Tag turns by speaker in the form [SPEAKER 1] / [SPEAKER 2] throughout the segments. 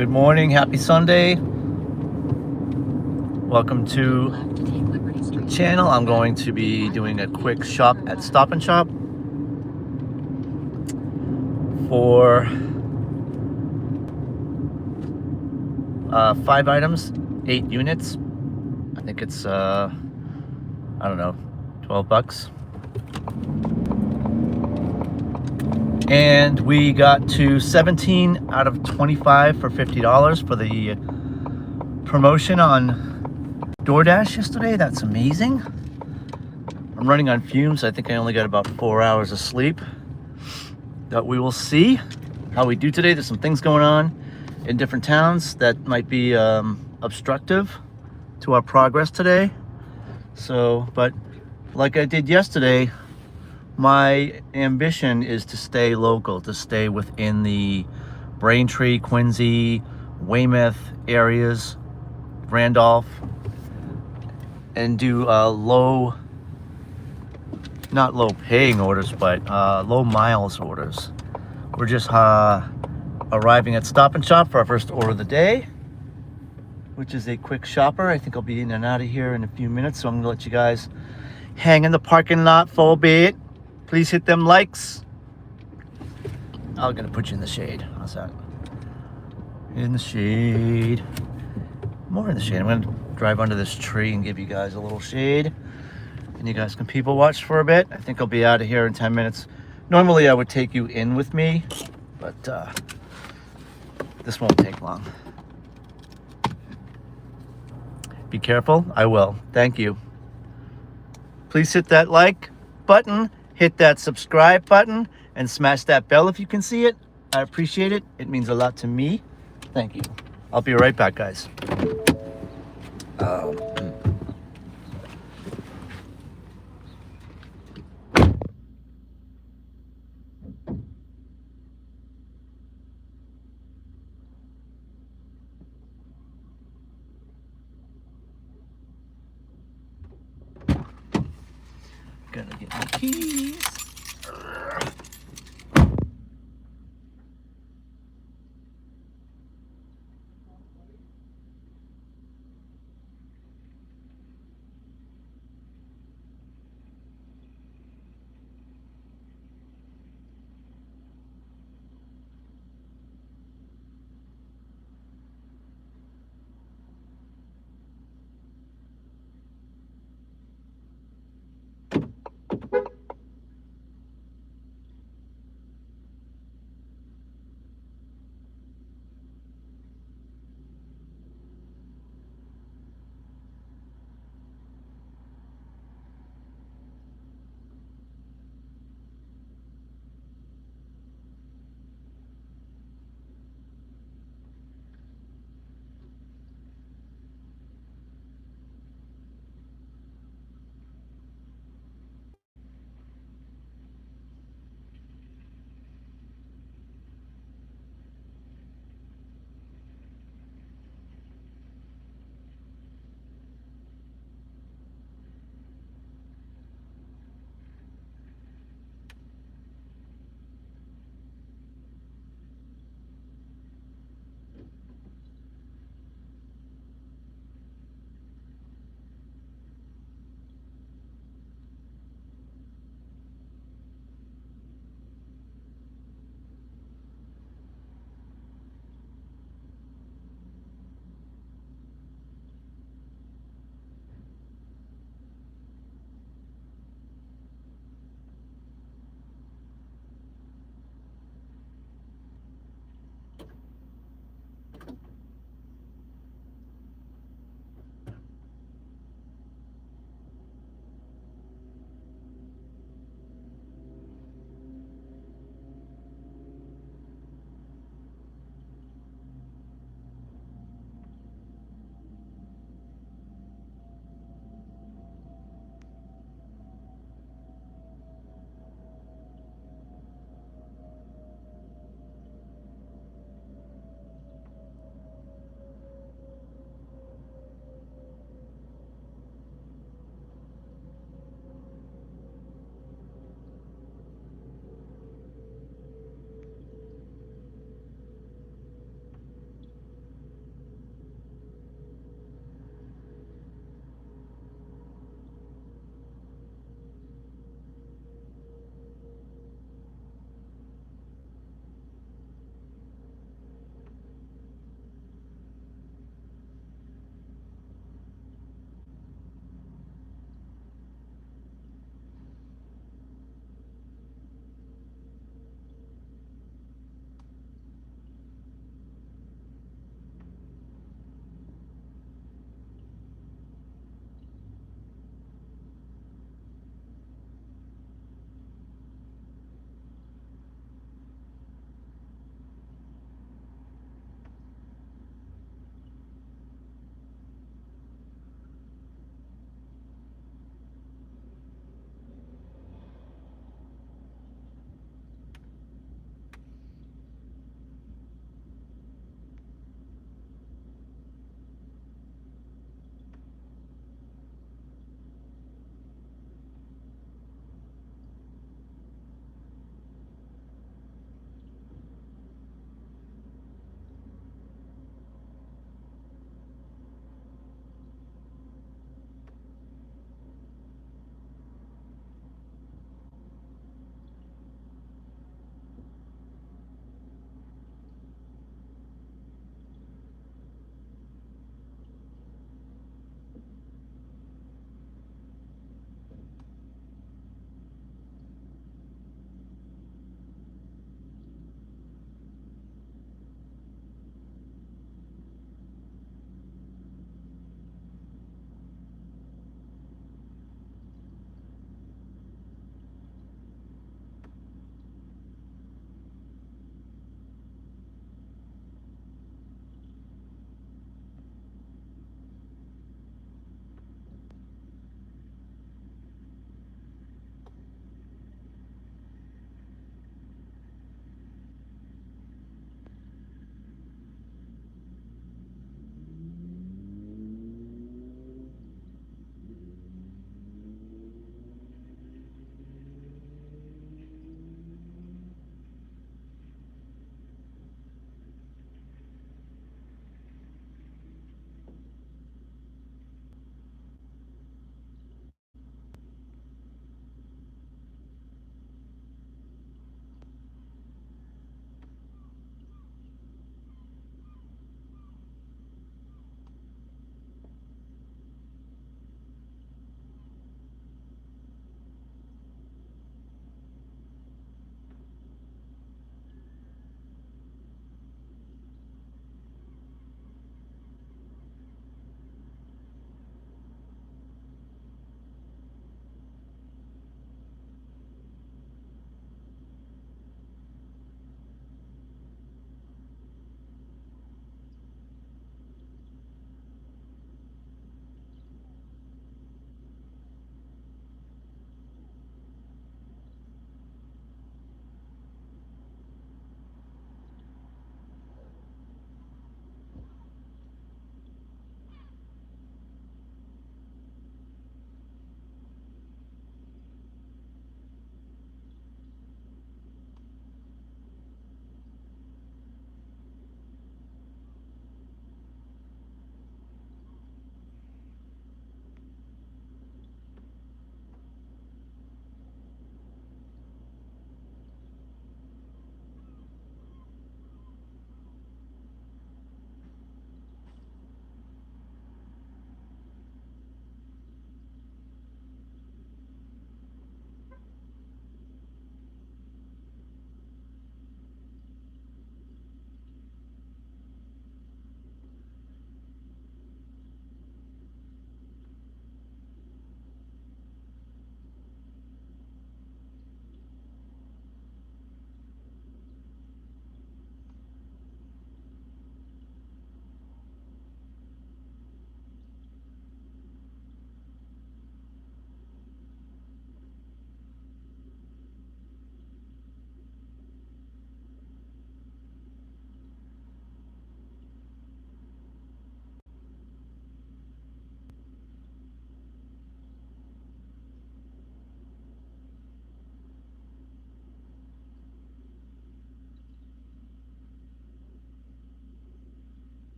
[SPEAKER 1] Good morning, happy Sunday. Welcome to the channel. I'm going to be doing a quick shop at Stop and Shop for 5 items, 8 units. I think it's, I don't know, 12 bucks. And we got to 17 out of 25 for $50 for the promotion on DoorDash yesterday. That's amazing. I'm running on fumes. I think I only got about 4 hours of sleep. But we will see how we do today. There's some things going on in different towns that might be obstructive to our progress today. So, but like I did yesterday, my ambition is to stay local, to stay within the Braintree, Quincy, Weymouth areas, Randolph, and do low, not low paying orders, but low miles orders. We're just arriving at Stop and Shop for our first order of the day, which is a quick shopper. I think I'll be in and out of here in a few minutes, so I'm gonna let you guys hang in the parking lot for a bit. Please hit them likes. I'm gonna put you in the shade. How's that? In the shade. More in the shade. I'm gonna drive under this tree and give you guys a little shade. And you guys can people watch for a bit. I think I'll be out of here in 10 minutes. Normally I would take you in with me, but this won't take long. Be careful. I will. Thank you. Please hit that like button. Hit that subscribe button and smash that bell if you can see it. I appreciate it. It means a lot to me. Thank you. I'll be right back, guys. Gonna get my keys.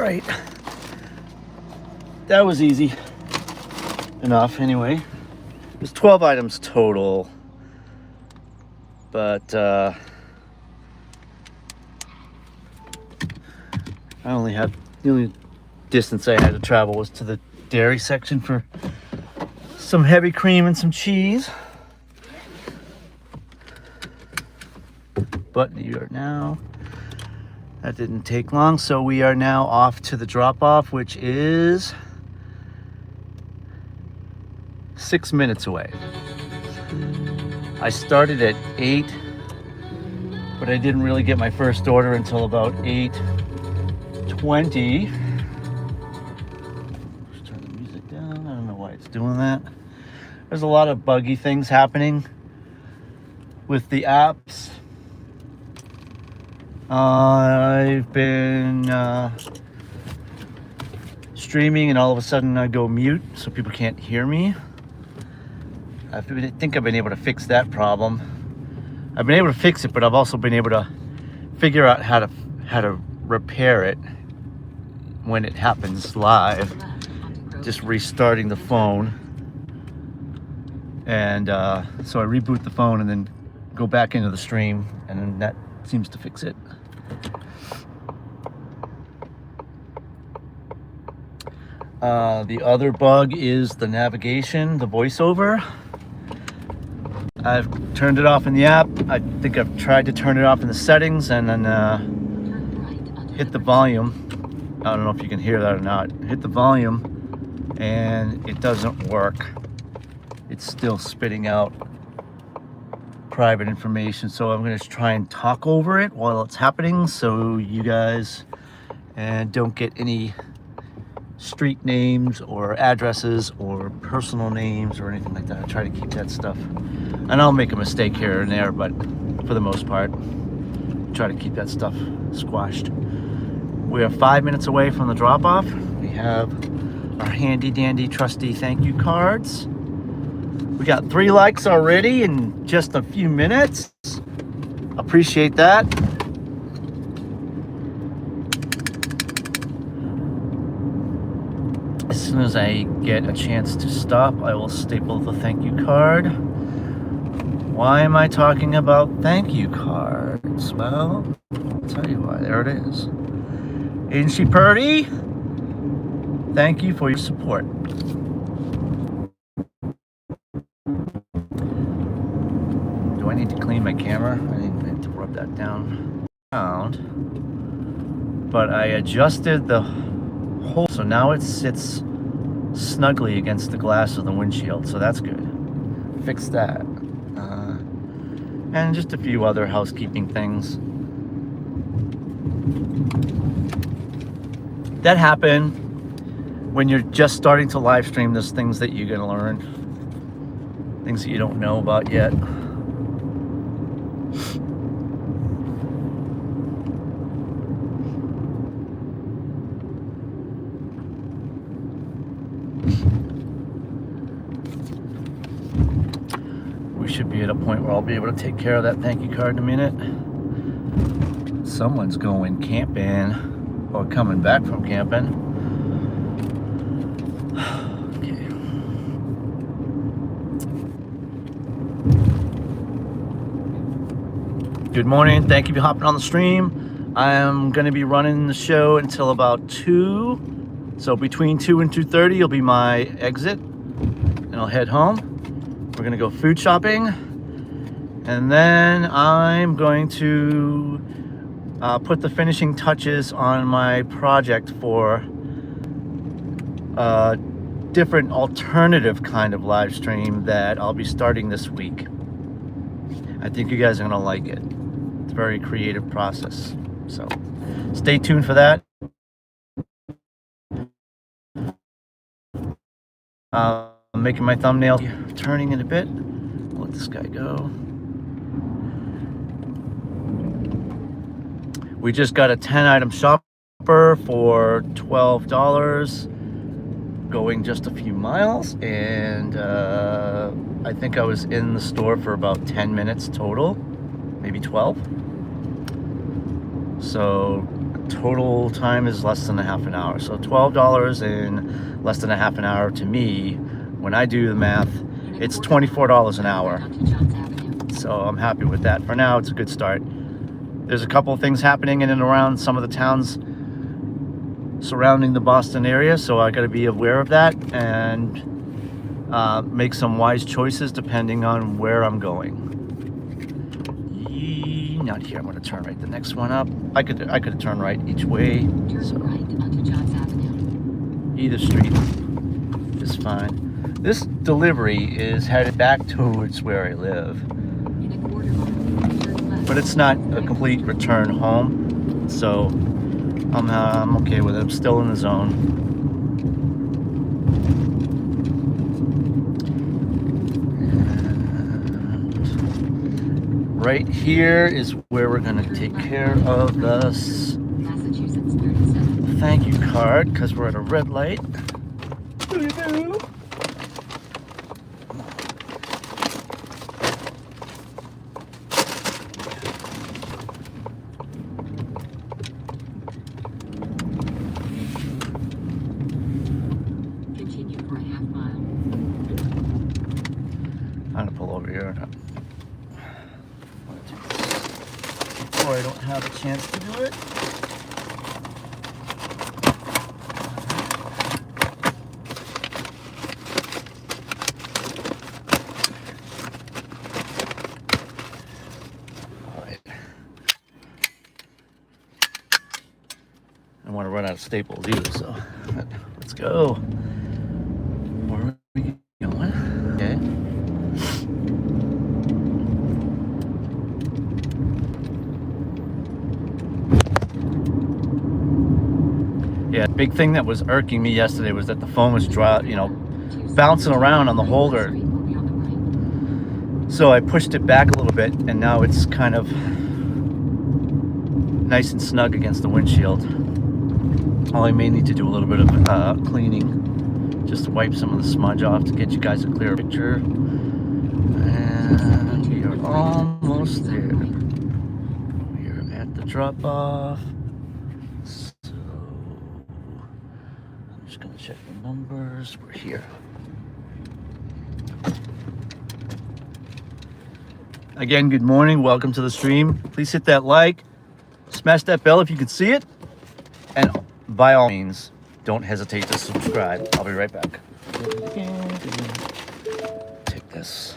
[SPEAKER 1] right. That was easy enough anyway. There's 12 items total, but the only distance I had to travel was to the dairy section for some heavy cream and some cheese. But that didn't take long, so we are now off to the drop-off, which is 6 minutes away. I started at 8, but I didn't really get my first order until about 8:20. Let's turn the music down. I don't know why it's doing that. There's a lot of buggy things happening with the apps. I've been streaming and all of a sudden I go mute so people can't hear me. I think I've been able to fix that problem. I've been able to fix it, but I've also been able to figure out how to repair it when it happens live. Just restarting the phone. And so I reboot the phone and then go back into the stream, and then that seems to fix it. The other bug is the navigation, the voiceover. I've turned it off in the app. I think I've tried to turn it off in the settings and then hit the volume. I don't know if you can hear that or not. Hit the volume and it doesn't work. It's still spitting out private information, so I'm going to try and talk over it while it's happening so you guys don't get any street names or addresses or personal names or anything like that. I try to keep that stuff, and I'll make a mistake here and there, but for the most part try to keep that stuff squashed. We are 5 minutes away from the drop-off. We have our handy dandy trusty thank you cards. We got 3 likes already in just a few minutes. Appreciate that. As soon as I get a chance to stop, I will staple the thank you card. Why am I talking about thank you cards? Well, I'll tell you why. There it is. Isn't she pretty? Thank you for your support. Do I need to clean my camera? I need to rub that down. But I adjusted the hole, so now it sits snugly against the glass of the windshield, so that's good. Fixed that. And just a few other housekeeping things that happen when you're just starting to live stream. There's things that you're gonna learn, things that you don't know about yet. We should be at a point where I'll be able to take care of that thank you card in a minute. Someone's going camping or coming back from camping. Okay. Good morning. Thank you for hopping on the stream. I am going to be running the show until about 2. So between 2 and 2:30 will be my exit, and I'll head home. We're gonna go food shopping, and then I'm going to put the finishing touches on my project for a different alternative kind of live stream that I'll be starting this week. I think you guys are gonna like it. It's a very creative process, so stay tuned for that. I'm making my thumbnail, turning it a bit. I'll let this guy go. We just got a 10-item shopper for $12, going just a few miles, and I think I was in the store for about 10 minutes total, maybe 12. So total time is less than a half an hour. So $12 in less than a half an hour to me, when I do the math, it's $24 an hour. So I'm happy with that. For now, it's a good start. There's a couple of things happening in and around some of the towns surrounding the Boston area, so I got to be aware of that and make some wise choices depending on where I'm going. Not here. I'm going to turn right. The next one up. I could turn right each way.
[SPEAKER 2] Turn right onto Johns Avenue.
[SPEAKER 1] Either street is fine. This delivery is headed back towards where I live,
[SPEAKER 2] In a quarter mile, turn left.
[SPEAKER 1] but it's not a complete return home, so I'm okay with it. I'm still in the zone. Right here is where we're going to take care of this
[SPEAKER 2] Massachusetts 37.
[SPEAKER 1] thank you card, because we're at a red light.
[SPEAKER 2] Continue for a half mile.
[SPEAKER 1] I'm going to pull over here. Before I don't have a chance to do it. All right. I don't want to run out of staples either, so let's go. Where are we going? Okay. Yeah, big thing that was irking me yesterday was that the phone was bouncing around on the holder.
[SPEAKER 2] Street will be on the right.
[SPEAKER 1] So I pushed it back a little bit, and now it's kind of nice and snug against the windshield. All I may need to do a little bit of cleaning, just to wipe some of the smudge off to get you guys a clear picture. And we are almost there. We are at the drop-off. Just gonna check the numbers. We're here. Again, good morning. Welcome to the stream. Please hit that like, smash that bell if you can see it, and by all means, don't hesitate to subscribe. I'll be right back. Take this.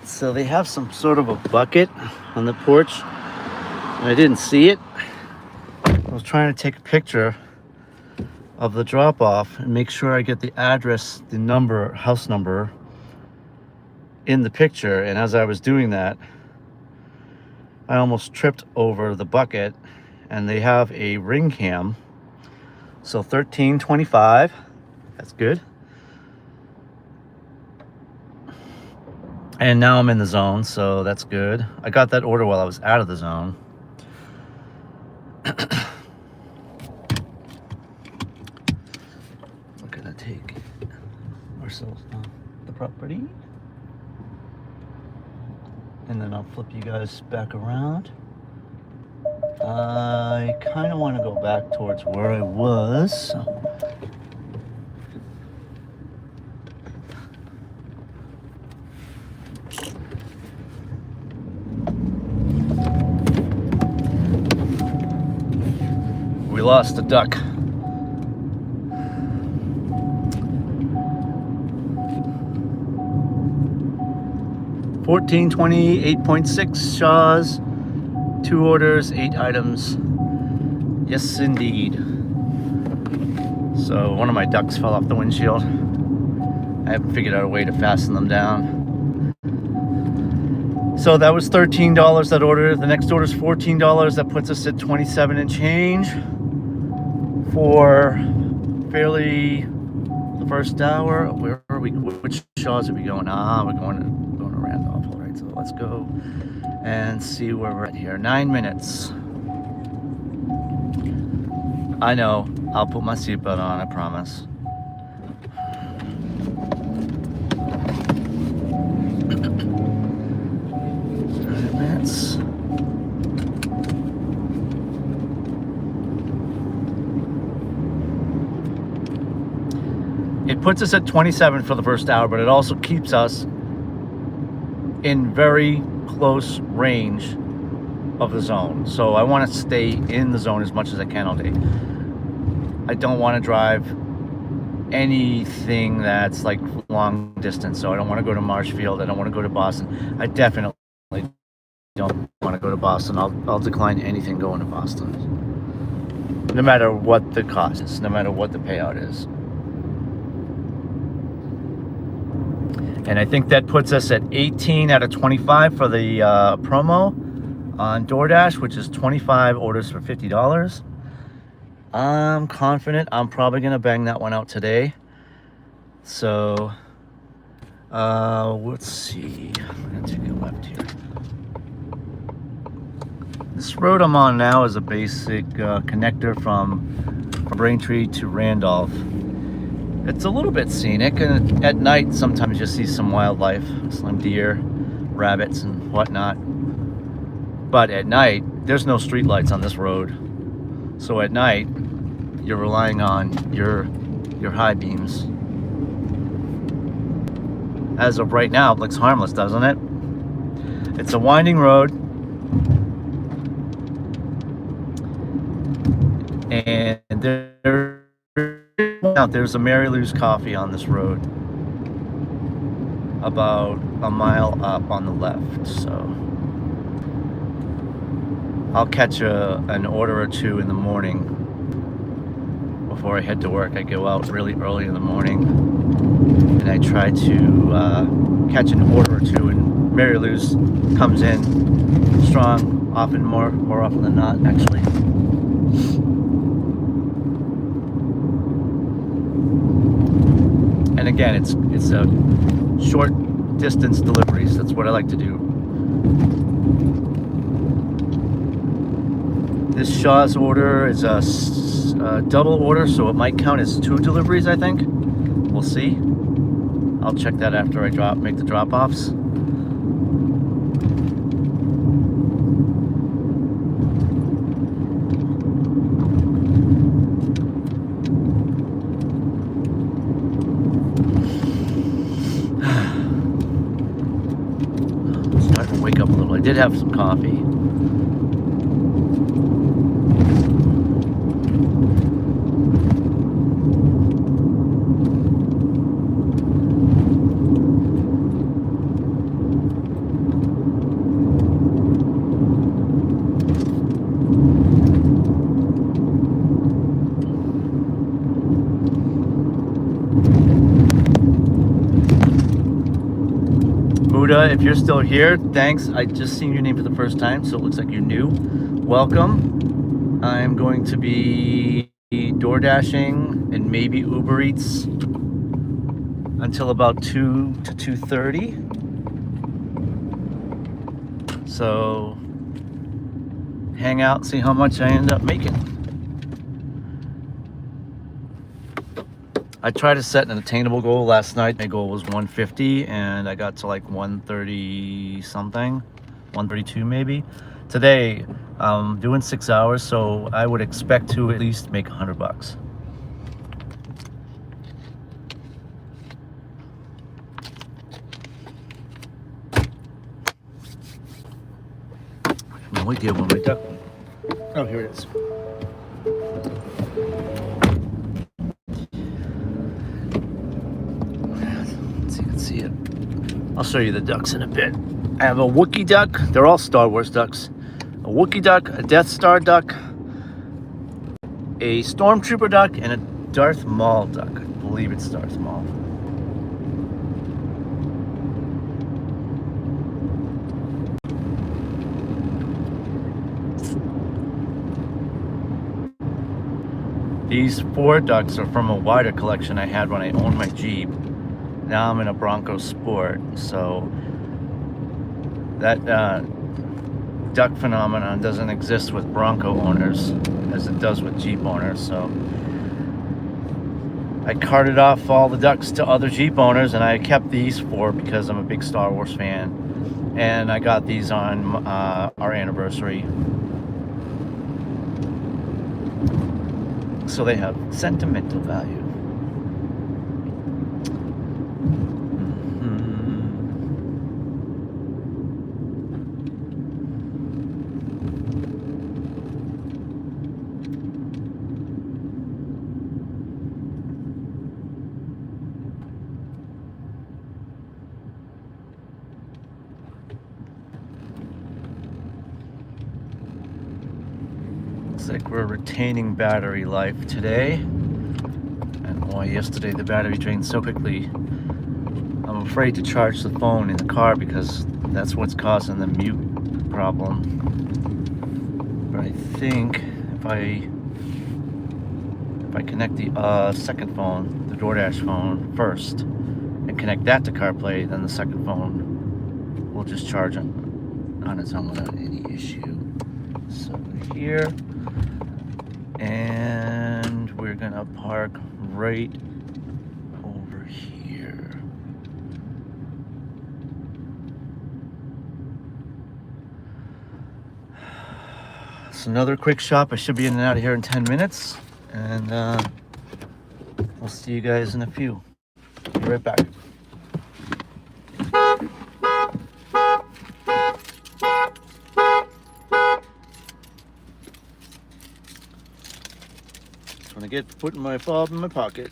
[SPEAKER 1] So they have some sort of a bucket on the porch, and I didn't see it. I was trying to take a picture of the drop-off and make sure I get the address, the number, house number in the picture. And as I was doing that, I almost tripped over the bucket, and they have a ring cam. So 1325, that's good. And now I'm in the zone, so that's good. I got that order while I was out of the zone. We're gonna take ourselves on the property. And then I'll flip you guys back around. I kind of want to go back towards where I was. So lost a duck. $14.20, 8.6 Shaws, 2 orders, 8 items. Yes, indeed. So one of my ducks fell off the windshield. I haven't figured out a way to fasten them down. So that was $13 that order. The next order is $14. That puts us at 27 and change for fairly the first hour. Where are we? Which Shaws are we going? We're going to Randolph. All right, so let's go and see where we're at here. 9 minutes. I know. I'll put my seatbelt on, I promise. Minutes. It puts us at 27 for the first hour, but it also keeps us in very close range of the zone. So I want to stay in the zone as much as I can all day. I don't want to drive anything that's like long distance. So I don't want to go to Marshfield. I don't want to go to Boston. I definitely don't want to go to Boston. I'll decline anything going to Boston, no matter what the cost is, no matter what the payout is. And I think that puts us at 18 out of 25 for the promo on DoorDash, which is 25 orders for $50. I'm confident I'm probably gonna bang that one out today. So let's see. I'm gonna take a left here. This road I'm on now is a basic connector from Braintree to Randolph. It's a little bit scenic, and at night sometimes you see some wildlife, some deer, rabbits, and whatnot. But at night, there's no street lights on this road. So at night, you're relying on your high beams. As of right now, it looks harmless, doesn't it? It's a winding road. And there's a Mary Lou's Coffee on this road, about a mile up on the left. So I'll catch an order or two in the morning before I head to work. I go out really early in the morning and I try to catch an order or two, and Mary Lou's comes in strong, often more often than not, actually. And again, it's a short distance deliveries. That's what I like to do. This Shaw's order is a double order, so it might count as 2 deliveries, I think. We'll see. I'll check that after I make the drop-offs. Starting to wake up a little. I did have some coffee. If you're still here, thanks. I just seen your name for the first time, so it looks like you're new. Welcome. I'm going to be door dashing and maybe Uber Eats until about 2 to 2:30. So hang out and see how much I end up making. I tried to set an attainable goal last night. My goal was 150 and I got to like 130 something, 132 maybe. Today, I'm doing 6 hours, so I would expect to at least make $100. I have no idea when my duck. Oh, here it is. I'll show you the ducks in a bit. I have a Wookiee duck. They're all Star Wars ducks. A Wookiee duck, a Death Star duck, a Stormtrooper duck, and a Darth Maul duck. I believe it's Darth Maul. These 4 ducks are from a wider collection I had when I owned my Jeep. Now I'm in a Bronco Sport, so that duck phenomenon doesn't exist with Bronco owners as it does with Jeep owners. So I carted off all the ducks to other Jeep owners, and I kept these 4 because I'm a big Star Wars fan, and I got these on our anniversary. So they have sentimental value. Looks like we're retaining battery life today. And boy, yesterday the battery drained so quickly. I'm afraid to charge the phone in the car because that's what's causing the mute problem. But I think if I connect the second phone, the DoorDash phone first, and connect that to CarPlay, then the second phone will just charge on its own without any issue. So here, and we're gonna park right over here. It's another quick shop. I should be in and out of here in 10 minutes, and we'll see you guys in a few. Be right back. Just want to get putting my fob in my pocket.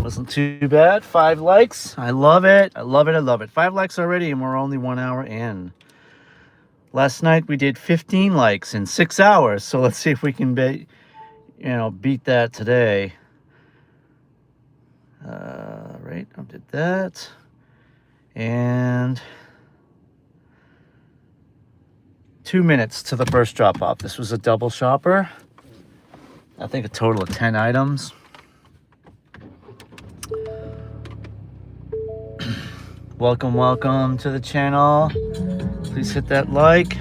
[SPEAKER 1] Wasn't too bad. 5 likes. I love it. I love it. I love it. 5 likes already, and we're only 1 hour in. Last night we did 15 likes in 6 hours. So let's see if we can beat that today. Right, I did that. And 2 minutes to the first drop off. This was a double shopper. I think a total of 10 items. Welcome to the channel. Please hit that like.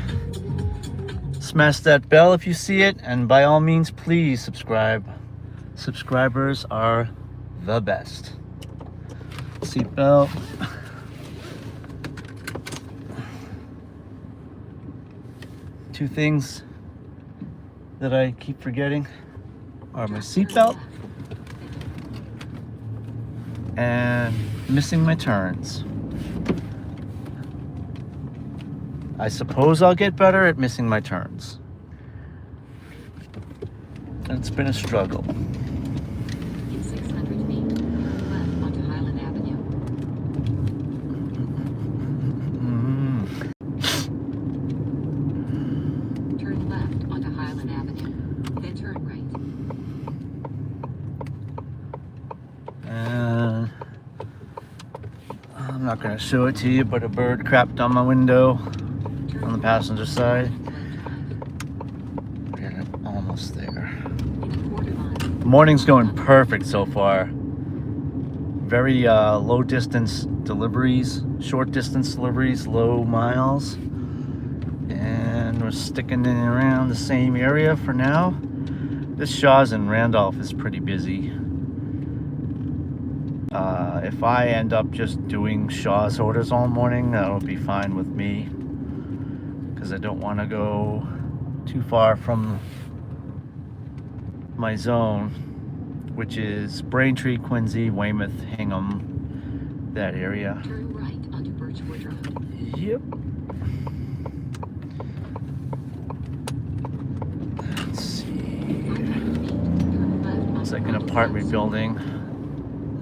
[SPEAKER 1] Smash that bell if you see it. And by all means, please subscribe. Subscribers are the best. Seatbelt. Two things that I keep forgetting are my seatbelt and missing my turns. I suppose I'll get better at missing my turns. It's been a struggle.
[SPEAKER 2] In 600 feet, turn left onto Highland Avenue. Turn left onto Highland Avenue. Then turn right.
[SPEAKER 1] And I'm not going to show it to you, but a bird crapped on my window on the passenger side. We're almost there. Morning's going perfect so far. Very low distance deliveries, short distance deliveries, low miles. And we're sticking in around the same area for now. This Shaw's in Randolph is pretty busy. If I end up just doing Shaw's orders all morning, that'll be fine with me. Because I don't want to go too far from my zone, which is Braintree, Quincy, Weymouth, Hingham, that area.
[SPEAKER 2] Turn right onto Birchwood Road.
[SPEAKER 1] Yep. Let's see.
[SPEAKER 2] 500 feet, turn left onto
[SPEAKER 1] It's like an
[SPEAKER 2] Roundel
[SPEAKER 1] apartment
[SPEAKER 2] Circle.
[SPEAKER 1] building.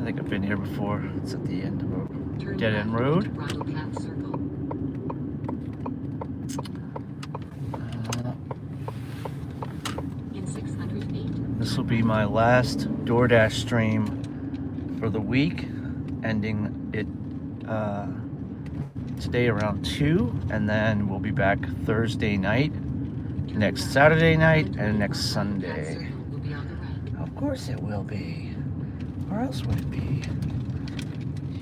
[SPEAKER 1] I think I've been here before. It's at the end of a
[SPEAKER 2] Turn
[SPEAKER 1] dead end
[SPEAKER 2] left
[SPEAKER 1] road.
[SPEAKER 2] onto Roundel Circle. In 600 feet,
[SPEAKER 1] This will be my last DoorDash stream for the week, ending it today around 2, and then we'll be back Thursday night, next Saturday night, and next Sunday.
[SPEAKER 2] will be on the right.
[SPEAKER 1] Of course it will be. Where else would it be?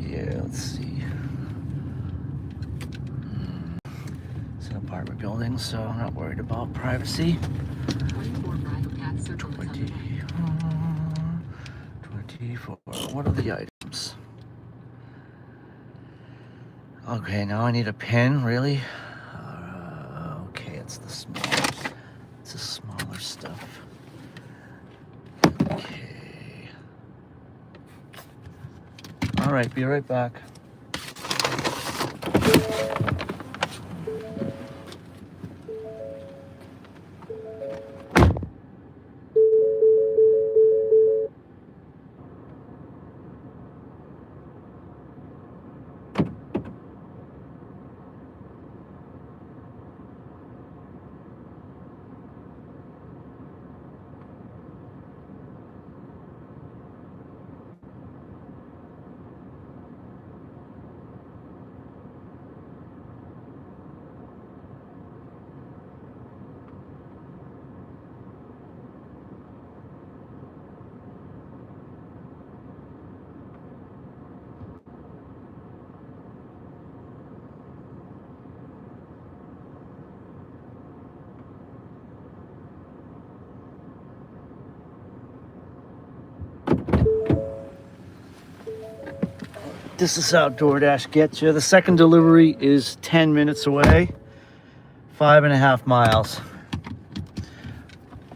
[SPEAKER 1] Yeah, let's see. It's an apartment building, so I'm not worried about privacy.
[SPEAKER 2] 24 Bridle Path Circle is on the right.
[SPEAKER 1] 24. What are the items? Okay, now I need a pen, really? Okay, it's the smaller stuff. Okay. All right, be right back. This is how DoorDash gets you. The second delivery is 10 minutes away, 5.5 miles.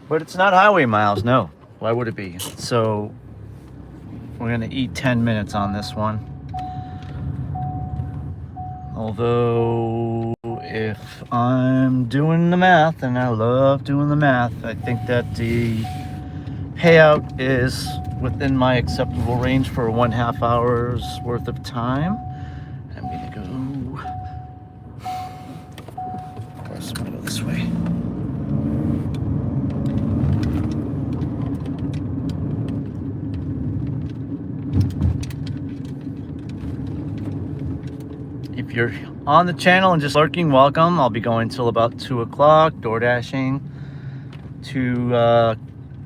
[SPEAKER 1] But it's not highway miles, no. Why would it be? So we're gonna eat 10 minutes on this one. Although if I'm doing the math, and I love doing the math, I think that the payout is within my acceptable range for 1/2 hour's worth of time. I'm gonna go. Of course, I'm gonna go this way. If you're on the channel and just lurking, welcome. I'll be going till about 2 o'clock, door dashing to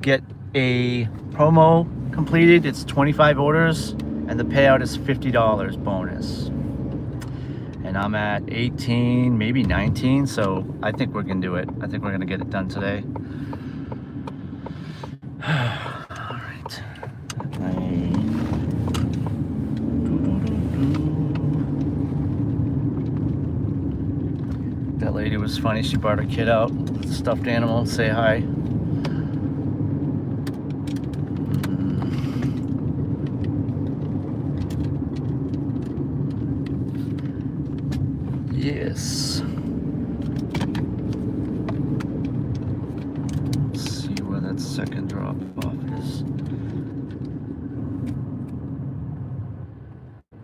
[SPEAKER 1] get a promo completed. It's 25 orders and the payout is $50 bonus. And I'm at 18, maybe 19, so I think we're gonna do it. I think we're gonna get it done today. All right. That lady was funny. She brought her kid out, stuffed animal, say hi. Yes. Let's see where that second drop off is.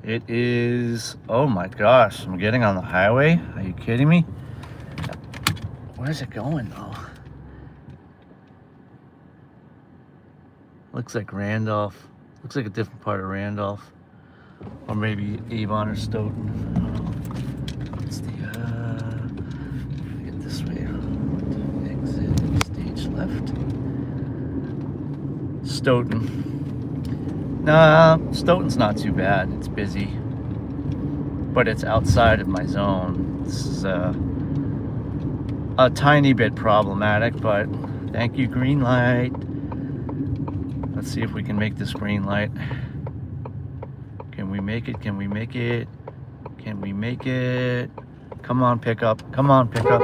[SPEAKER 1] It is, oh my gosh, I'm getting on the highway. Are you kidding me? Where's it going though? Looks like Randolph. Looks like a different part of Randolph. Or maybe Avon or Stoughton. I don't know. It's the, get this way. Exit, stage left. Stoughton. Nah, Stoughton's not too bad. It's busy. But it's outside of my zone. This is, a tiny bit problematic, but thank you, green light. Let's see if we can make this green light. Can we make it? Can we make it? Can we make it? Come on, pick up. Come on, pick up.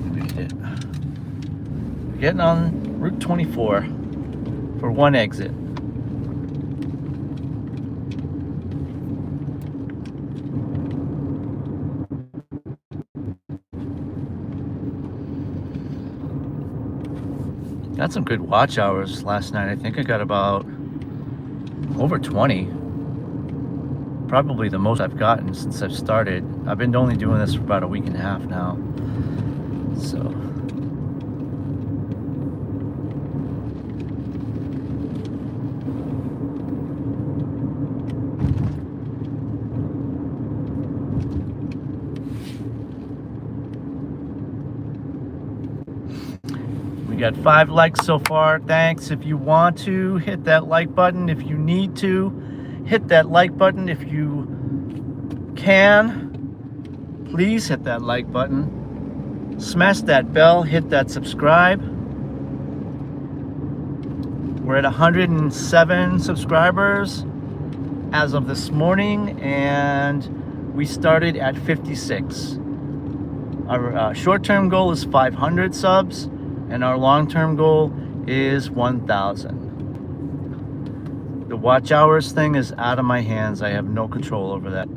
[SPEAKER 1] We made it. We're getting on Route 24 for one exit. Got some good watch hours last night. I think I got about over 20. Probably the most I've gotten since I've started. I've been only doing this for about a week and a half now. So. Got 5 likes so far. Thanks. If you want to, hit that like button. If you need to, hit that like button. If you can, please hit that like button. Smash that bell. Hit that subscribe. We're at 107 subscribers as of this morning, and we started at 56. Our short-term goal is 500 subs. And our long-term goal is 1,000. The watch hours thing is out of my hands. I have no control over that.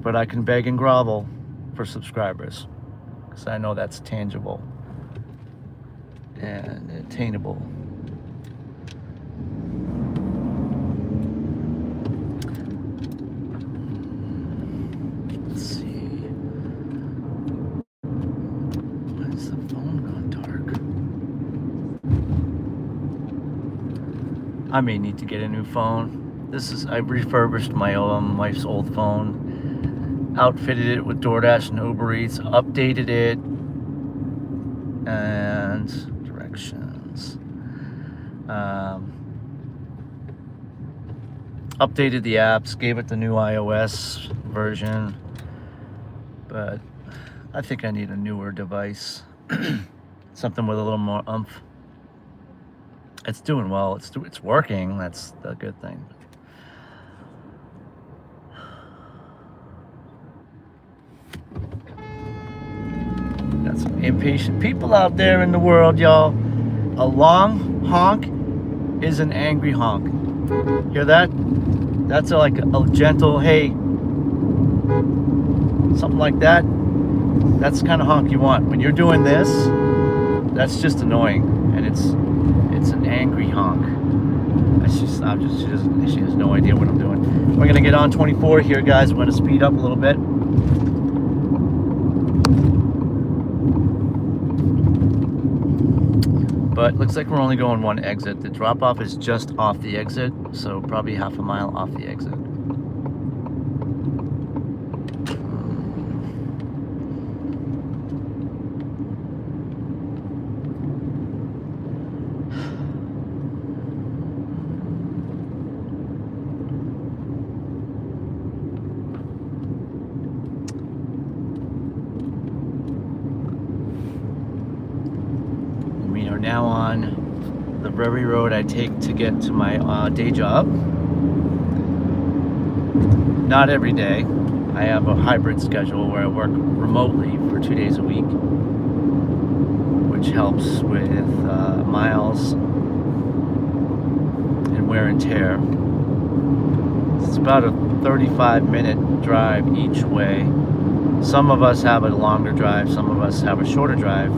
[SPEAKER 1] But I can beg and grovel for subscribers, because I know that's tangible and attainable. I may need to get a new phone. I've refurbished my wife's old phone, outfitted it with DoorDash and Uber Eats, updated it, and directions. Updated the apps, gave it the new iOS version, but I think I need a newer device, something with a little more oomph. It's doing well. It's working. That's the good thing. Got some impatient people out there in the world, y'all. A long honk is an angry honk. Hear that? That's like a gentle, hey, something like that. That's the kind of honk you want. When you're doing this, that's just annoying, and it's an angry honk. She has no idea what I'm doing. We're gonna get on 24 here, guys. We're gonna speed up a little bit. But looks like we're only going one exit. The drop off is just off the exit, so probably half a mile off the exit. We are now on the very road I take to get to my day job. Not every day. I have a hybrid schedule where I work remotely for 2 days a week, which helps with miles and wear and tear. It's about a 35-minute drive each way. Some of us have a longer drive, some of us have a shorter drive.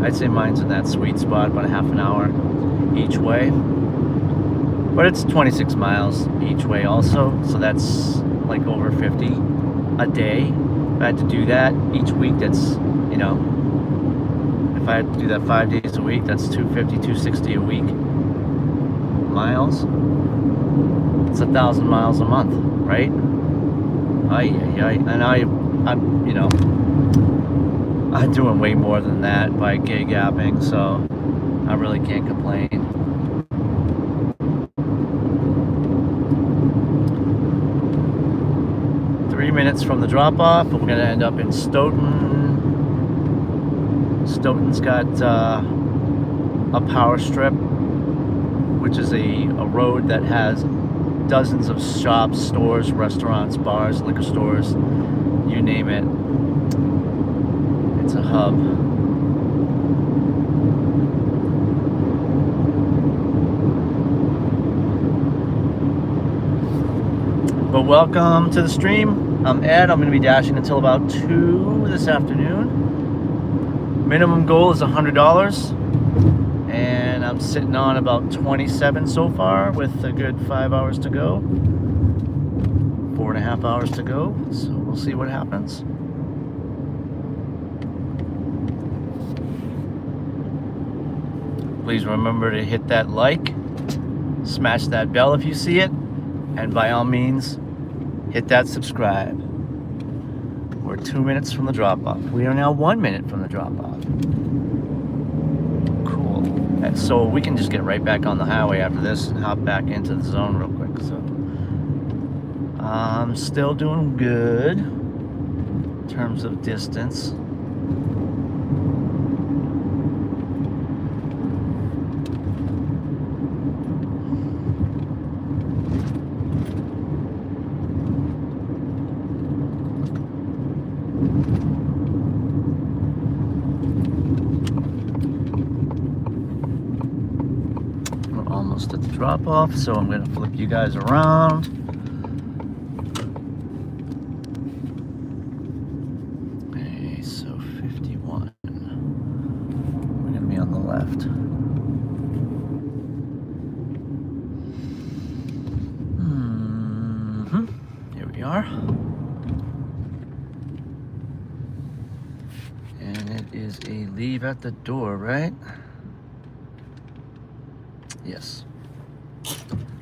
[SPEAKER 1] I'd say mine's in that sweet spot, about a half an hour each way. But it's 26 miles each way also, so that's like over 50 a day. If I had to do that each week, that's, you know, if I had to do that 5 days a week, that's 250, 260 a week miles. It's 1,000 miles a month, right? And I'm, you know, I'm doing way more than that by gig gapping, so I really can't complain. Minutes from the drop off, but we're going to end up in Stoughton. Stoughton's got a power strip, which is a road that has dozens of shops, stores, restaurants, bars, liquor stores, you name it. It's a hub. But welcome to the stream. I'm Ed. I'm going to be dashing until about 2 this afternoon. Minimum goal is $100. And I'm sitting on about 27 so far with a good 5 hours to go. 4.5 hours to go. So we'll see what happens. Please remember to hit that like. Smash that bell if you see it. And by all means, hit that subscribe. We're 2 minutes from the drop-off. We are now 1 minute from the drop-off. Cool. And so we can just get right back on the highway after this and hop back into the zone real quick. So I'm still doing good in terms of distance. At the drop off, so I'm going to flip you guys around. Okay, so 51. We're going to be on the left. Here we are. And it is a leave at the door, right? Yes.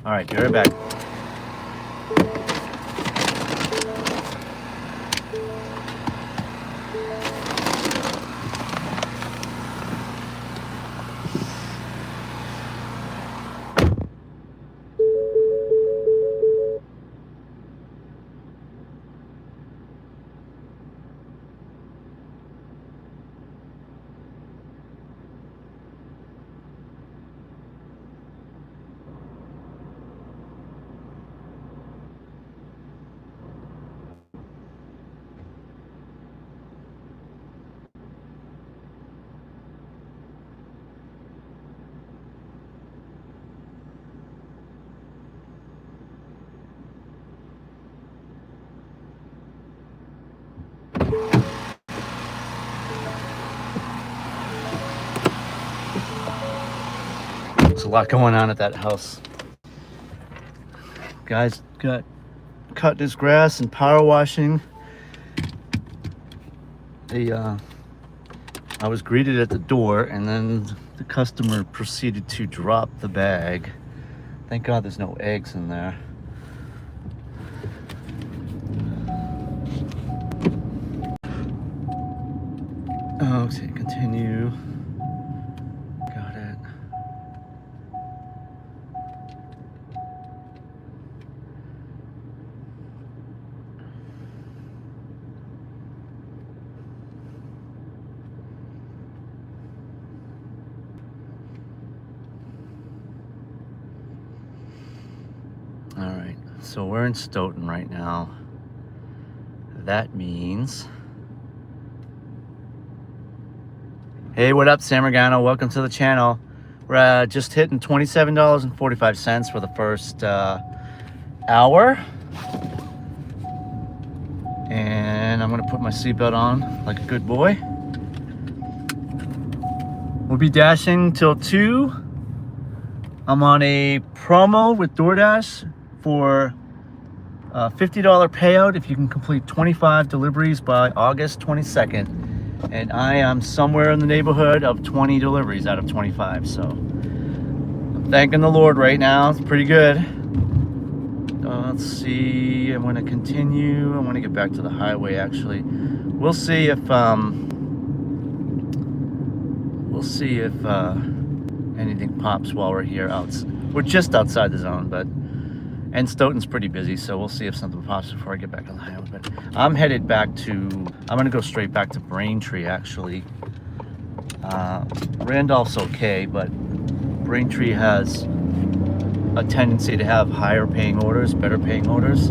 [SPEAKER 1] All right, be right back. a lot going on at that house. Guys got cutting his grass and power washing. I was greeted at the door, and then the customer proceeded to drop the bag. Thank God there's no eggs in there. Okay, continue. Got it. All right, so we're in Stoughton right now. That means... Hey, what up, Sam Regano? Welcome to the channel. We're just hitting $27.45 for the first hour. And I'm gonna put my seatbelt on like a good boy. We'll be dashing till 2. I'm on a promo with DoorDash for a $50 payout if you can complete 25 deliveries by August 22nd. And I am somewhere in the neighborhood of 20 deliveries out of 25. So I'm thanking the Lord right now. It's pretty good. Let's see. I'm going to continue. I want to get back to the highway, actually. We'll see if anything pops while we're here. We're just outside the zone, and Stoughton's pretty busy, so we'll see if something pops before I get back on the highway. But I'm headed back to, I'm gonna go straight back to Braintree, actually. Randolph's okay, but Braintree has a tendency to have higher paying orders, better paying orders.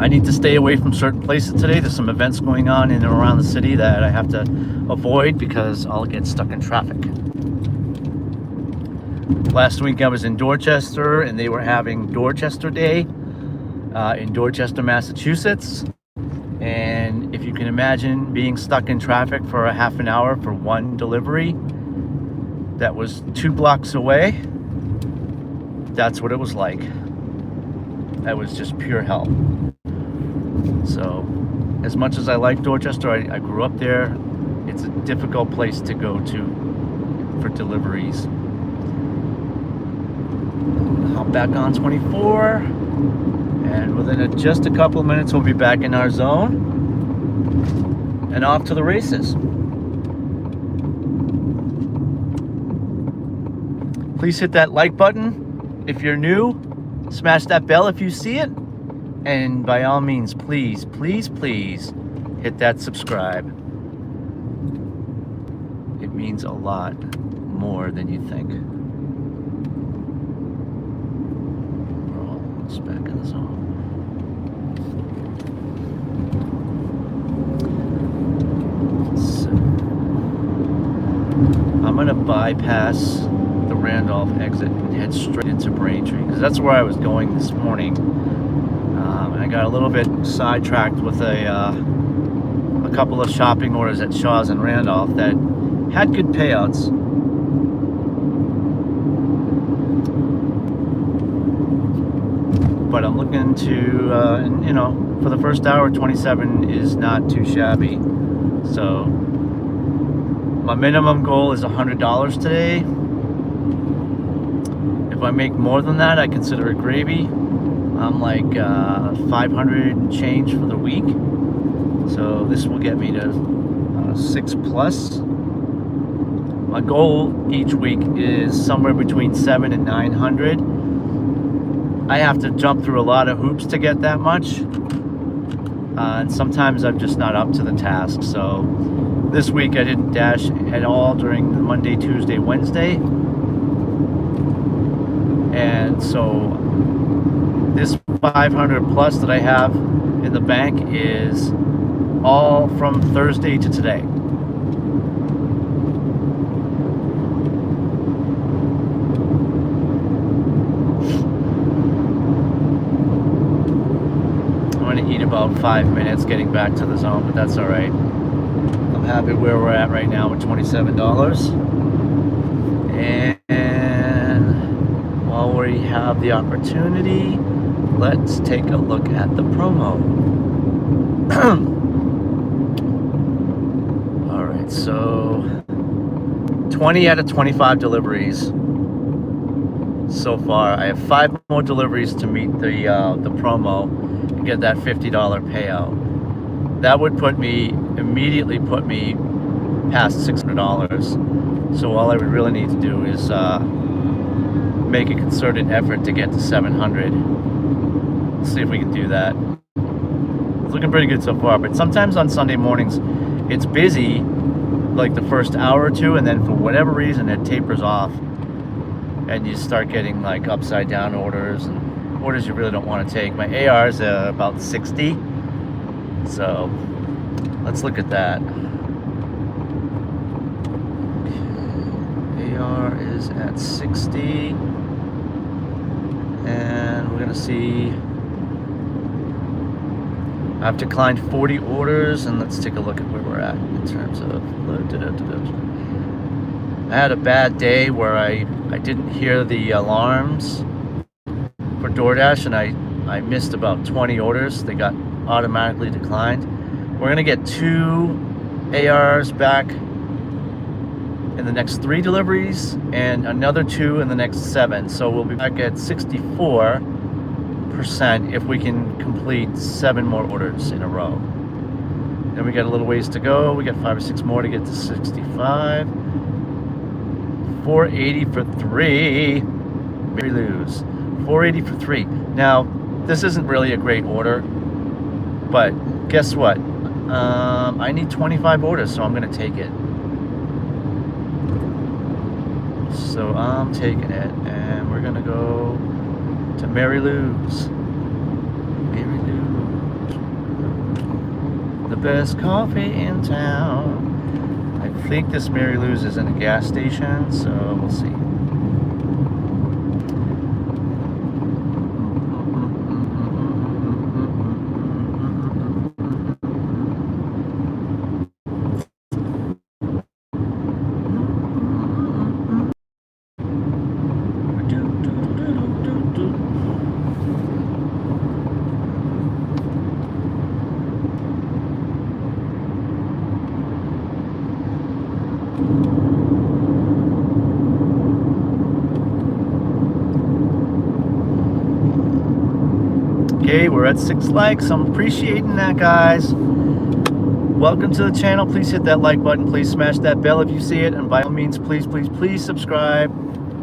[SPEAKER 1] I need to stay away from certain places today. There's some events going on in and around the city that I have to avoid because I'll get stuck in traffic. Last week I was in Dorchester, and they were having Dorchester Day in Dorchester, Massachusetts. And if you can imagine being stuck in traffic for a half an hour for one delivery that was 2 blocks away, that's what it was like. That was just pure hell. So as much as I like Dorchester, I grew up there. It's a difficult place to go to for deliveries. Hop back on 24, and within just a couple of minutes we'll be back in our zone and off to the races. Please hit that like button if you're new, smash that bell if you see it, and by all means, please hit that subscribe. It means a lot more than you think. Back in the zone. So, I'm going to bypass the Randolph exit and head straight into Braintree because that's where I was going this morning. And I got a little bit sidetracked with a couple of shopping orders at Shaw's and Randolph that had good payouts. But I'm looking to, you know, for the first hour, 27 is not too shabby. So my minimum goal is $100 today. If I make more than that, I consider it gravy. I'm like 500 and change for the week. So this will get me to 6 plus. My goal each week is somewhere between 700 and 900. I have to jump through a lot of hoops to get that much, and sometimes I'm just not up to the task. So this week I didn't dash at all during the Monday, Tuesday, Wednesday, and so this 500 plus that I have in the bank is all from Thursday to today. About 5 minutes getting back to the zone, but that's all right. I'm happy where we're at right now with $27. And while we have the opportunity, let's take a look at the promo. All right, so 20 out of 25 deliveries so far. I have 5 more deliveries to meet the promo and get that $50 payout. That would immediately put me past $600. So all I would really need to do is make a concerted effort to get to 700. Let's see if we can do that. It's looking pretty good so far, but sometimes on Sunday mornings it's busy like the first hour or two, and then for whatever reason it tapers off and you start getting like upside down orders and orders you really don't want to take. My AR is about 60, so let's look at that. AR is at 60, and we're gonna see I've declined 40 orders, and let's take a look at where we're at in terms of I had a bad day where I didn't hear the alarms for DoorDash, and I missed about 20 orders. They got automatically declined. We're gonna get 2 ARs back in the next 3 deliveries and another 2 in the next 7. So we'll be back at 64% if we can complete 7 more orders in a row. Then we got a little ways to go. We got 5 or 6 more to get to 65. 480 for 3. Maybe lose. 480 for 3. Now, this isn't really a great order, but guess what? I need 25 orders, so I'm gonna take it. So I'm taking it, and we're gonna go to Mary Lou's. Mary Lou's, the best coffee in town. I think this Mary Lou's is in a gas station, so we'll see. Okay, we're at 6 likes. I'm appreciating that, guys. Welcome to the channel. Please hit that like button. Please smash that bell if you see it. And by all means, please, please, please subscribe.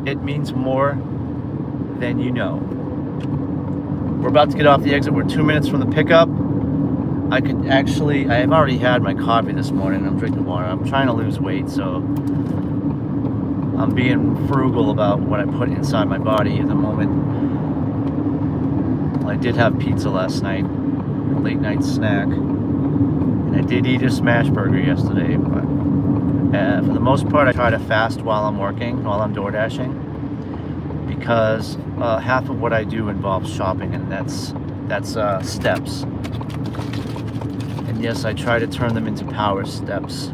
[SPEAKER 1] It means more than you know. We're about to get off the exit. We're 2 minutes from the pickup. I have already had my coffee this morning. I'm drinking water. I'm trying to lose weight, so I'm being frugal about what I put inside my body at the moment. I did have pizza last night, a late night snack, and I did eat a smash burger yesterday, but for the most part I try to fast while I'm working, while I'm door dashing, because half of what I do involves shopping, and that's steps. And yes, I try to turn them into power steps.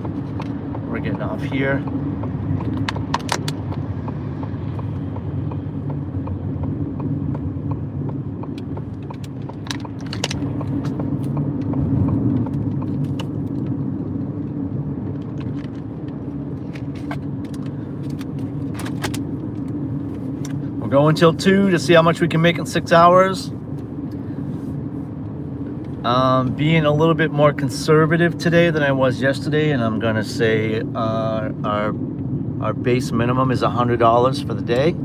[SPEAKER 1] We're getting off here. We're going till 2 to see how much we can make in 6 hours. Being a little bit more conservative today than I was yesterday, and I'm gonna say our base minimum is $100 for the day.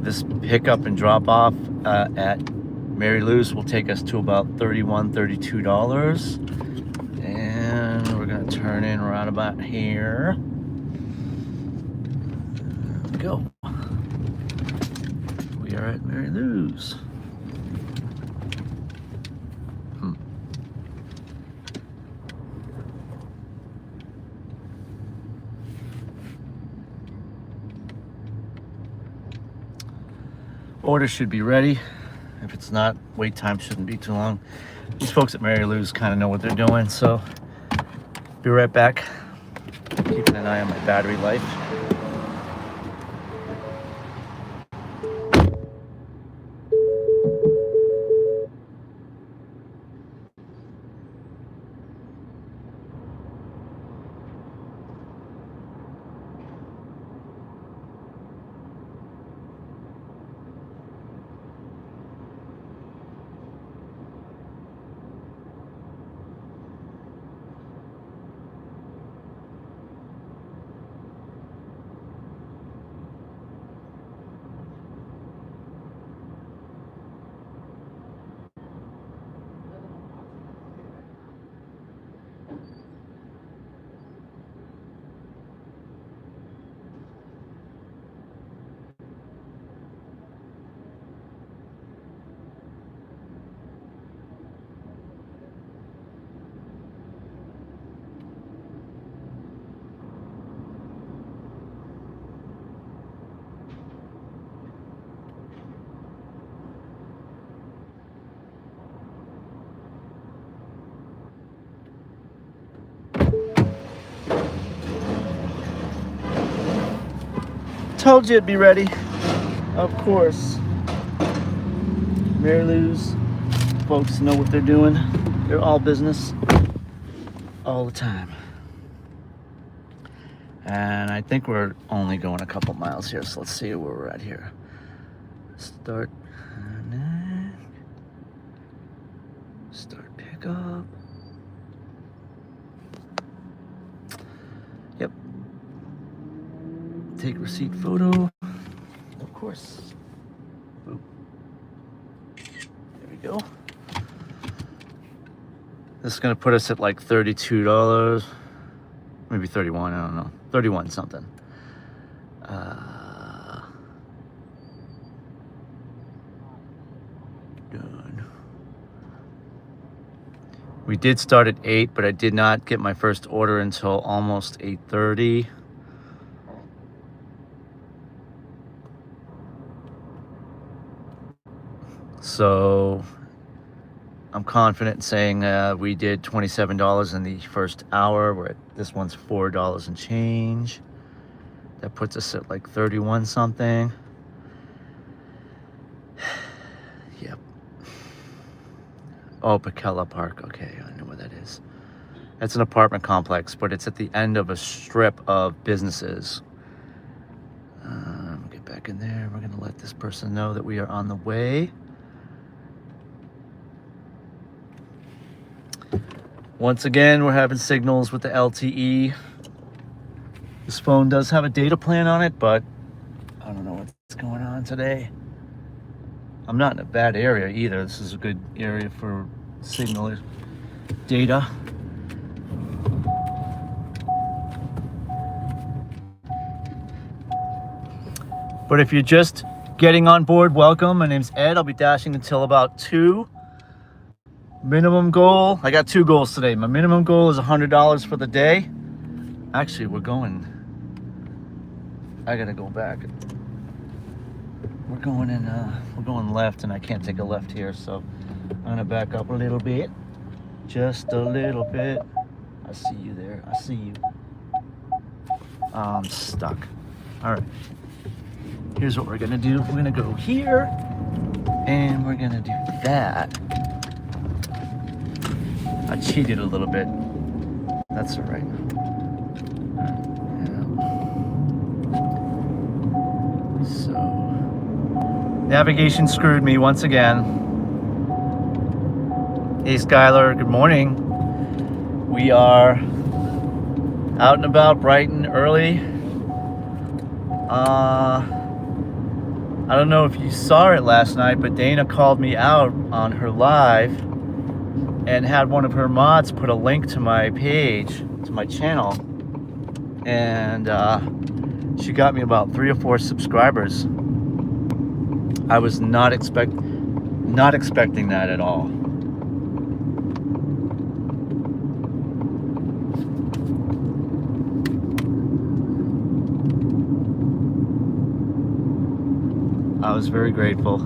[SPEAKER 1] This pickup and drop off at Mary Lou's will take us to about $31, $32, and we're gonna turn in right about here. There we go. We are at Mary Lou's. Order should be ready. If it's not, wait time shouldn't be too long. These folks at Mary Lou's kind of know what they're doing, so be right back. eye on my battery life. Told you it'd be ready. Of course. Mary Lou's folks know what they're doing. They're all business all the time. And I think we're only going a couple miles here, so let's see where we're at here. Start pickup. Yep. Take receipt photo. Of course. Boop. There we go. This is gonna put us at like $32, maybe 31, I don't know. 31 something. Done. We did start at 8, but I did not get my first order until almost 8:30. So I'm confident in saying we did $27 in the first hour. We're at, this one's $4 and change. That puts us at like 31 something. Yep. Oh, Pacella Park. Okay, I know where that is. That's an apartment complex, but it's at the end of a strip of businesses. We'll get back in there. We're gonna let this person know that we are on the way. Once again, we're having signals with the LTE. This phone does have a data plan on it, but I don't know what's going on today. I'm not in a bad area either. This is a good area for signal data. But if you're just getting on board, welcome. My name's Ed. I'll be dashing until about 2. Minimum goal, I got 2 goals today. My minimum goal is $100 for the day. Actually, we're going, I gotta go back. We're going left, and I can't take a left here, so I'm gonna back up a little bit. Just a little bit. I see you there, I see you. I'm stuck. All right, here's what we're gonna do. We're gonna go here, and we're gonna do that. I cheated a little bit. That's all right. Yeah. So, navigation screwed me once again. Hey, Skylar, good morning. We are out and about bright and early. I don't know if you saw it last night, but Dana called me out on her live and had one of her mods put a link to my page, to my channel, and she got me about 3 or 4 subscribers. I was not expecting that at all. I was very grateful.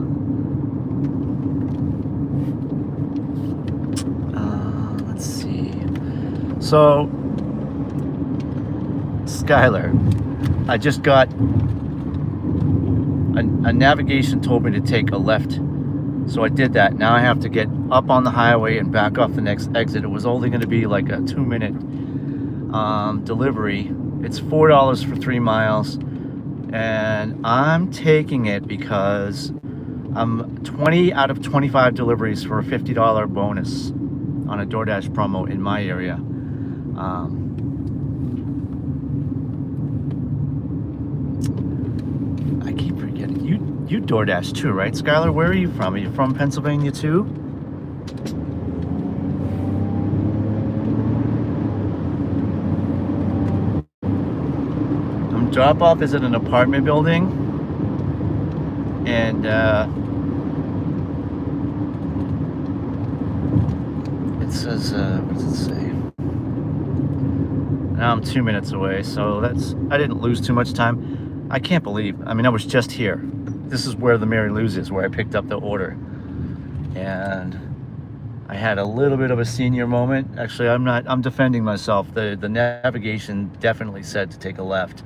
[SPEAKER 1] Let's see. So Skylar, I just got a navigation told me to take a left. So I did that. Now I have to get up on the highway and back off the next exit. It was only going to be like a 2-minute delivery. It's $4 for 3 miles. And I'm taking it because I'm 20 out of 25 deliveries for a $50 bonus on a DoorDash promo in my area. I keep forgetting. You DoorDash too, right, Skylar? Where are you from? Are you from Pennsylvania too? Drop off is in an apartment building, and it says what does it say? Now I'm 2 minutes away, so I didn't lose too much time. I can't believe, I mean, I was just here. This is where the Mary Lou's is, where I picked up the order, and I had a little bit of a senior moment. Actually, I'm defending myself. The navigation definitely said to take a left.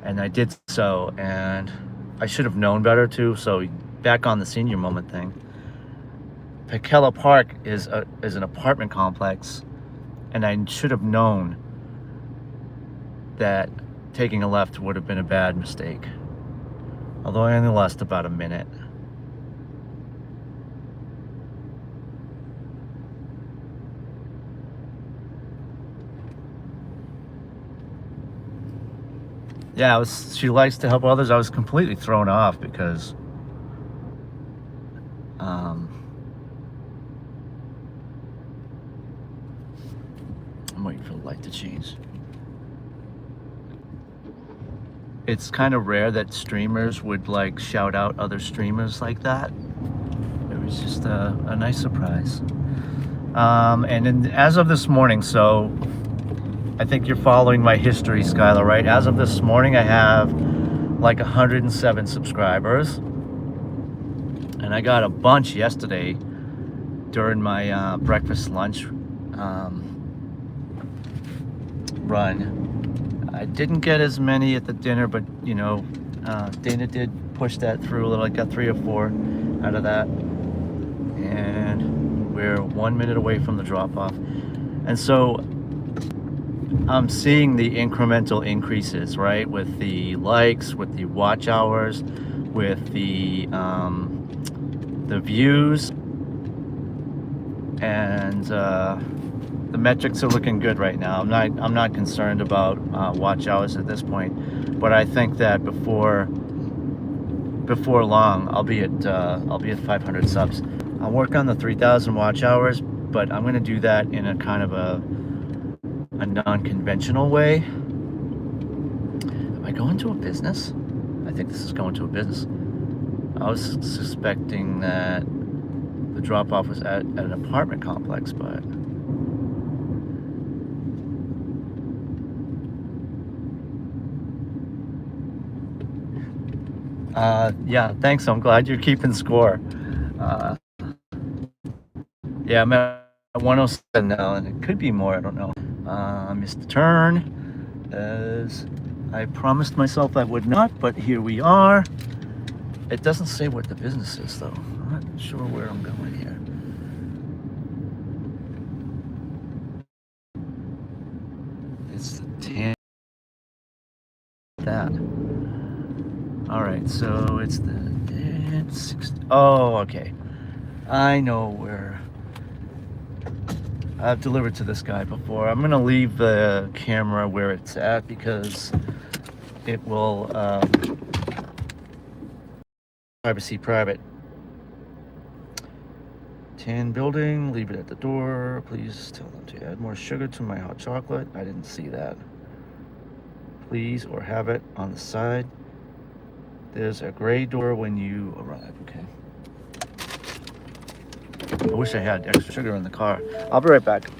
[SPEAKER 1] And I did so, and I should have known better too. So back on the senior moment thing, Pekela Park is an apartment complex, and I should have known that taking a left would have been a bad mistake. Although I only lost about a minute. Yeah, she likes to help others. I was completely thrown off because I'm waiting for the light to change. It's kind of rare that streamers would like shout out other streamers like that. It was just a nice surprise. As of this morning, so I think you're following my history, Skylar, right? As of this morning, I have like 107 subscribers. And I got a bunch yesterday during my breakfast lunch run. I didn't get as many at the dinner, but you know, Dana did push that through a little. I got 3 or 4 out of that. And we're 1 minute away from the drop off. And so I'm seeing the incremental increases, right? With the likes, with the watch hours, with the views, and the metrics are looking good right now. I'm not concerned about watch hours at this point, but I think that before long I'll be at 500 subs. I'll work on the 3,000 watch hours, but I'm going to do that in a kind of a non-conventional way. Am I going to a business? I think this is going to a business. I was suspecting that the drop-off was at an apartment complex, but yeah, thanks. I'm glad you're keeping score. Yeah, I'm at 107 now, and it could be more. I don't know. Missed the turn, as I promised myself I would not, but here we are. It doesn't say what the business is, though. I'm not sure where I'm going here. It's the 10. That. All right, so it's the 60. Oh, okay. I know where. I've delivered to this guy before. I'm gonna leave the camera where it's at because it will privacy private. 10 building, leave it at the door. Please tell them to add more sugar to my hot chocolate. I didn't see that. Please, or have it on the side. There's a gray door when you arrive. Okay. I wish I had extra sugar in the car. I'll be right back.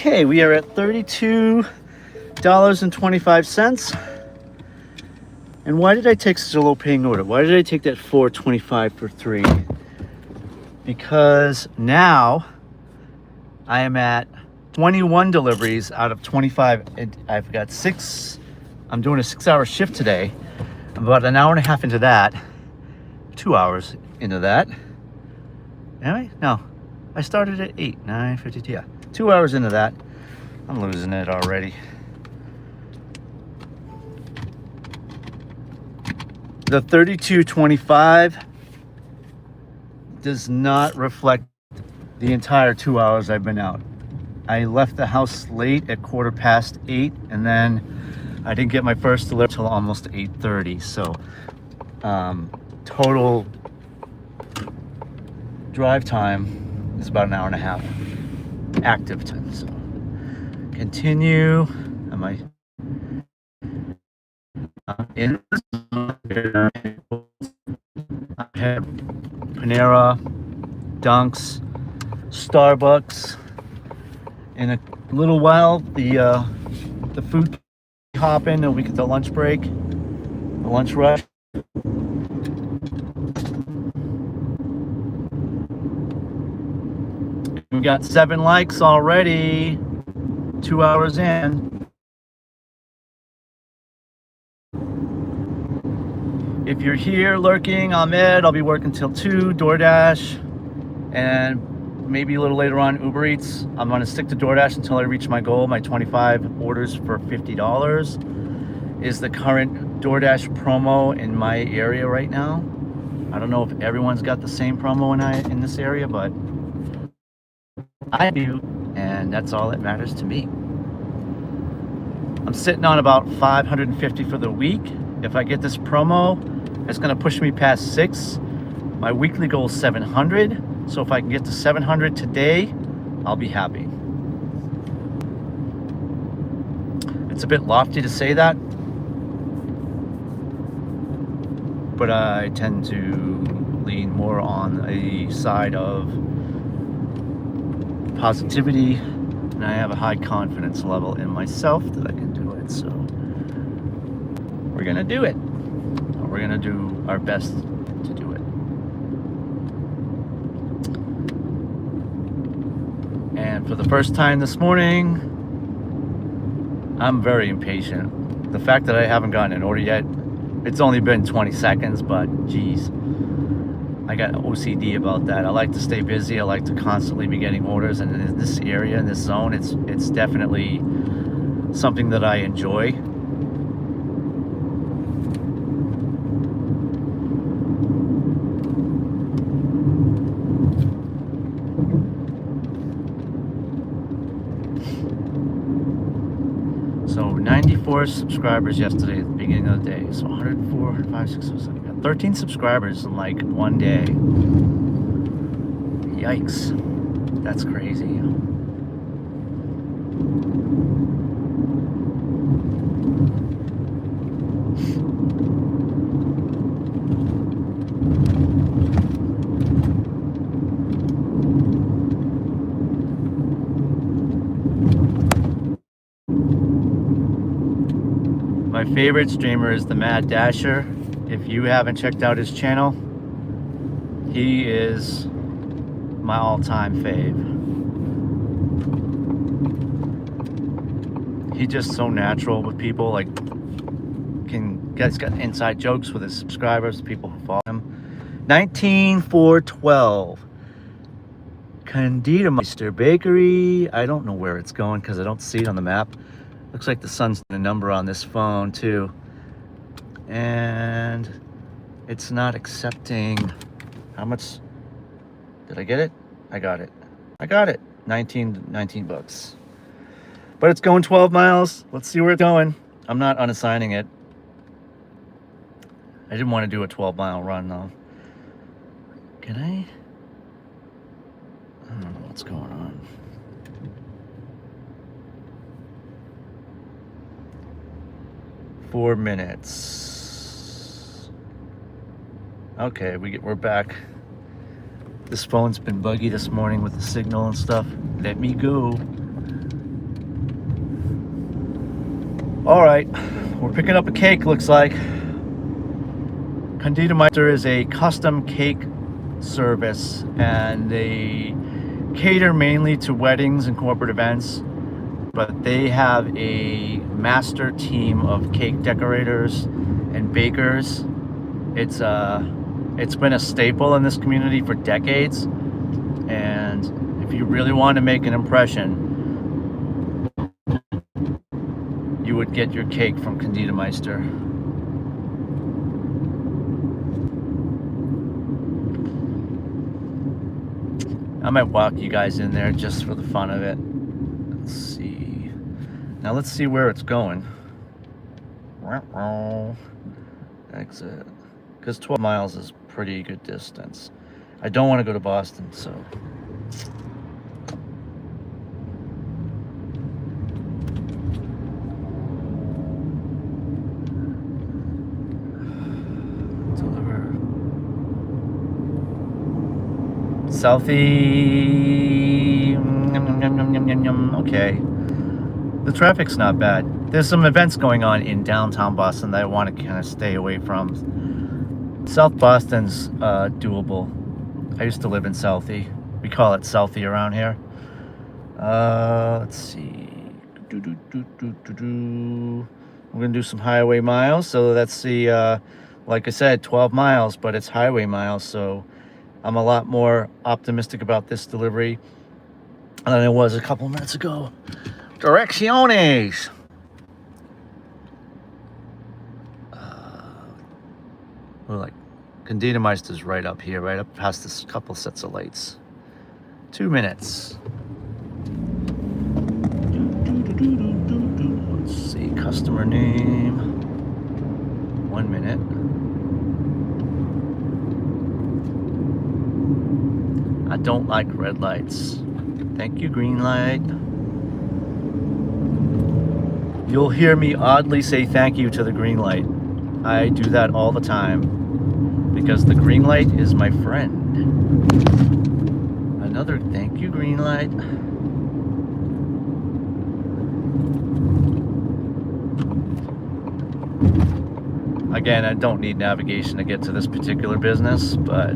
[SPEAKER 1] Okay, we are at $32.25. And why did I take such a low paying order? Why did I take that $4.25 for 3? Because now I am at 21 deliveries out of 25. I've got 6. I'm doing a 6-hour shift today. I'm about an hour and a half into that. 2 hours into that. Anyway, no. I started at 8, 9:52. Yeah, 2 hours into that. I'm losing it already. The 32.25 does not reflect the entire 2 hours I've been out. I left the house late at 8:15, and then I didn't get my first delivery till almost 8:30. So total drive time is about an hour and a half active time. So continue. Am I in? I have Panera, Dunks, Starbucks. In a little while, the food hop in, and we get the lunch break, the lunch rush. We got 7 likes already. 2 hours in. If you're here lurking, I'm Ed. I'll be working till 2, DoorDash, and maybe a little later on Uber Eats. I'm gonna stick to DoorDash until I reach my goal. My 25 orders for $50 is the current DoorDash promo in my area right now. I don't know if everyone's got the same promo in this area, but I do, and that's all that matters to me. I'm sitting on about 550 for the week. If I get this promo, it's gonna push me past 6. My weekly goal is 700. So if I can get to 700 today, I'll be happy. It's a bit lofty to say that, but I tend to lean more on a side of positivity, and I have a high confidence level in myself that I can do it. So we're gonna do it. We're gonna do our best to do it. And for the first time this morning, I'm very impatient. The fact that I haven't gotten an order yet, it's only been 20 seconds, but geez, I got OCD about that. I like to stay busy. I like to constantly be getting orders, and in this area, in this zone, it's definitely something that I enjoy. So 94 subscribers yesterday at the beginning of the day. So 104, 105, 607. We got 13 subscribers in like one day. Yikes. That's crazy. My favorite streamer is the Mad Dasher. If you haven't checked out his channel, he is my all-time fave. He's just so natural with people. Like, he's got inside jokes with his subscribers, people who follow him. 19412. Candida Meister Bakery. I don't know where it's going because I don't see it on the map. Looks like the sun's the number on this phone too, and it's not accepting. How much did I get it? I got it. 19 bucks, but it's going 12 miles. Let's see where it's going. I'm not unassigning it. I didn't want to do a 12-mile run though. Can I don't know what's going on. Four minutes. Okay, we're back. This phone's been buggy this morning with the signal and stuff. Let me go. All right, we're picking up a cake, looks like. Konditormeister is a custom cake service, and they cater mainly to weddings and corporate events, but they have a master team of cake decorators and bakers. It's been a staple in this community for decades, and if you really want to make an impression, you would get your cake from Konditormeister. I might walk you guys in there just for the fun of it. Let's see. Now let's see where it's going. Exit. Because 12 miles is pretty good distance. I don't want to go to Boston, so. Deliver. Southie. Okay. The traffic's not bad. There's some events going on in downtown Boston that I want to kind of stay away from. South Boston's doable. I used to live in Southie. We call it Southie around here. Let's see. We're gonna do some highway miles. So that's the, like I said, 12 miles, but it's highway miles. So I'm a lot more optimistic about this delivery than I was a couple minutes ago. Direcciones. We're like, Konditormeister's right up here, right up past this couple sets of lights. 2 minutes. Let's see, customer name. 1 minute. I don't like red lights. Thank you, green light. You'll hear me oddly say thank you to the green light. I do that all the time because the green light is my friend. Another thank you, green light. Again, I don't need navigation to get to this particular business, but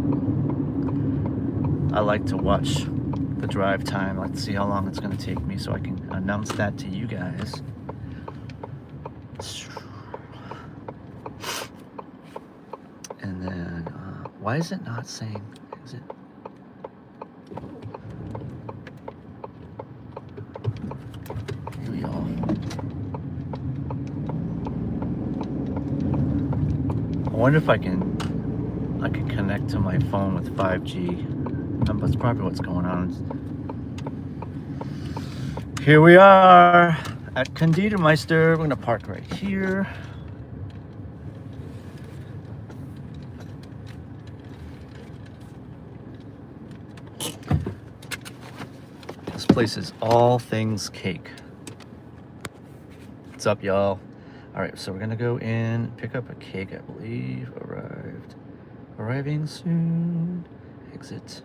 [SPEAKER 1] I like to watch the drive time. I like to see how long it's going to take me so I can announce that to you guys. And then, why is it not saying exit? Here we are. I wonder if I can connect to my phone with 5G. That's probably what's going on. Here we are at Konditormeister. We're gonna park right here. This place is all things cake. What's up, y'all? All right, so we're gonna go in, pick up a cake, I believe. Arriving soon. Exit.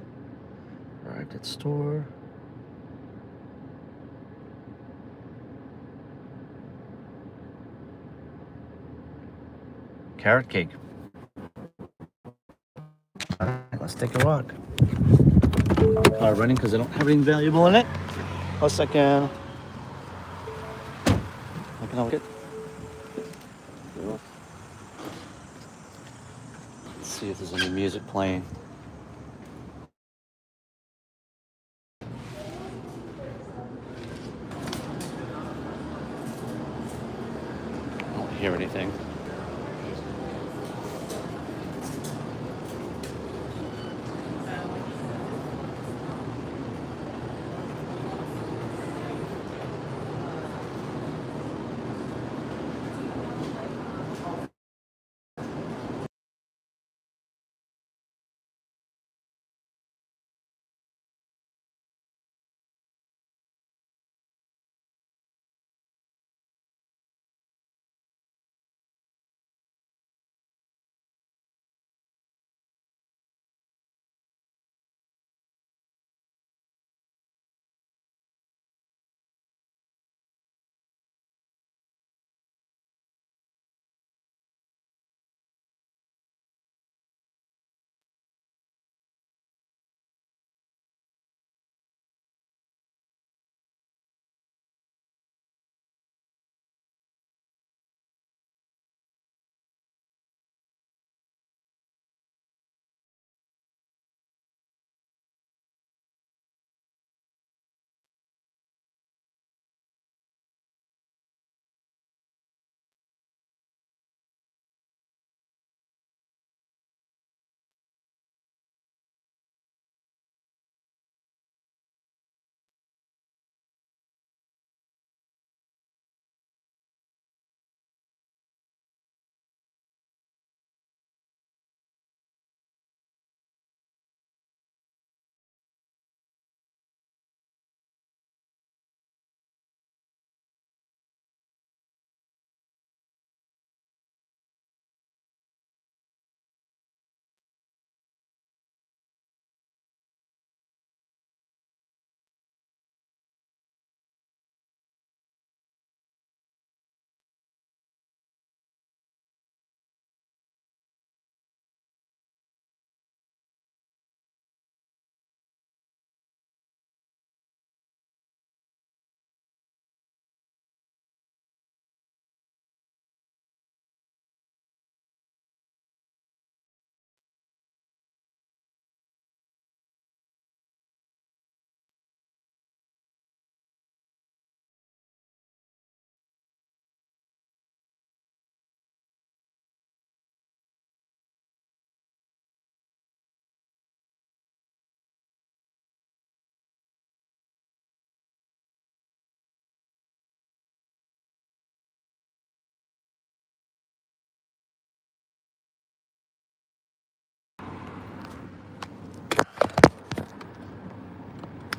[SPEAKER 1] Arrived at store. Carrot cake. All right, let's take a walk. Car running because I don't have anything valuable in it. Plus I can look it. Let's see if there's any music playing. I don't hear anything.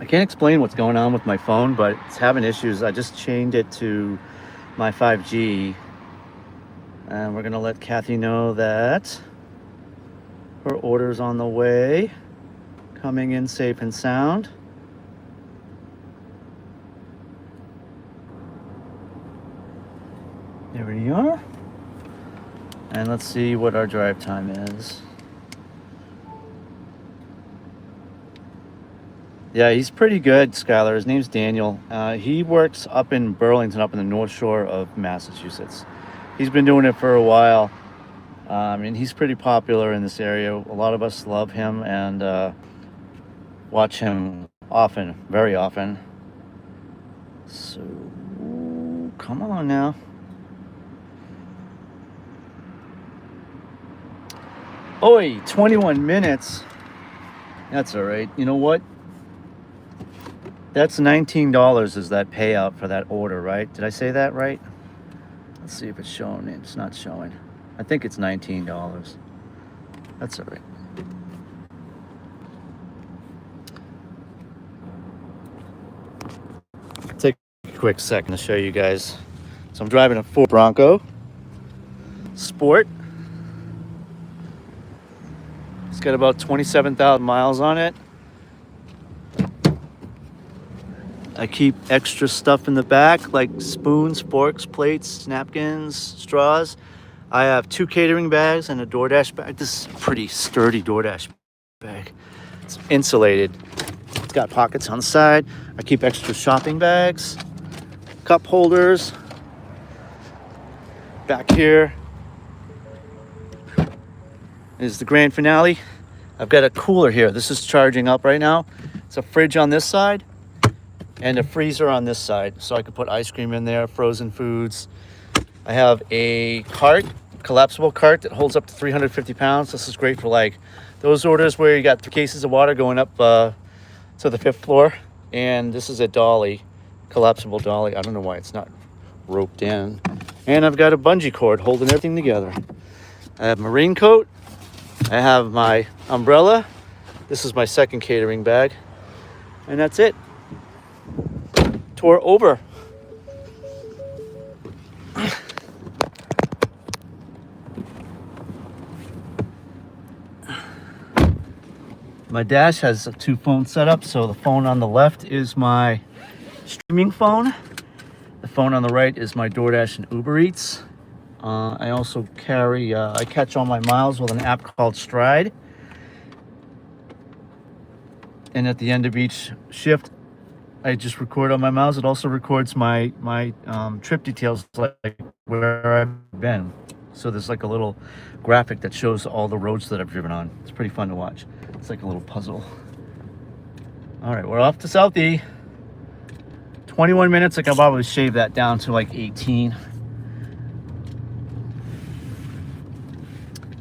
[SPEAKER 1] can't explain what's going on with my phone, but it's having issues. I just changed it to my 5G, and we're gonna let Kathy know that her order's on the way, coming in safe and sound. There we are. And let's see what our drive time is. Yeah, he's pretty good, Skylar. His name's Daniel. He works up in Burlington, up in the North Shore of Massachusetts. He's been doing it for a while. And he's pretty popular in this area. A lot of us love him and watch him often, very often. So, come on now. Oi, 21 minutes. That's all right. You know what? That's $19 is that payout for that order, right? Did I say that right? Let's see if it's showing. It's not showing. I think it's $19. That's all right. Take a quick second to show you guys. So I'm driving a Ford Bronco Sport. It's got about 27,000 miles on it. I keep extra stuff in the back like spoons, forks, plates, napkins, straws. I have 2 catering bags and a DoorDash bag. This is a pretty sturdy DoorDash bag. It's insulated. It's got pockets on the side. I keep extra shopping bags, cup holders. Back here is the grand finale. I've got a cooler here. This is charging up right now. It's a fridge on this side and a freezer on this side. So I could put ice cream in there, frozen foods. I have a cart, collapsible cart that holds up to 350 pounds. This is great for like those orders where you got 3 cases of water going up to the 5th floor. And this is a dolly, collapsible dolly. I don't know why it's not roped in. And I've got a bungee cord holding everything together. I have my raincoat. I have my umbrella. This is my second catering bag. And that's it. Tour over. My Dash has 2 phones set up. So the phone on the left is my streaming phone. The phone on the right is my DoorDash and Uber Eats. I also carry, I catch all my miles with an app called Stride. And at the end of each shift, I just record all my miles. It also records my trip details, like where I've been. So there's like a little graphic that shows all the roads that I've driven on. It's pretty fun to watch. It's like a little puzzle. All right, we're off to Southie. 21 minutes. I can probably shave that down to like 18.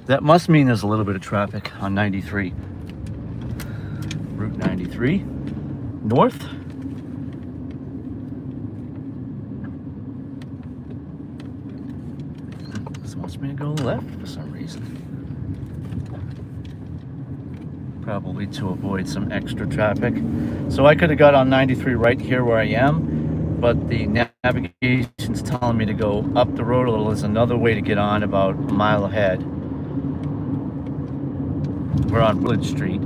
[SPEAKER 1] That must mean there's a little bit of traffic on 93. Route 93 north. This wants me to go left for some reason. Probably to avoid some extra traffic. So I could have got on 93 right here where I am, but the navigation's telling me to go up the road a little. There's another way to get on about a mile ahead. We're on Village Street.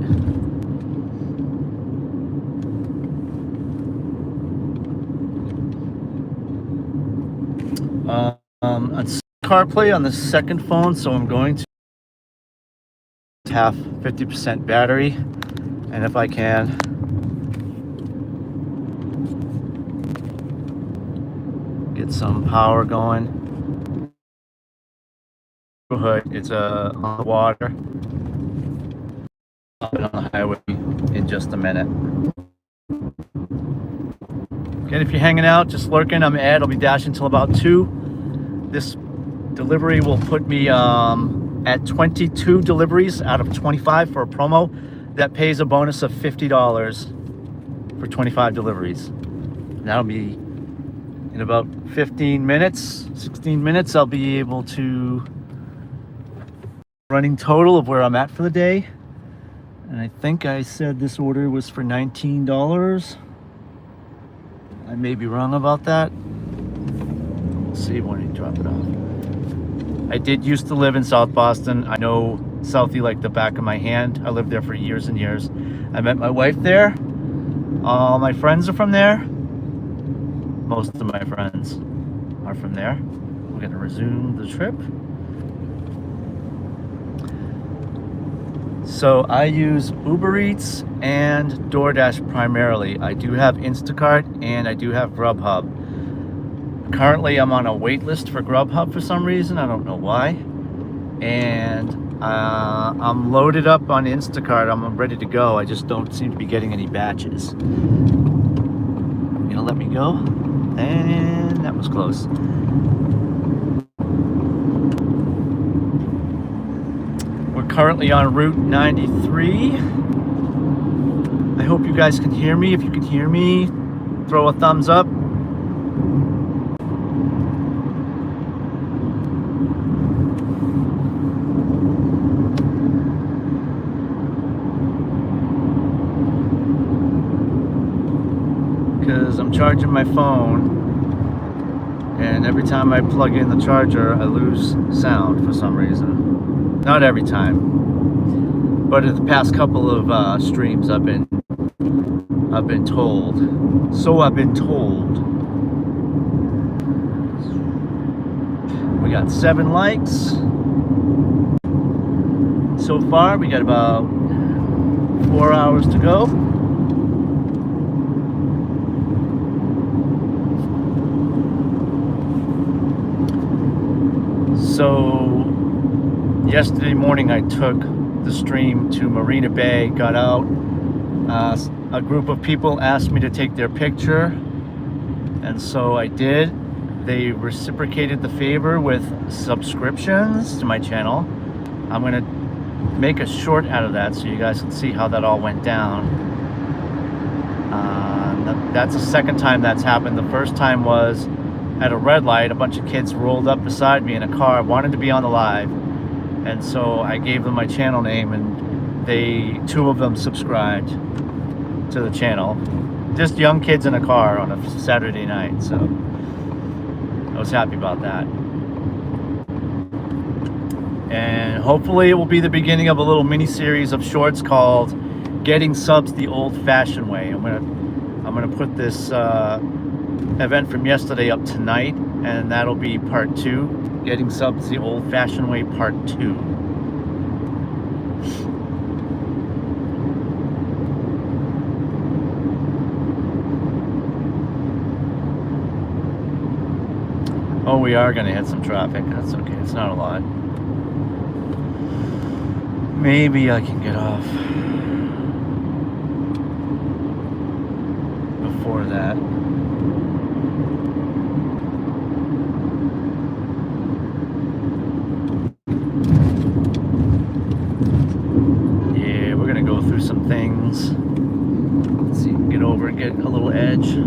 [SPEAKER 1] On CarPlay on the second phone, so I'm going to have 50% battery, and if I can, get some power going. It's on the water. Up and on the highway in just a minute. Again, if you're hanging out, just lurking, I'm Ed. I'll be dashing until about 2. This delivery will put me at 22 deliveries out of 25 for a promo. That pays a bonus of $50 for 25 deliveries. And that'll be in about 15 minutes, 16 minutes. I'll be able to running total of where I'm at for the day. And I think I said this order was for $19. I may be wrong about that. Let's see when he dropped it off. I did used to live in South Boston. I know Southie like the back of my hand. I lived there for years and years. I met my wife there. All my friends are from there. Most of my friends are from there. We're gonna resume the trip. So I use Uber Eats and DoorDash primarily. I do have Instacart and I do have Grubhub. Currently I'm on a wait list for Grubhub for some reason. I don't know why. And I'm loaded up on Instacart. I'm ready to go. I just don't seem to be getting any batches. You gonna let me go? And that was close. We're currently on Route 93. I hope you guys can hear me. If you can hear me, throw a thumbs up. Because I'm charging my phone, and every time I plug in the charger I lose sound for some reason. Not every time, but in the past couple of streams I've been told. So I've been told. We got 7 likes so far. We got about 4 hours to go. So yesterday morning I took the stream to Marina Bay, got out. A group of people asked me to take their picture, and so I did. They reciprocated the favor with subscriptions to my channel. I'm gonna make a short out of that so you guys can see how that all went down. That's the second time that's happened. The first time was at a red light. A bunch of kids rolled up beside me in a car, wanted to be on the live, and so I gave them my channel name, and 2 of them subscribed to the channel. Just young kids in a car on a Saturday night, so I was happy about that. And hopefully it will be the beginning of a little mini series of shorts called "Getting Subs the Old-Fashioned Way." I'm gonna put this event from yesterday up tonight, and that'll be part 2. Getting subs the old-fashioned way, part 2. Oh, we are gonna hit some traffic. That's okay, it's not a lot. Maybe I can get off before that. Some things. Let's see, get over and get a little edge.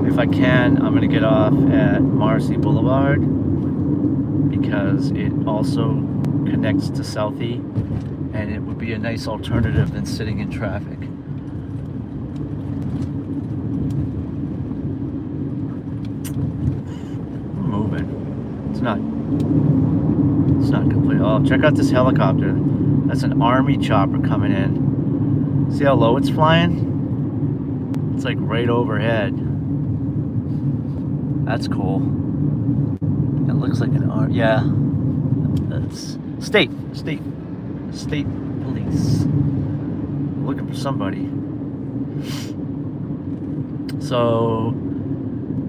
[SPEAKER 1] If I can, I'm gonna get off at Marcy Boulevard because it also connects to Southie, and it would be a nice alternative than sitting in traffic. I'm moving. It's not complete. Oh, check out this helicopter. That's an army chopper coming in. See how low it's flying? It's like right overhead. That's cool. It looks like an army. Yeah. That's state police. Looking for somebody. So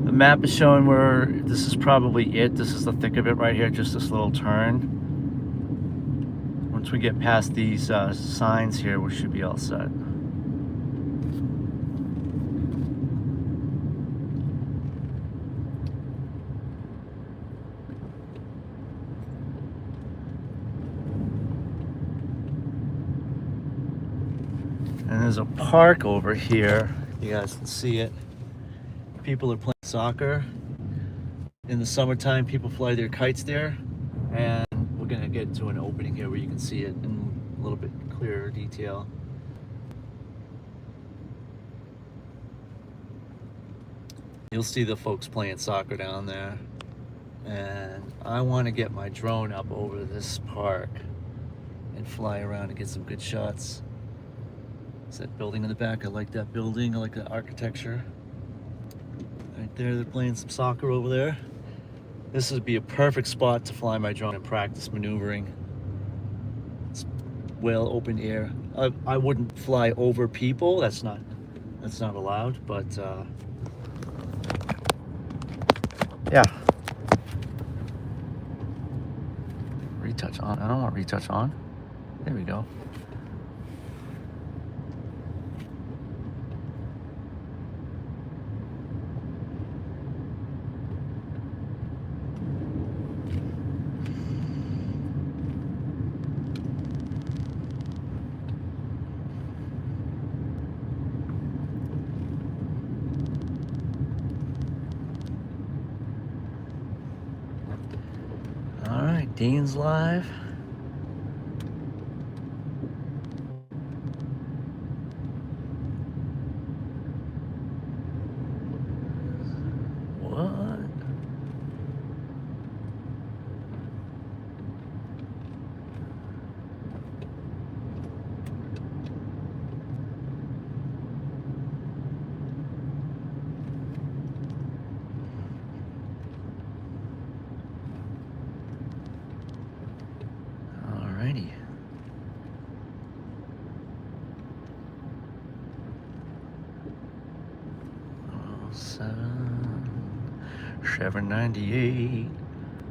[SPEAKER 1] the map is showing where this is probably it. This is the thick of it right here, just this little turn. Once we get past these signs here, we should be all set. And there's a park over here. You guys can see it. People are playing soccer. In the summertime, people fly their kites there. And we're gonna get to an opening here where you can see it and a little bit clearer detail. You'll see the folks playing soccer down there. And I want to get my drone up over this park and fly around and get some good shots. It's that building in the back. I like that building. I like the architecture. Right there, they're playing some soccer over there. This would be a perfect spot to fly my drone and practice maneuvering. It's well open air. I wouldn't fly over people. That's not allowed. But yeah. Retouch on. I don't want retouch on. There we go. All right, Dean's live. What? Alrighty. Oh, 798.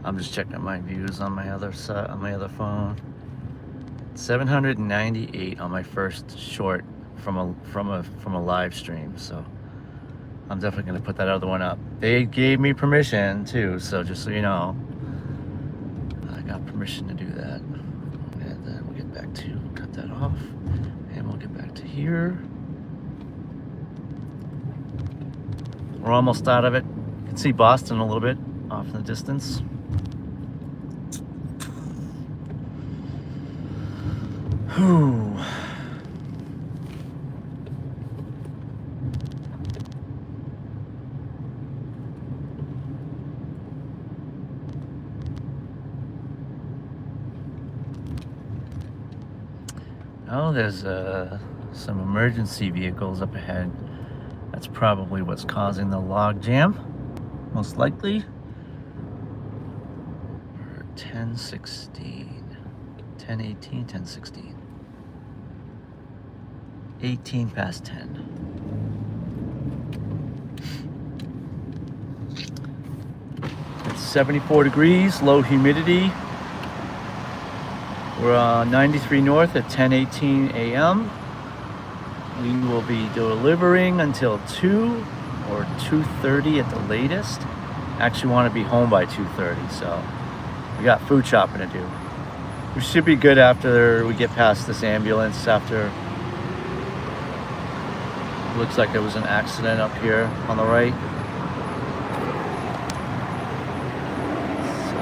[SPEAKER 1] I'm just checking my views on my other side, on my other phone. 798 on my first short from a live stream. So I'm definitely gonna put that other one up. They gave me permission too, so just so you know, I got permission to do that. And then we'll get back to cut that off, and we'll get back to here. We're almost out of it. You can see Boston a little bit off in the distance. Whew. Oh, there's some emergency vehicles up ahead. That's probably what's causing the log jam, most likely. 10:16, 10:18, 10:16. 18 past 10. It's 74 degrees, low humidity. We're 93 north at 10:18 a.m. We will be delivering until 2 or 2:30 at the latest. Actually want to be home by 2:30, so we got food shopping to do. We should be good after we get past this ambulance. After, looks like there was an accident up here on the right. So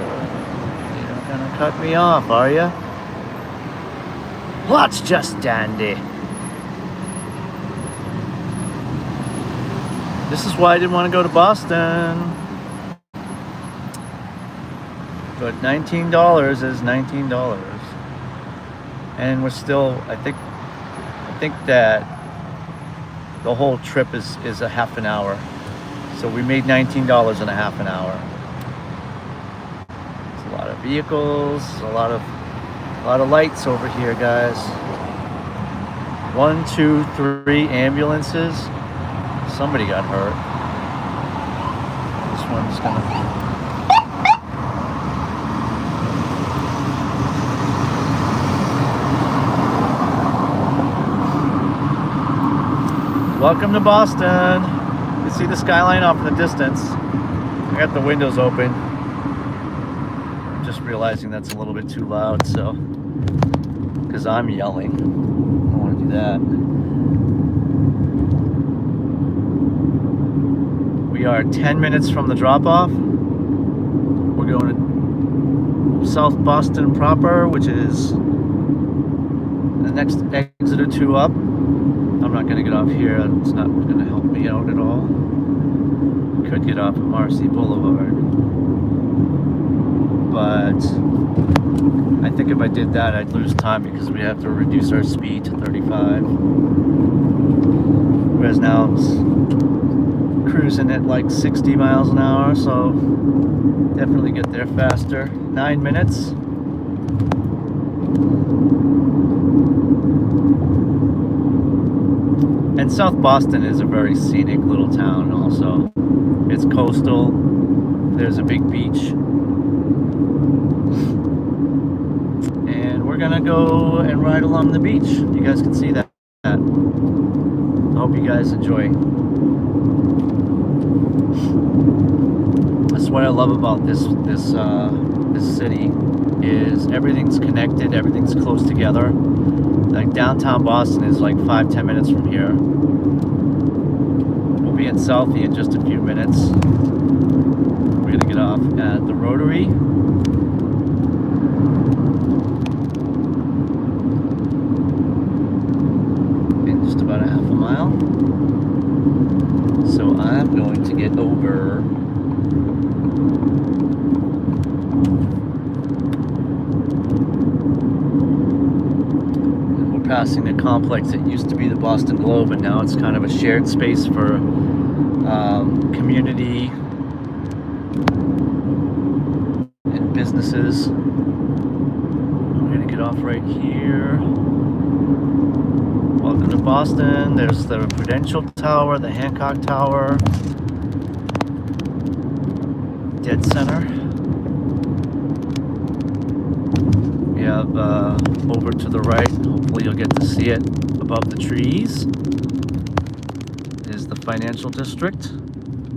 [SPEAKER 1] you're not gonna cut me off, are you? Let's just dandy. This is why I didn't want to go to Boston. But $19 is $19. And we're still, I think that the whole trip is a half an hour. So we made $19 in a half an hour. There's a lot of vehicles, a lot of lights over here, guys. 1, 2, 3 ambulances. Somebody got hurt. This one's gonna... Welcome to Boston. You can see the skyline off in the distance. I got the windows open. I'm just realizing that's a little bit too loud, so... because I'm yelling. I don't want to do that. We are 10 minutes from the drop-off. We're going to South Boston proper, which is The next exit or two up. I'm not going to get off here. It's not going to help me out at all. Could get off of Marcy Boulevard. But I think if I did that, I'd lose time because we have to reduce our speed to 35. Whereas now I'm cruising at like 60 miles an hour, so definitely get there faster. 9 minutes. And South Boston is a very scenic little town also. It's coastal. There's a big beach. And we're gonna go and ride along the beach. You guys can see that. I hope you guys enjoy. That's what I love about this city is everything's connected, everything's close together. Like downtown Boston is like 5-10 minutes from here. We'll be in Southie in just a few minutes. We're gonna get off at the Rotary. In just about a half a mile. So I'm going to get over passing a complex that used to be the Boston Globe, and now it's kind of a shared space for community and businesses. I'm gonna get off right here. Welcome to Boston. There's the Prudential Tower, the Hancock Tower, Dead Center. We have over to the right, hopefully you'll get to see it above the trees, is the financial district.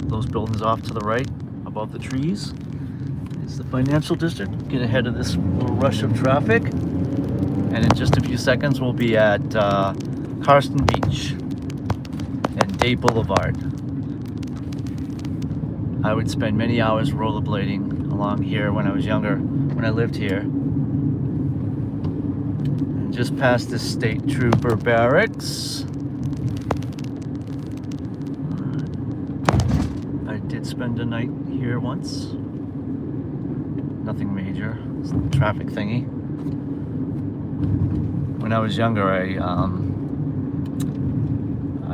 [SPEAKER 1] Those buildings off to the right above the trees is the financial district. Get ahead of this little rush of traffic, and in just a few seconds we'll be at Karsten Beach and Day Boulevard. I would spend many hours rollerblading along here when I was younger, when I lived here. Just past the state trooper barracks. I did spend a night here once. Nothing major. It's a traffic thingy. When I was younger, I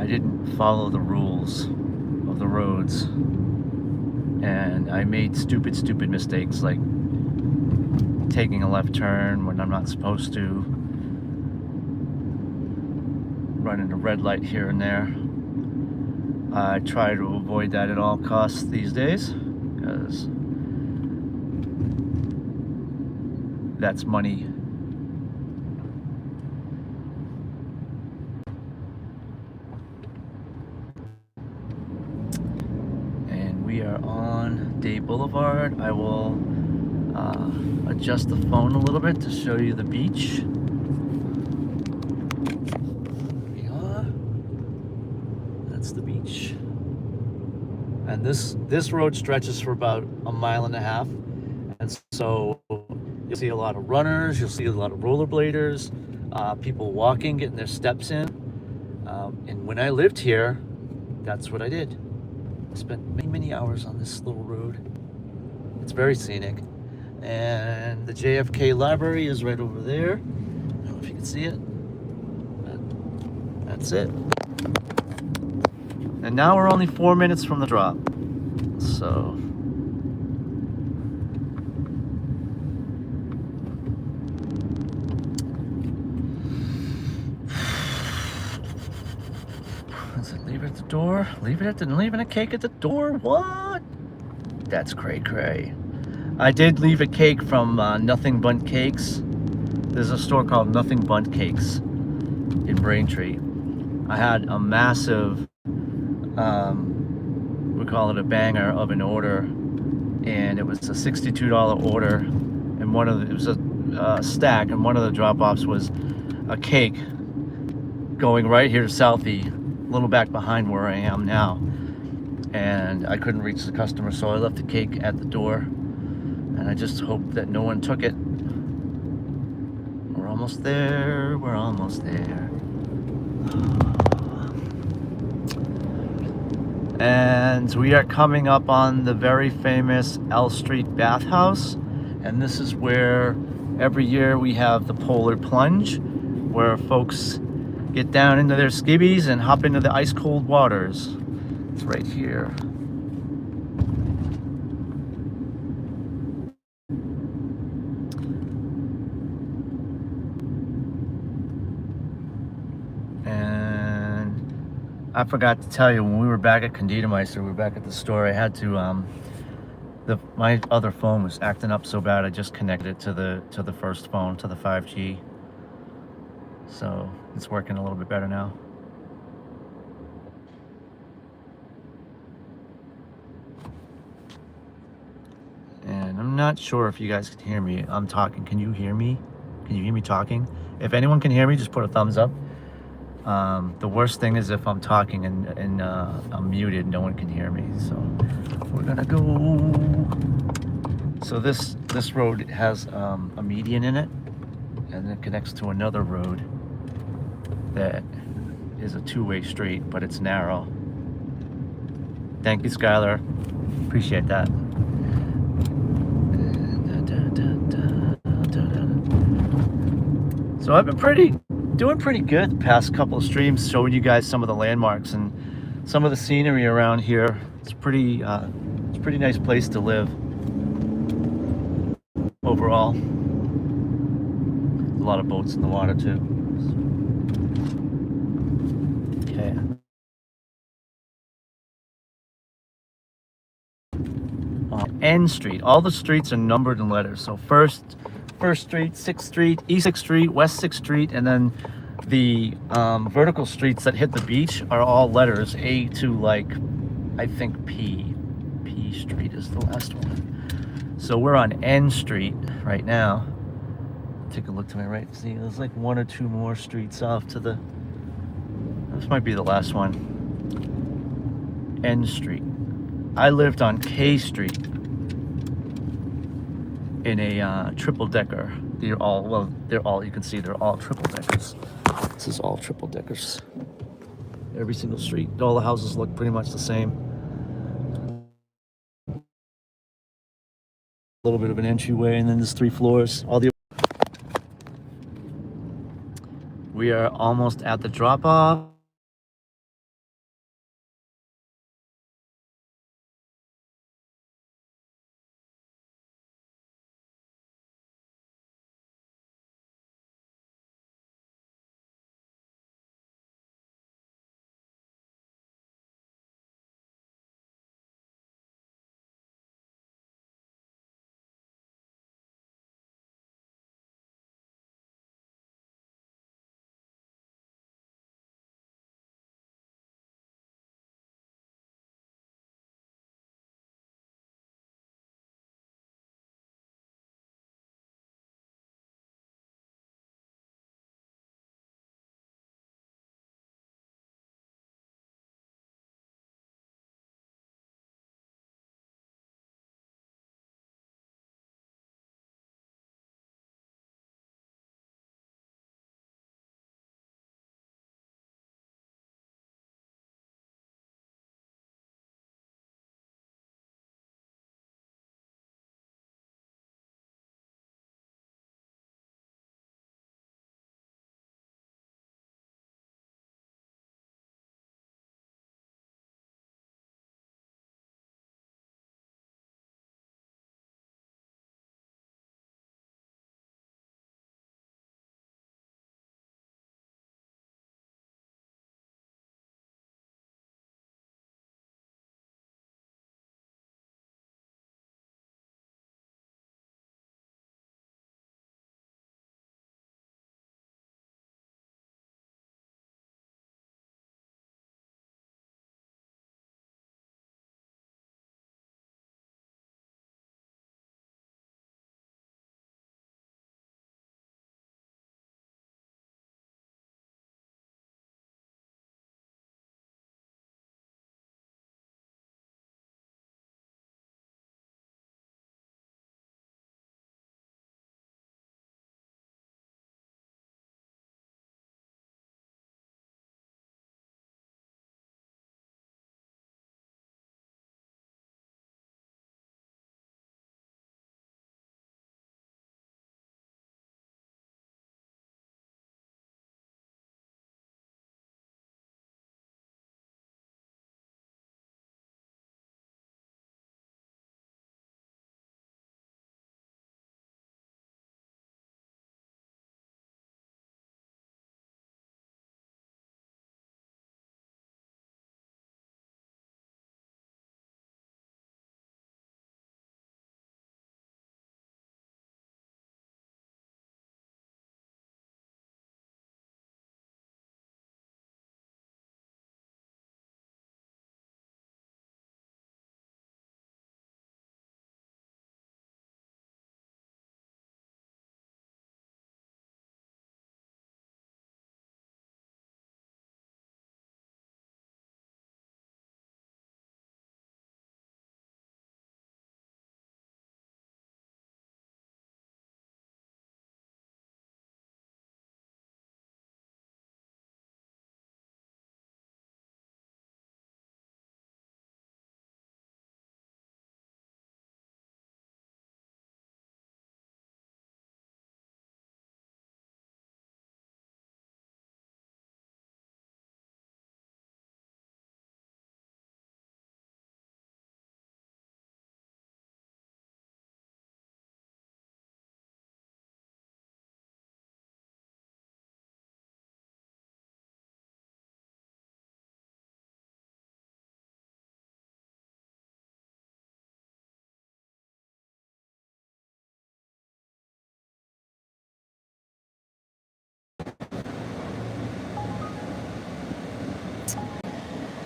[SPEAKER 1] didn't follow the rules of the roads, and I made stupid mistakes like taking a left turn when I'm not supposed to. Running a red light here and there. I try to avoid that at all costs these days because that's money. And we are on Day Boulevard. I will adjust the phone a little bit to show you the beach. The beach, and this road stretches for about 1.5 miles, and so you'll see a lot of runners, you'll see a lot of rollerbladers, people walking, getting their steps in, and when I lived here, that's what I did. I spent many hours on this little road. It's very scenic, and the JFK library is right over there. I don't know if you can see it, but that's it. And now we're only 4 minutes from the drop. So is it leave it at the door? Leaving a cake at the door? What? That's cray. I did leave a cake from Nothing Bundt Cakes. There's a store called Nothing Bundt Cakes in Braintree. I had a massive we call it a banger of an order, and it was a $62 order, and it was a stack, and one of the drop-offs was a cake going right here to Southie, a little back behind where I am now, and I couldn't reach the customer, so I left the cake at the door, and I just hope that no one took it. We're almost almost there. We're almost there. And we are coming up on the very famous L Street bathhouse. And this is where every year we have the polar plunge, where folks get down into their skivvies and hop into the ice cold waters. It's right here. And I forgot to tell you, when we were back at Conditemeister, we were back at the store, I had to my other phone was acting up so bad I just connected it to the first phone, to the 5G. So it's working a little bit better now. And I'm not sure if you guys can hear me. I'm talking. Can you hear me? Can you hear me talking? If anyone can hear me, just put a thumbs up. The worst thing is if I'm talking and I'm muted, no one can hear me. So we're gonna go. So this road has a median in it, and it connects to another road that is a two-way street, but it's narrow. Thank you, Skylar. Appreciate that. So I've been doing pretty good the past couple of streams, showing you guys some of the landmarks and some of the scenery around here. It's pretty nice place to live overall. A lot of boats in the water too. Okay. N Street. All the streets are numbered in letters. So First Street, 6th Street, East 6th Street, West 6th Street, and then the vertical streets that hit the beach are all letters. A to, like, I think P. P Street is the last one. So we're on N Street right now. Take a look to my right. See, there's like one or two more streets off to the... This might be the last one. N Street. I lived on K Street in a triple decker. You can see they're all triple deckers. This is all triple deckers. Every single street. All the houses look pretty much the same. A little bit of an entryway, and then there's 3 floors. We are almost at the drop-off.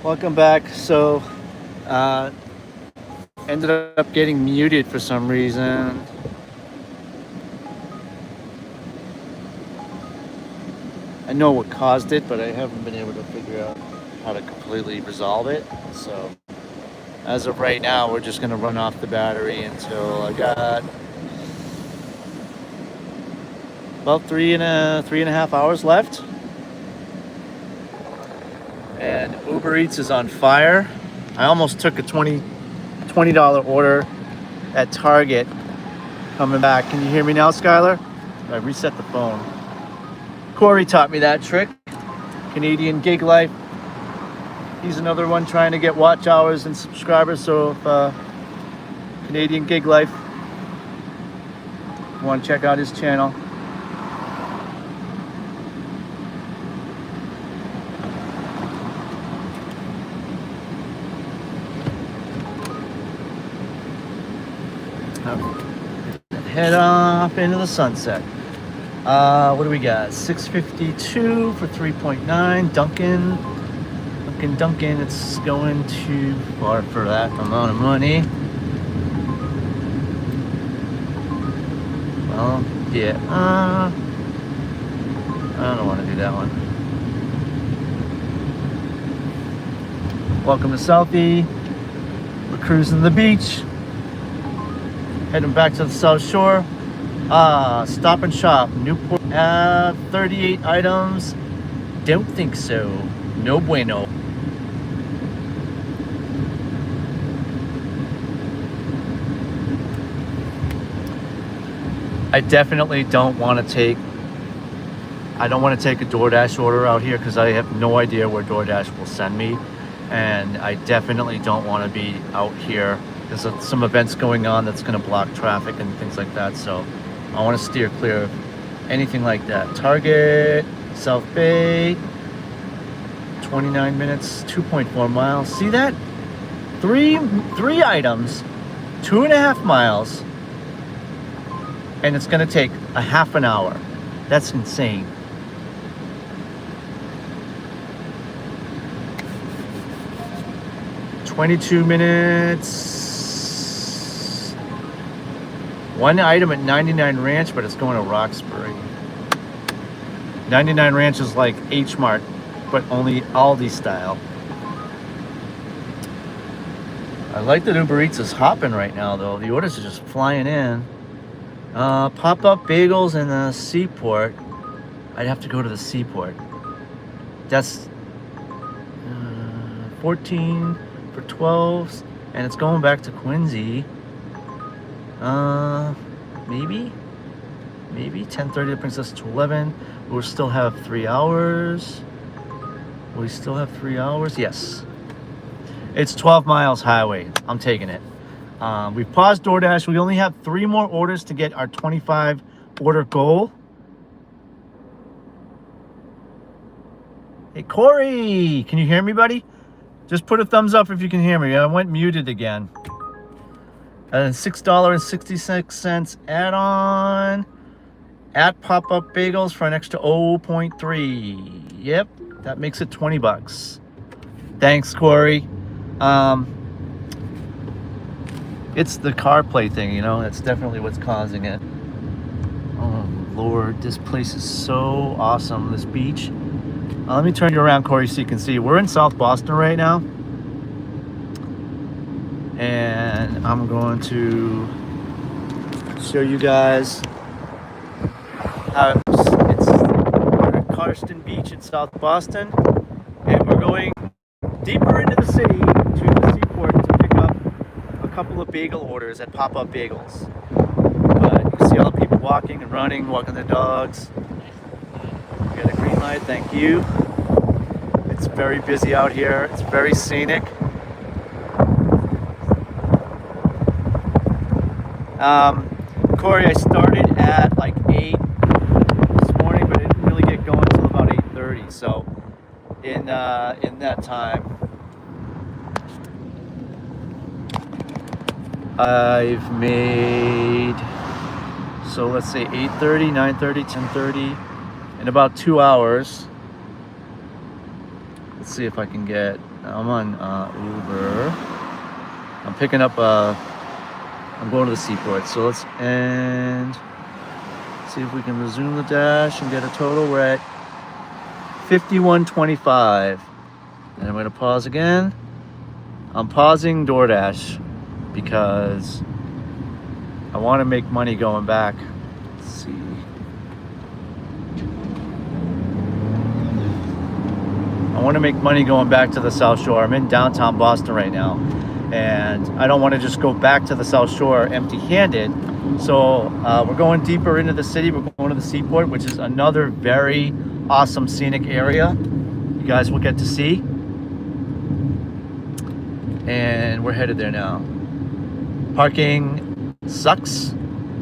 [SPEAKER 1] Welcome back. So, uh, ended up getting muted for some reason. I know what caused it, but I haven't been able to figure out how to completely resolve it. So, as of right now, we're just going to run off the battery until I got about three and a half hours left. And Uber Eats is on fire. I almost took a $20 order at Target coming back. Can you hear me now, Skylar? I reset the phone. Corey taught me that trick. Canadian Gig Life. He's another one trying to get watch hours and subscribers. So if Canadian Gig Life, you want to check out his channel. Head off into the sunset. What do we got? 652 for 3.9. Duncan. It's going too far for that amount of money. Well, yeah. I don't want to do that one. Welcome to Southie. We're cruising the beach. Heading back to the South Shore. Stop and Shop, Newport. 38 items. Don't think so. No bueno. I definitely don't want to take. I don't want to take a DoorDash order out here because I have no idea where DoorDash will send me, and I definitely don't want to be out here. There's some events going on that's going to block traffic and things like that, so I want to steer clear of anything like that. Target, South Bay, 29 minutes, 2.4 miles. See that? Three items, 2.5 miles, and it's going to take a half an hour. That's insane. $22 minutes. One item at 99 Ranch, but it's going to Roxbury. 99 Ranch is like H Mart, but only Aldi style. I like that Uber Eats is hopping right now, though. The orders are just flying in. Pop-up bagels in the Seaport. I'd have to go to the Seaport. That's 14 for 12s, and it's going back to Quincy. Maybe 10:30. That brings us to 11. We'll still have 3 hours. We still have 3 hours. Yes, it's 12 miles highway. I'm taking it. We've paused DoorDash. We only have 3 more orders to get our 25 order goal. Hey Corey, can you hear me, buddy? Just put a thumbs up if you can hear me. I went muted again. And $6.66 add-on at Pop-Up Bagels for an extra 0.3. Yep, that makes it $20. Thanks, Corey. It's the CarPlay thing, you know. That's definitely what's causing it. Oh Lord, this place is so awesome. This beach. Let me turn you around, Corey, so you can see. We're in South Boston right now. And I'm going to show you guys how it's at Carston Beach in South Boston, and we're going deeper into the city to the Seaport to pick up a couple of bagel orders at Pop-Up Bagels. But you see all the people walking and running, walking their dogs. We got a green light, thank you. It's very busy out here. It's very scenic. Corey, I started at like 8 this morning, but I didn't really get going until about 8:30. So in that time, I've made, so let's say 8:30, 9:30, 10:30, in about 2 hours. Let's see if I can get, I'm on Uber. I'm picking up, I'm going to the seaport. So let's end, see if we can resume the dash and get a total. We're at 51.25. And I'm going to pause again. I'm pausing DoorDash because I want to make money going back. Let's see. I want to make money going back to the South Shore. I'm in downtown Boston right now, and I don't want to just go back to the South Shore empty-handed. So we're going deeper into the city. We're going to the seaport, which is another very awesome scenic area you guys will get to see. And we're headed there now. Parking sucks,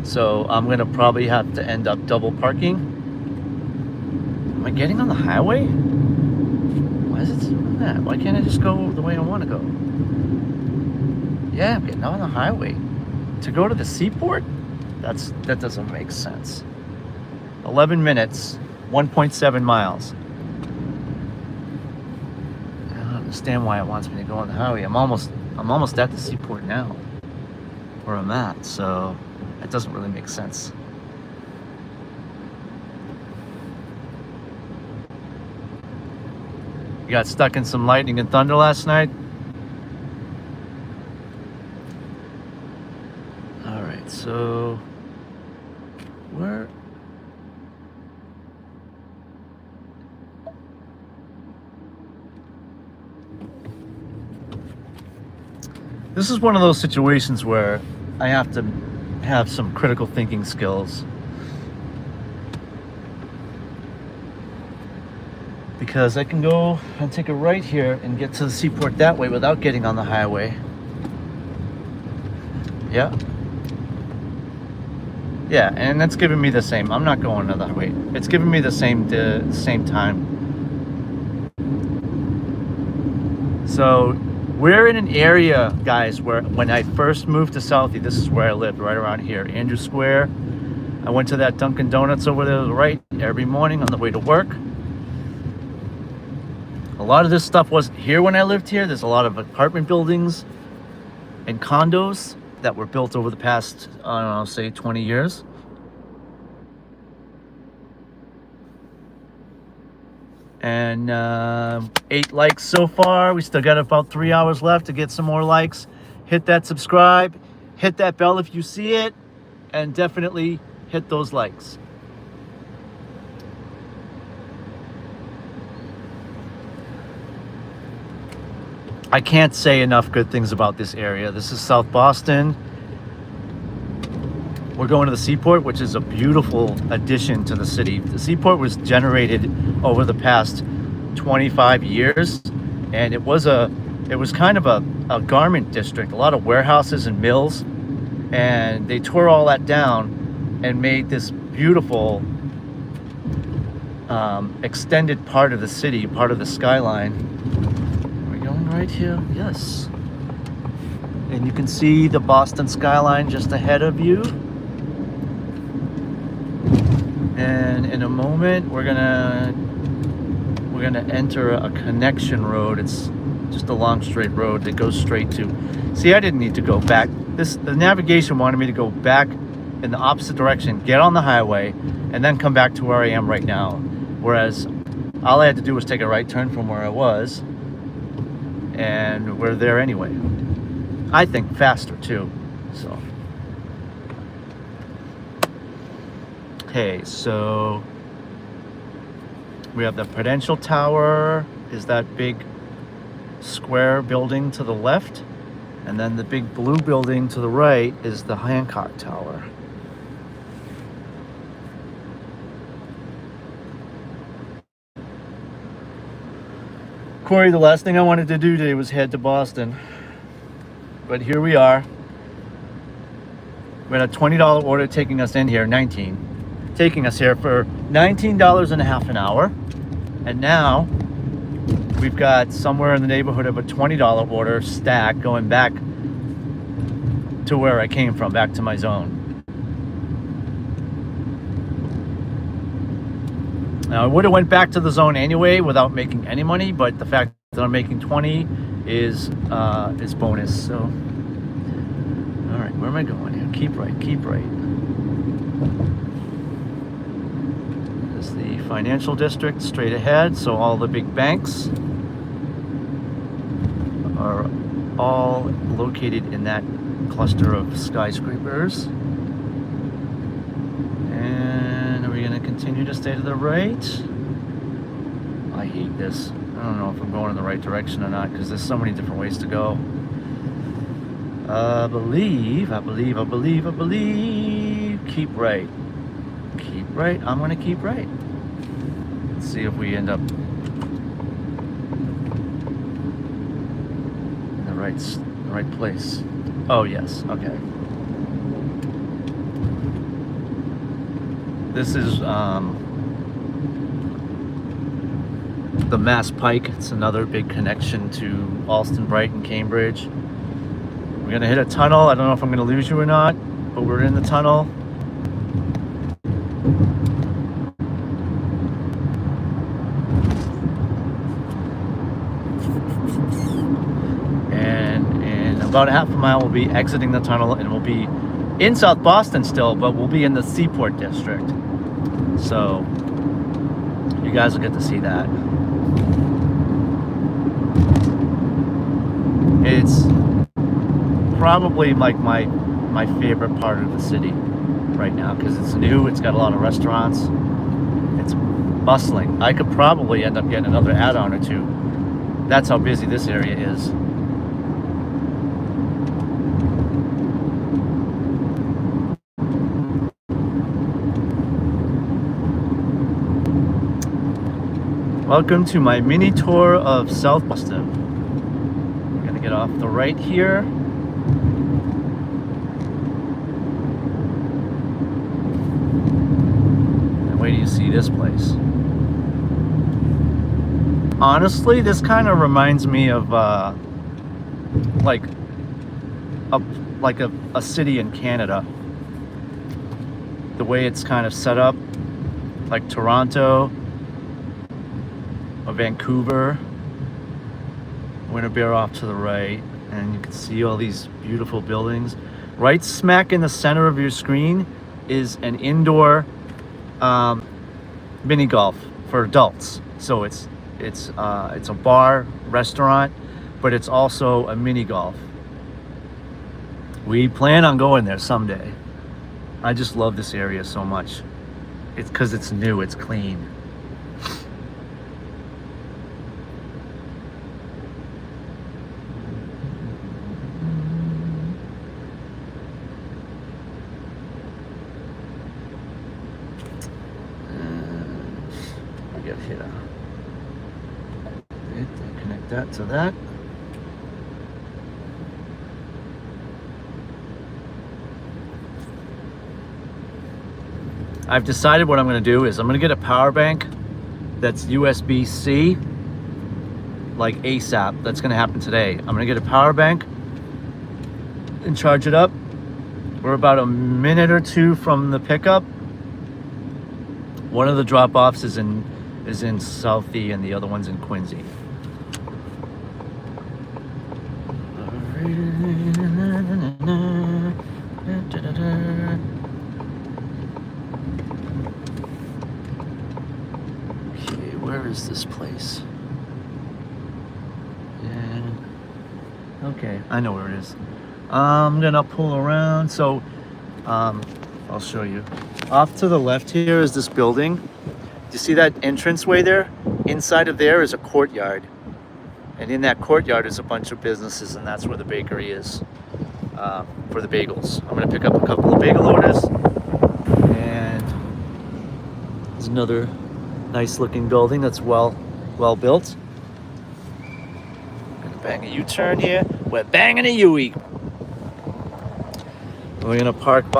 [SPEAKER 1] so I'm gonna probably have to end up double parking. Am I getting on the highway? Why is it doing that? Why can't I just go the way I want to go? Yeah, I'm getting on the highway to go to the seaport. That doesn't make sense. 11 minutes, 1.7 miles. I don't understand why it wants me to go on the highway. I'm almost at the seaport now, where I'm at. So that doesn't really make sense. You got stuck in some lightning and thunder last night? All right, so where? This is one of those situations where I have to have some critical thinking skills. Because I can go and take a right here and get to the seaport that way without getting on the highway. Yeah. Yeah, and that's giving me the same. I'm not going another way. It's giving me the same time. So we're in an area, guys, where when I first moved to Southie, this is where I lived, right around here, Andrew Square. I went to that Dunkin' Donuts over there to the right every morning on the way to work. A lot of this stuff wasn't here when I lived here. There's a lot of apartment buildings and condos that were built over the past, I don't know, say 20 years. And 8 likes so far. We still got about 3 hours left to get some more likes. Hit that subscribe, hit that bell if you see it, and definitely hit those likes. I can't say enough good things about this area. This is South Boston. We're going to the seaport, which is a beautiful addition to the city. The seaport was generated over the past 25 years, and it was kind of a garment district, a lot of warehouses and mills, and they tore all that down and made this beautiful extended part of the city, part of the skyline. Right here, yes. And you can see the Boston skyline just ahead of you. And in a moment, we're gonna enter a connection road. It's just a long straight road that goes straight to. See, I didn't need to go back. The navigation wanted me to go back in the opposite direction, get on the highway, and then come back to where I am right now. Whereas all I had to do was take a right turn from where I was. And we're there anyway. I think faster too. So, okay, so we have the Prudential Tower, is that big square building to the left, and then the big blue building to the right is the Hancock Tower. Corey, the last thing I wanted to do today was head to Boston, but here we are. We had a $20 order taking us in here, taking us here for $19 and a half an hour, and now we've got somewhere in the neighborhood of a $20 order stack going back to where I came from, back to my zone. Now, I would have went back to the zone anyway without making any money, but the fact that I'm making 20 is bonus. So, all right, where am I going here? Keep right, keep right. There's the financial district straight ahead. So all the big banks are all located in that cluster of skyscrapers. And are we going to continue to stay to the right? I hate this. I don't know if I'm going in the right direction or not because there's so many different ways to go. I believe. Keep right. Keep right. I'm going to keep right. Let's see if we end up in the right place. Oh, yes. Okay. This is the Mass Pike. It's another big connection to Alston, Brighton, Cambridge. We're gonna hit a tunnel. I don't know if I'm gonna lose you or not, but we're in the tunnel. And in about a half a mile, we'll be exiting the tunnel, and we'll be in South Boston still, but we'll be in the Seaport District. So you guys will get to see that. It's probably like my favorite part of the city right now because it's new. It's got a lot of restaurants. It's bustling. I could probably end up getting another add-on or two. That's how busy this area is. Welcome to my mini tour of South Boston. We're gonna get off the right here. And wait till you see this place. Honestly, this kind of reminds me of like a city in Canada. The way it's kind of set up, like Toronto or Vancouver. We're gonna bear off to the right, and you can see all these beautiful buildings. Right smack in the center of your screen is an indoor mini golf for adults. So it's a bar, restaurant, but it's also a mini golf. We plan on going there someday. I just love this area so much. It's because it's new, it's clean. Here. Connect that to that. I've decided what I'm going to do is I'm going to get a power bank that's USB-C, like ASAP. That's going to happen today. I'm going to get a power bank and charge it up. We're about a minute or two from the pickup. One of the drop-offs is in Southie and the other one's in Quincy. Okay, where is this place? Yeah. Okay, I know where it is. I'm gonna pull around. So, I'll show you. Off to the left here is this building. Do you see that entranceway there? Inside of there is a courtyard. And in that courtyard is a bunch of businesses, and that's where the bakery is for the bagels. I'm gonna pick up a couple of bagel orders. And there's another nice looking building that's well built. I'm gonna bang a U-turn here. We're banging a U-E. We're gonna park by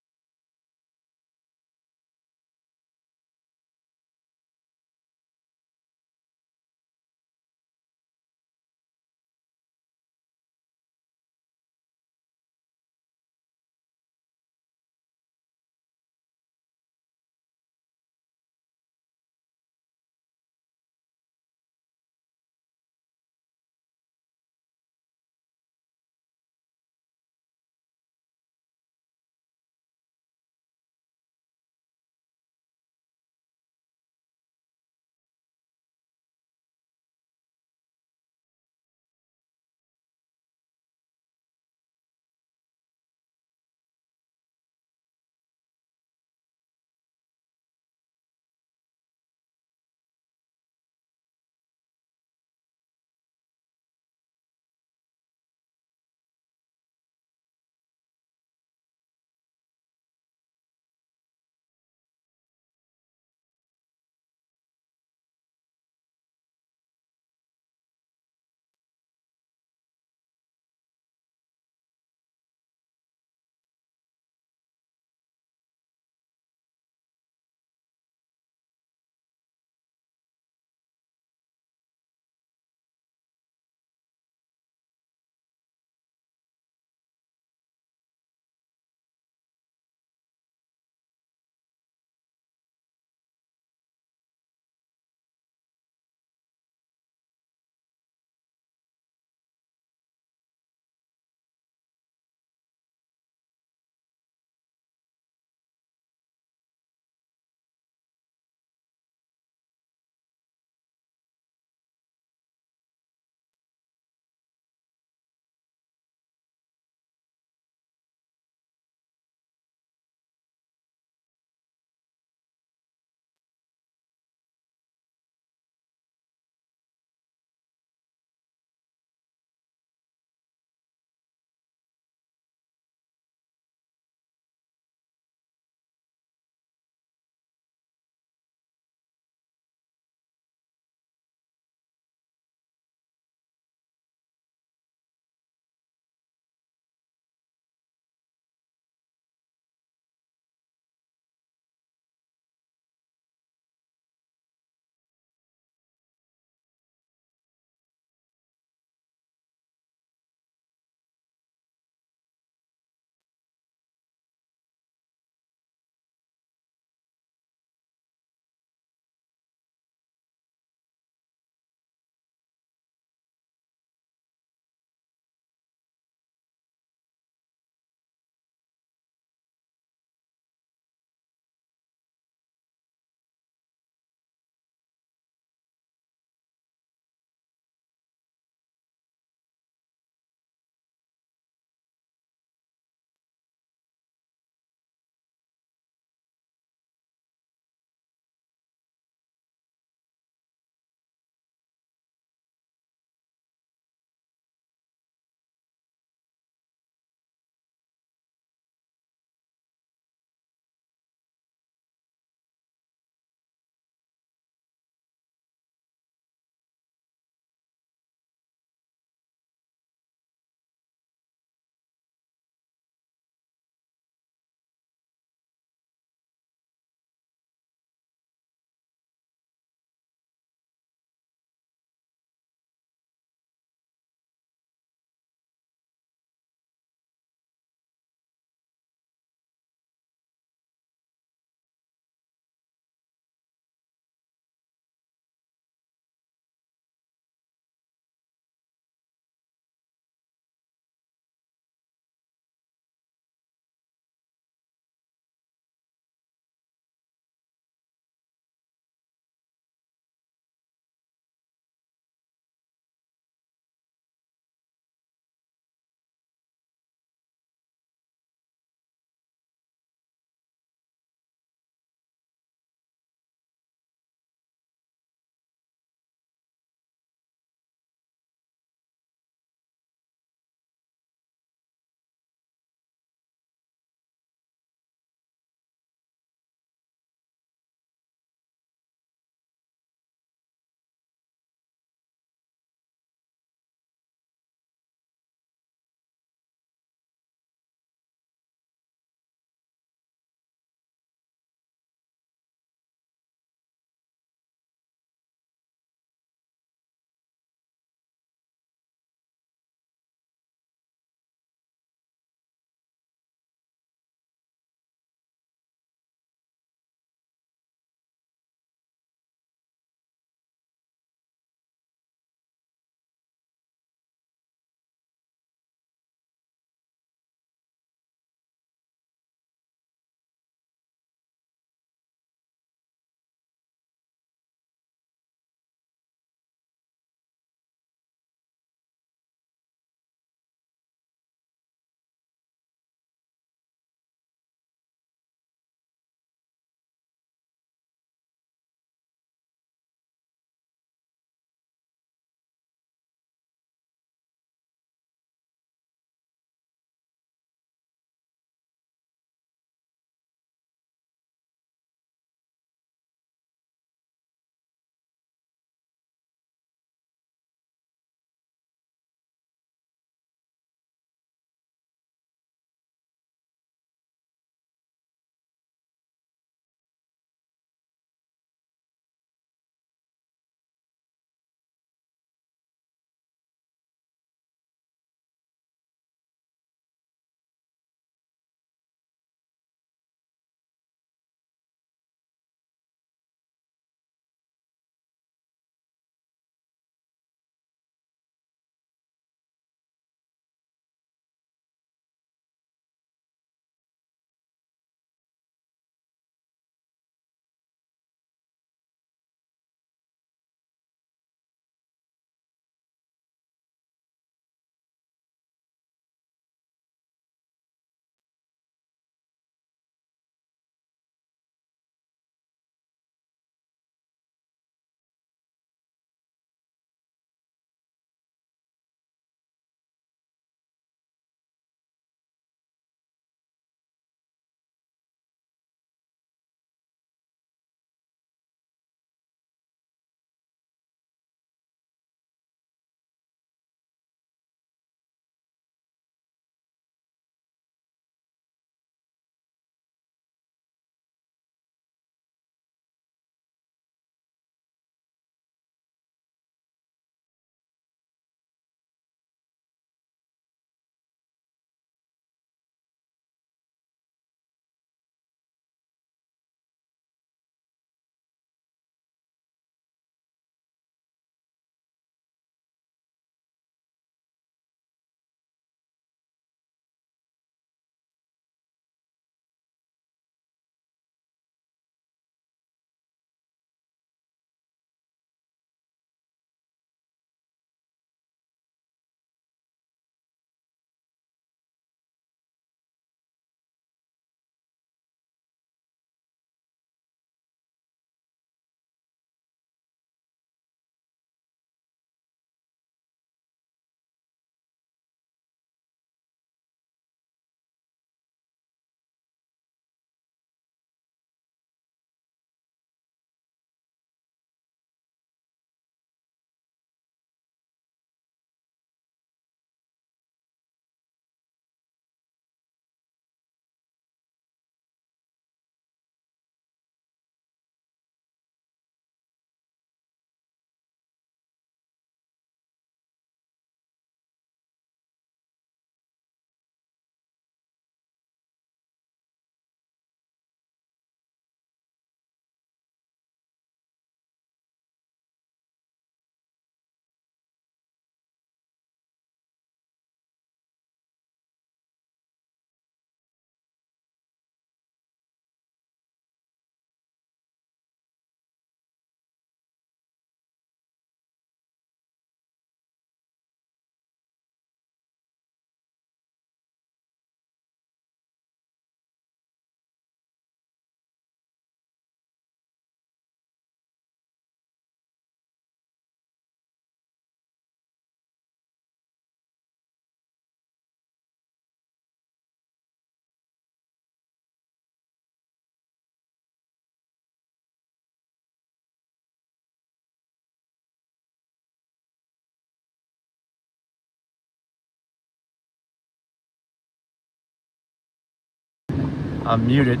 [SPEAKER 1] I'm muted.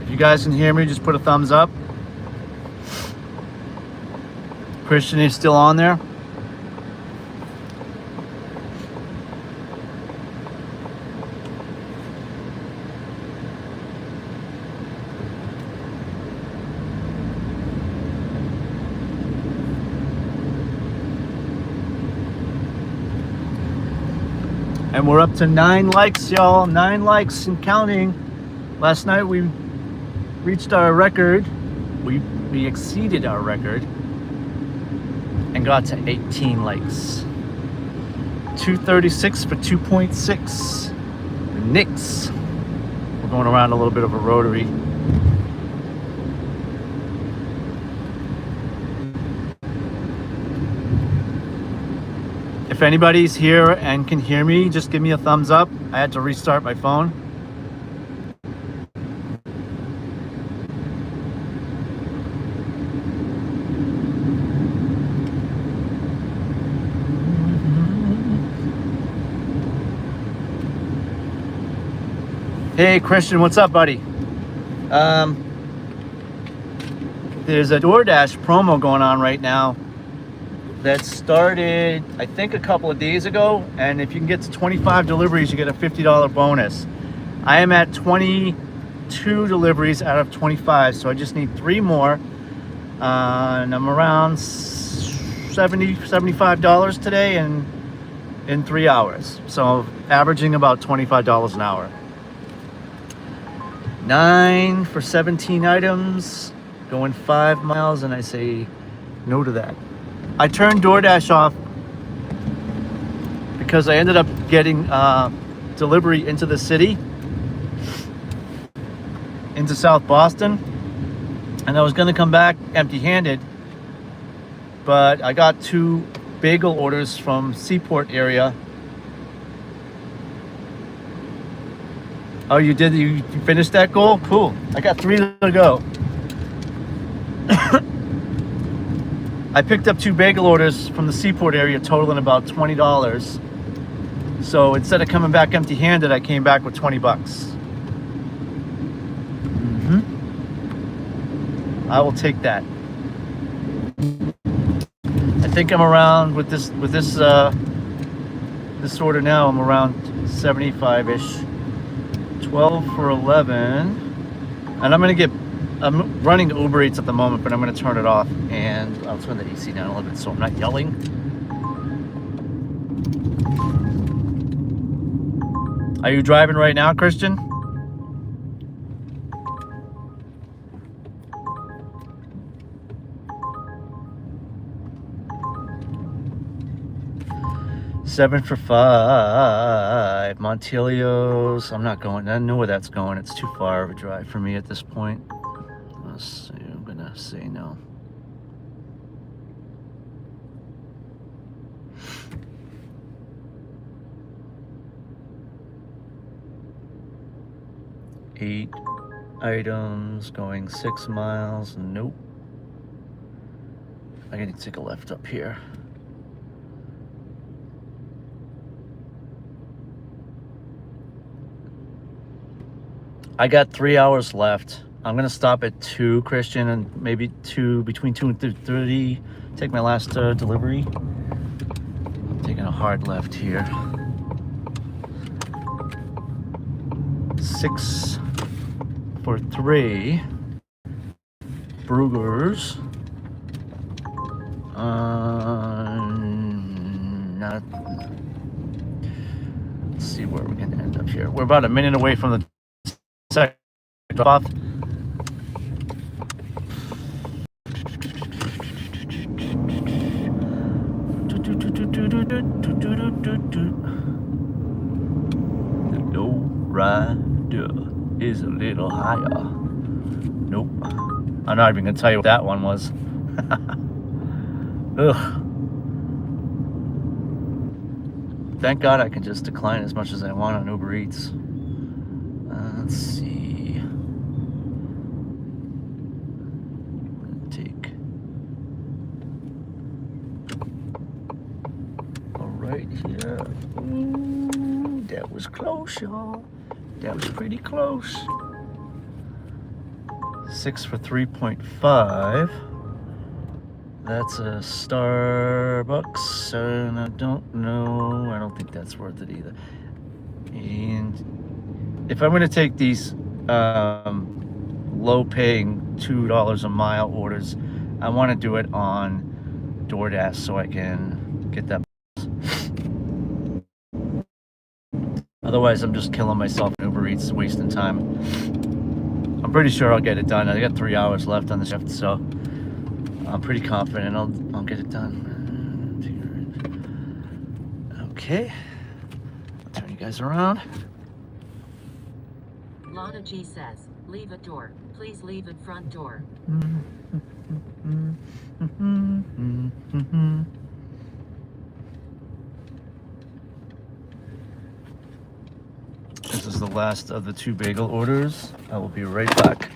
[SPEAKER 1] If you guys can hear me, just put a thumbs up. Christian is still on there. And we're up to 9 likes, y'all. 9 likes and counting. Last night we reached our record. We exceeded our record and got to 18 likes. 236 for 2.6. Knicks. We're going around a little bit of a rotary. If anybody's here and can hear me, just give me a thumbs up. I had to restart my phone. Hey Christian, what's up, buddy? There's a DoorDash promo going on right now that started, I think, a couple of days ago, and if you can get to 25 deliveries, you get a $50 bonus. I am at 22 deliveries out of 25, so I just need 3 more, and I'm around $75 today and in 3 hours, so averaging about $25 an hour. 9 for 17 items, going 5 miles, and I say no to that. I turned DoorDash off because I ended up getting delivery into the city, into South Boston, and I was going to come back empty-handed, but I got 2 bagel orders from Seaport area. Oh, you did? You finished that goal? Cool. I got 3 to go. I picked up 2 bagel orders from the Seaport area, totaling about $20. So instead of coming back empty-handed, I came back with 20 bucks. I will take that. I think I'm around with this order now. I'm around 75-ish. 12 for 11, and I'm running Uber Eats at the moment, but I'm going to turn it off, and I'll turn the AC down a little bit so I'm not yelling. Are you driving right now, Christian? $7 for 5. Montelios. I'm not going. I know where that's going. It's too far of a drive for me at this point. Let's see. I'm gonna say no. Eight items going 6 miles. Nope. I gotta take a left up here. I got 3 hours left. I'm gonna stop at 2, Christian, and maybe between 2 and 3. Take my last delivery. I'm taking a hard left here. 6 for 3. Brugger's. Let's see where we're gonna end up here. We're about a minute away from the second drop off. The low rider is a little higher. Nope. I'm not even gonna tell you what that one was. Ugh. Thank God I can just decline as much as I want on Uber Eats. Let's see. Take. All right here. Ooh, that was close, y'all. That was pretty close. 6 for 3.5. That's a Starbucks, and I don't know. I don't think that's worth it either. And if I'm going to take these low-paying $2 a mile orders, I want to do it on DoorDash so I can get that. Otherwise, I'm just killing myself in Uber Eats, wasting time. I'm pretty sure I'll get it done. I got 3 hours left on the shift, so I'm pretty confident I'll get it done. Okay, I'll turn you guys around.
[SPEAKER 2] Lana G says, leave at door. Please leave at front door.
[SPEAKER 1] This is the last of the 2 bagel orders. I will be right back.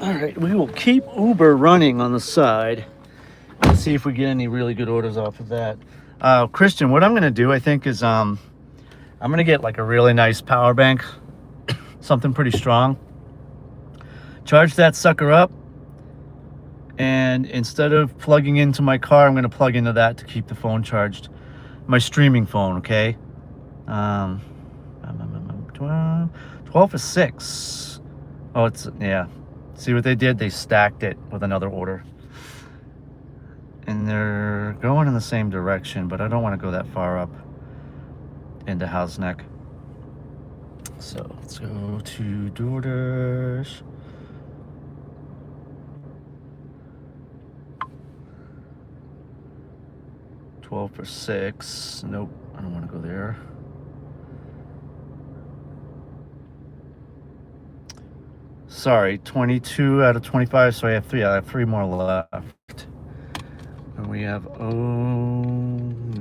[SPEAKER 1] All right, we will keep Uber running on the side. Let's see if we get any really good orders off of that. Christian, what I'm gonna do, I think, is I'm gonna get like a really nice power bank, something pretty strong. Charge that sucker up, and instead of plugging into my car, I'm gonna plug into that to keep the phone charged. My streaming phone, okay? 12 for 6. Oh, it's, yeah. See what they did? They stacked it with another order. And they're going in the same direction, but I don't want to go that far up into House Neck. So let's go to DoorDash. $12 for 6. Nope, I don't want to go there. Sorry, 22 out of 25, so I have 3. I have 3 more left. And we have, oh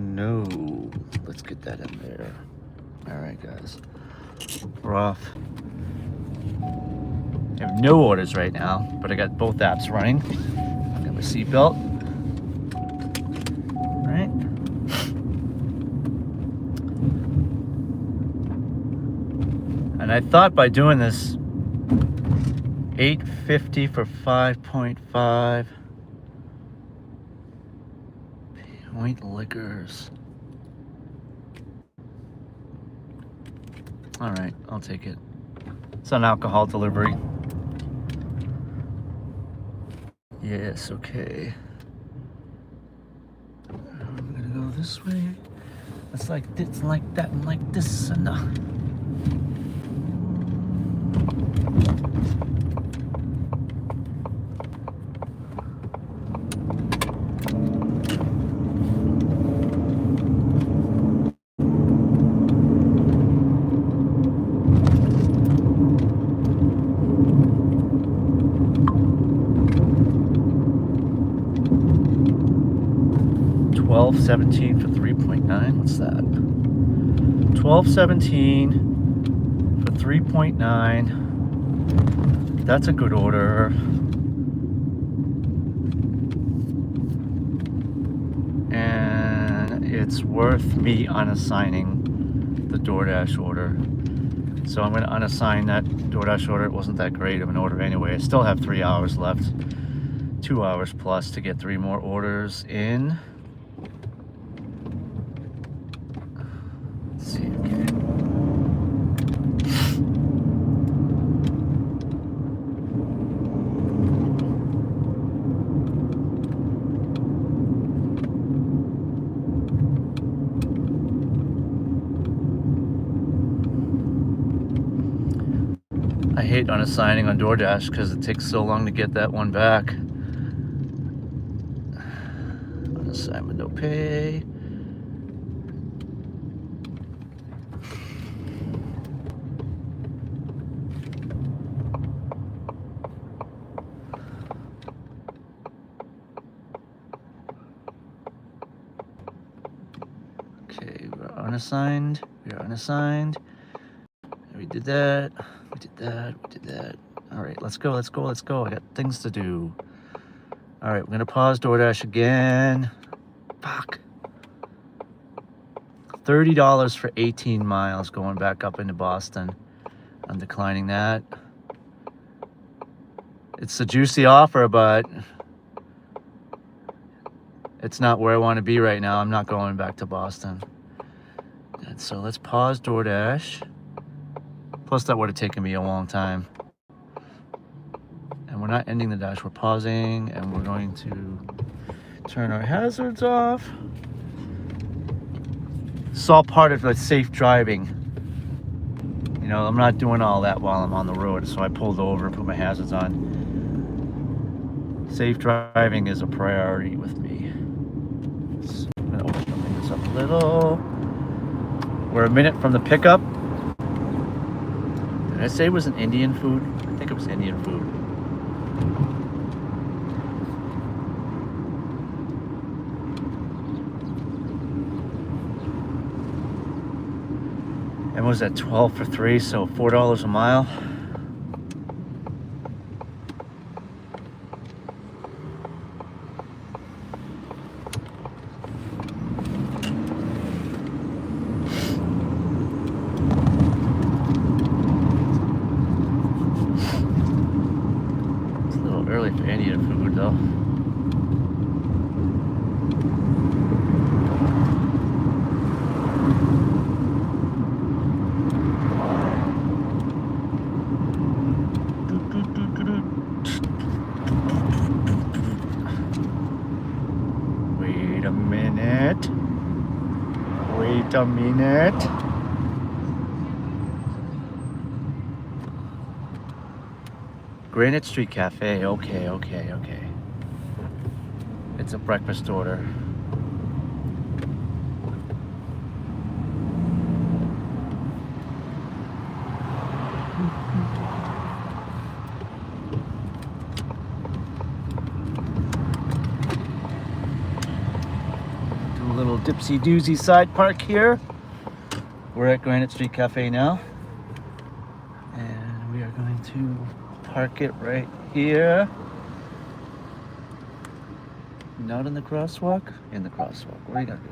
[SPEAKER 1] no. Let's get that in there. All right, guys. We're off. I have no orders right now, but I got both apps running. I got my seatbelt. All right. And I thought by doing this, $8.50 for 5.5 Point Liquors. All right, I'll take it. It's an alcohol delivery. Yes, okay. I'm gonna go this way. It's like this, like that, and like this, and $12.17 for 3.9. What's that? $12.17 for 3.9. That's a good order. And it's worth me unassigning the DoorDash order. So I'm going to unassign that DoorDash order. It wasn't that great of an order anyway. I still have 3 hours left. 2 hours plus to get 3 more orders in. Let's see, okay. hate unassigning on DoorDash because it takes so long to get that one back. Unassign with no pay. Okay, we're unassigned. We are unassigned. We did that. We did that. We did that. All right, let's go. Let's go. Let's go. I got things to do. All right, we're gonna pause DoorDash again. Fuck. $30 for 18 miles going back up into Boston. I'm declining that. It's a juicy offer, but it's not where I want to be right now. I'm not going back to Boston. And so let's pause DoorDash. Plus that would have taken me a long time. And we're not ending the dash, we're pausing, and we're going to turn our hazards off. It's all part of the safe driving. You know, I'm not doing all that while I'm on the road, so I pulled over, put my hazards on. Safe driving is a priority with me. So I'm gonna open this up a little. We're a minute from the pickup. Did I say it was an Indian food? I think it was Indian food. And was that 12 for 3, so $4 a mile? It's a little early for Indian food though. Wait a minute. Wait a minute. Granite Street Cafe. Okay, okay, okay. It's a breakfast order. Little dipsy doozy side park here. We're at Granite Street Cafe now, and we are going to park it right here. Not in the crosswalk, in the crosswalk. What are you gonna do?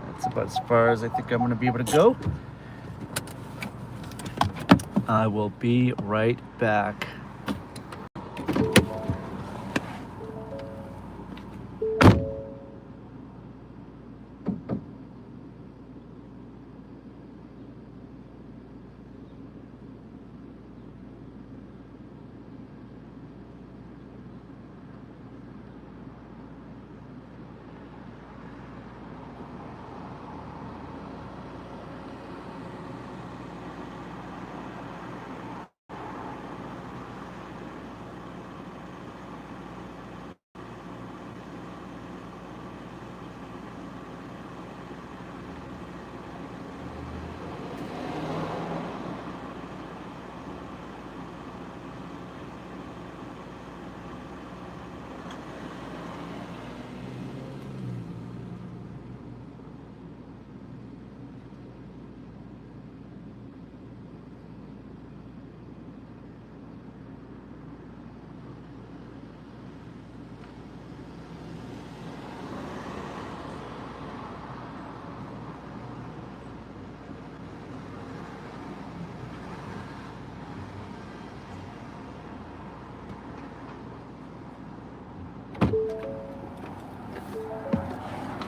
[SPEAKER 1] That's about as far as I think I'm gonna be able to go. I will be right back.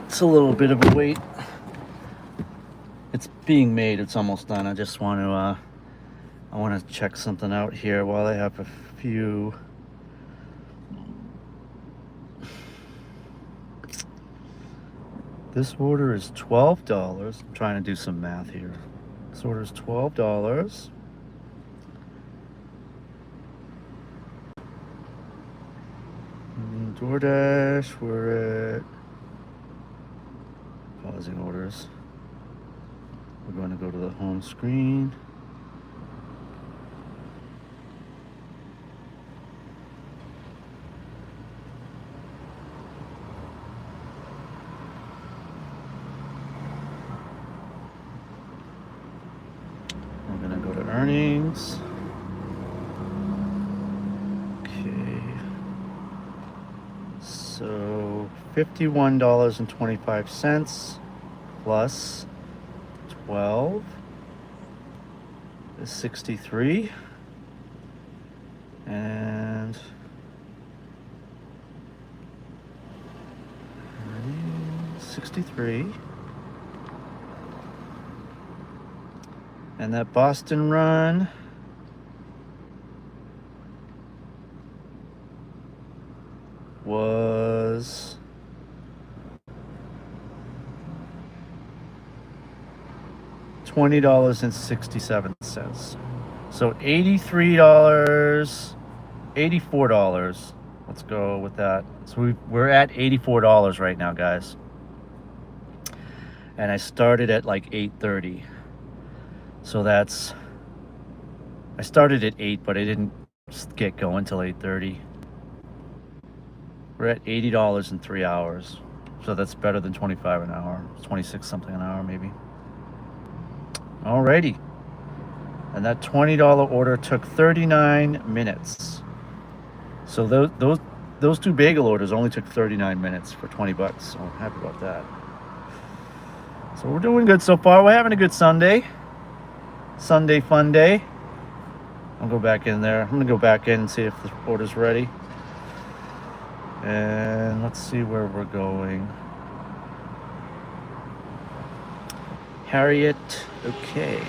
[SPEAKER 1] It's a little bit of a wait. It's being made. It's almost done. I just want to I want to check something out here while I have a few. This order is $12. I'm trying to do some math here. This order is $12. DoorDash, we're at pausing orders. We're going to go to the home screen. We're going to go to earnings. So $51.25 plus 12 is 63, and 63, and that Boston run was $20.67. So $83, $84. Let's go with that. So we're at $84 right now, guys. And I started at like 8:30. So that's, I started at 8, but I didn't get going till 8:30. We're at $80 in 3 hours. So that's better than 25 an hour. 26 something an hour maybe. Alrighty. And that $20 order took 39 minutes. So those two bagel orders only took 39 minutes for 20 bucks. So I'm happy about that. So we're doing good so far. We're having a good Sunday. Sunday fun day. I'll go back in there. I'm gonna go back in and see if the order's ready. And let's see where we're going. Harriet, okay.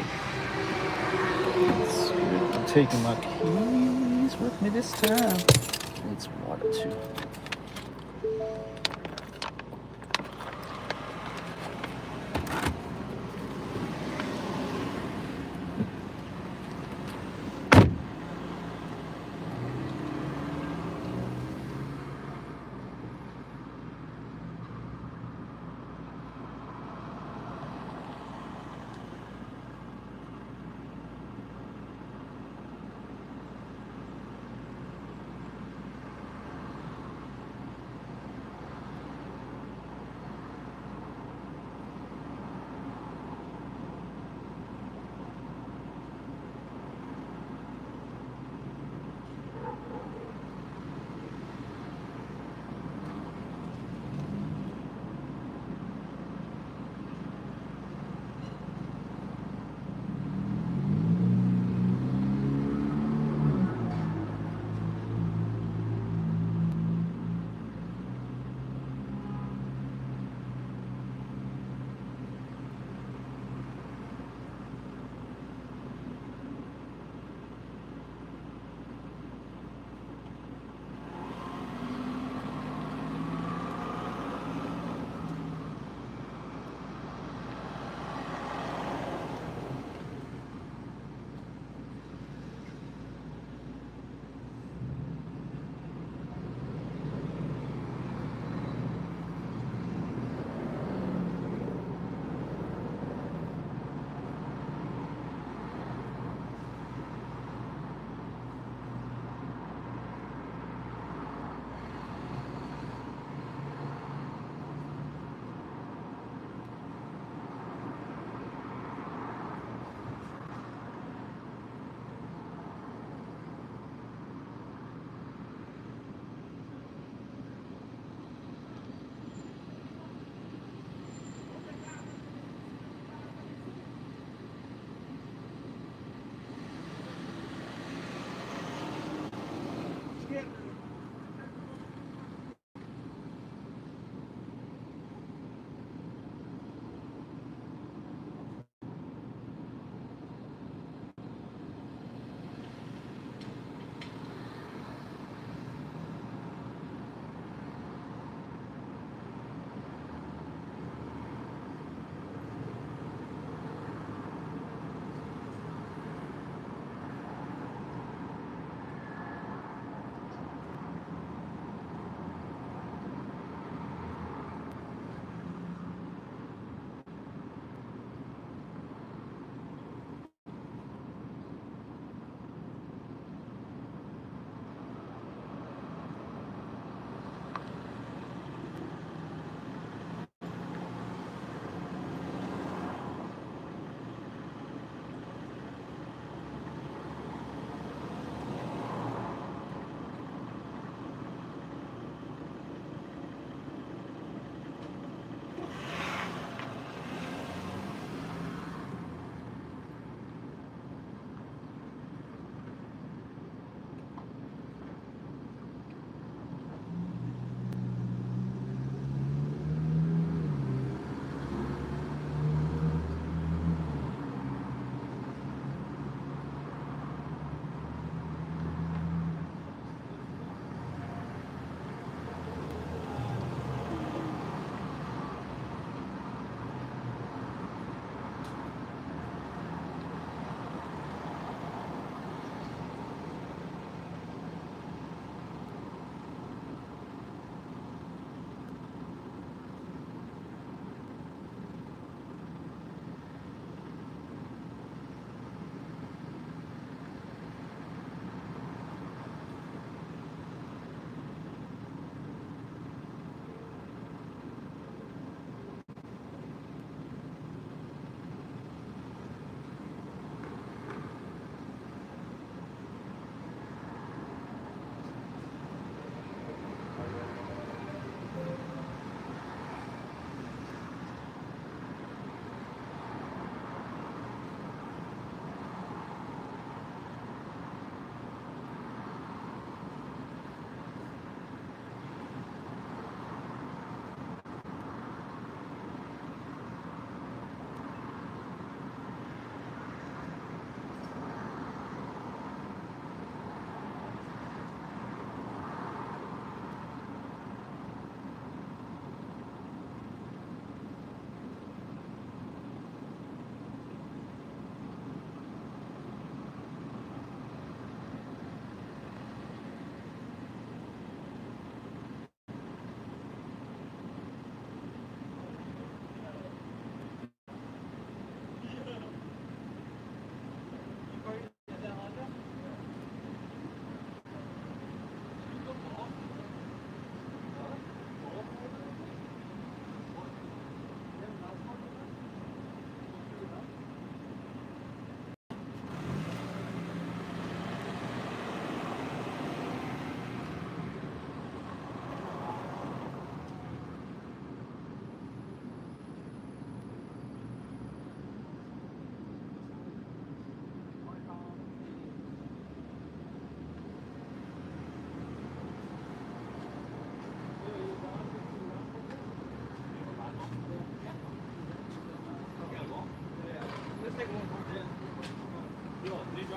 [SPEAKER 1] That's good. I'm taking my keys with me this time. I need some water too.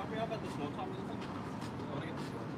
[SPEAKER 3] drop you off at the smoke shop or something? I want to get the smoke.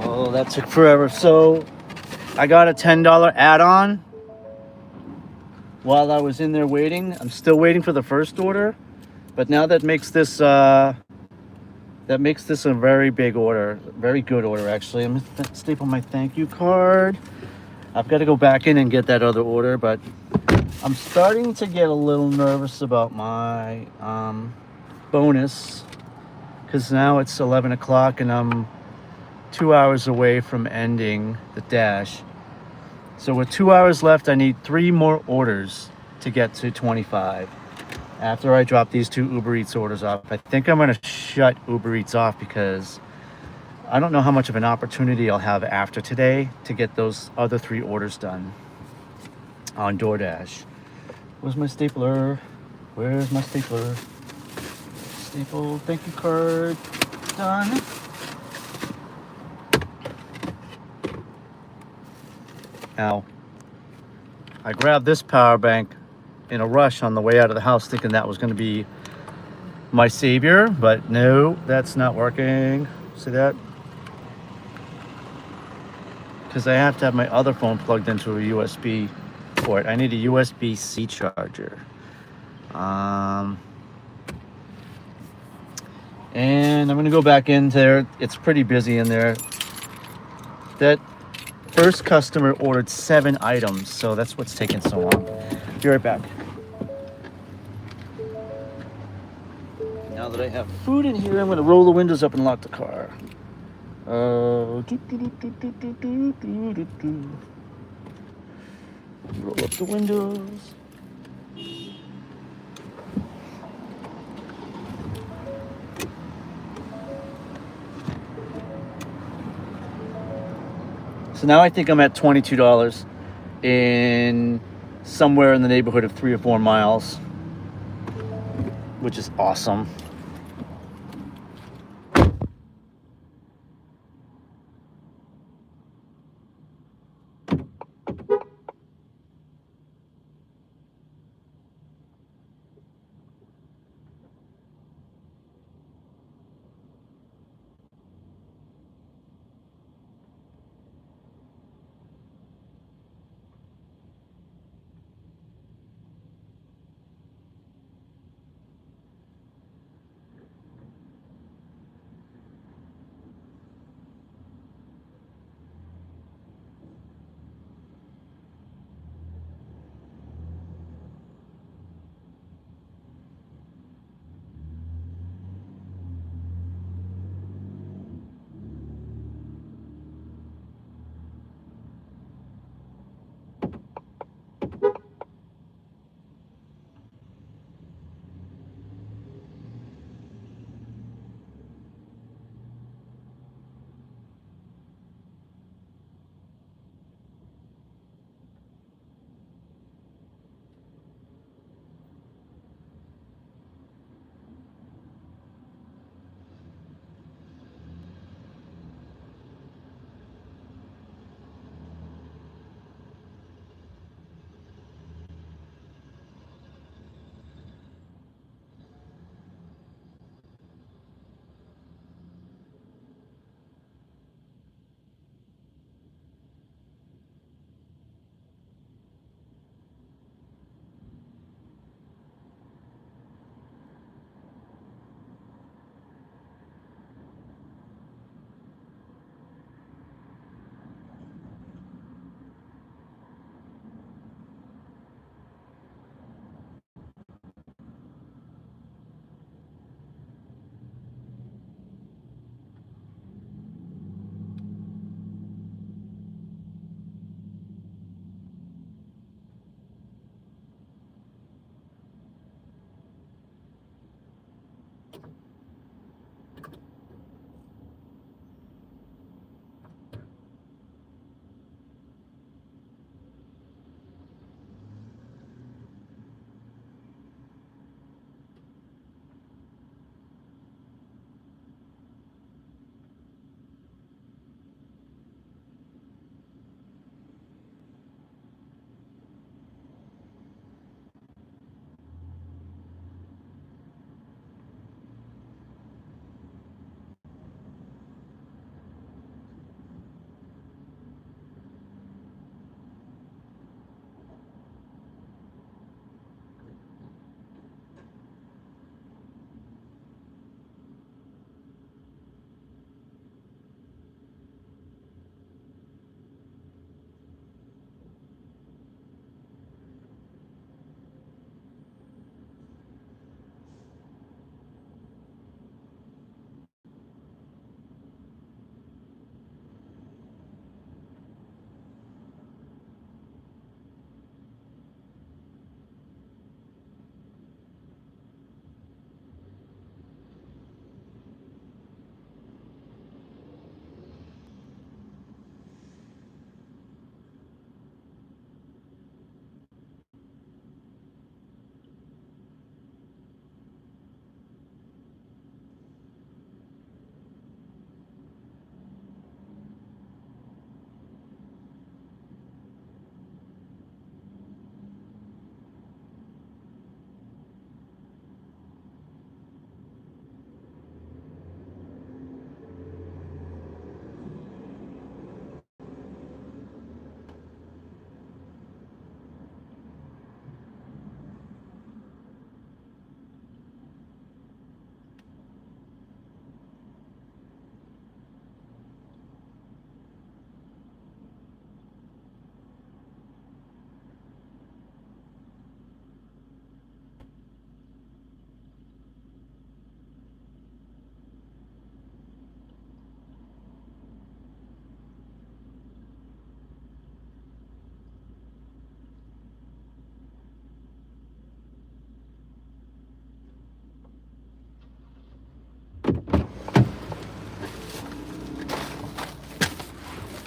[SPEAKER 1] Oh, that took forever. So I got a $10 add-on while I was in there waiting. I'm still waiting for the first order, but now that makes this a very big order, very good order actually. I'm gonna staple my thank you card. I've got to go back in and get that other order, but I'm starting to get a little nervous about my bonus because now it's 11 o'clock and I'm 2 hours away from ending the dash. So with 2 hours left, I need 3 more orders to get to 25. After I drop these 2 Uber Eats orders off, I think I'm going to shut Uber Eats off because I don't know how much of an opportunity I'll have after today to get those other 3 orders done on DoorDash. Where's my stapler? Where's my stapler? Staple, thank you card, done. Now, I grabbed this power bank in a rush on the way out of the house thinking that was going to be my savior, but no, that's not working. See that? Because I have to have my other phone plugged into a USB port. I need a USB-C charger. And I'm going to go back in there. It's pretty busy in there. That first customer ordered 7 items, so that's what's taking so long. Be right back. Now that I have food in here, I'm going to roll the windows up and lock the car. Roll up the windows. So now I think I'm at $22 in somewhere in the neighborhood of 3 or 4 miles, which is awesome.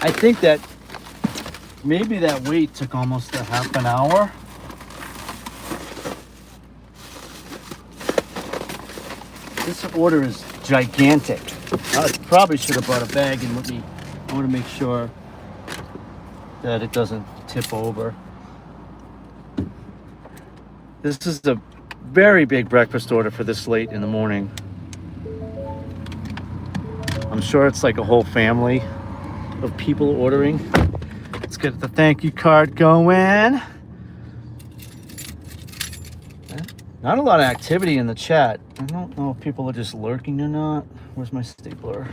[SPEAKER 1] I think that maybe that wait took almost a half an hour. This order is gigantic. I probably should have brought a bag in with me. I want to make sure that it doesn't tip over. This is a very big breakfast order for this late in the morning. I'm sure it's like a whole family of people ordering. Let's get the thank you card going. Not a lot of activity in the chat. I don't know if people are just lurking or not. Where's my stapler?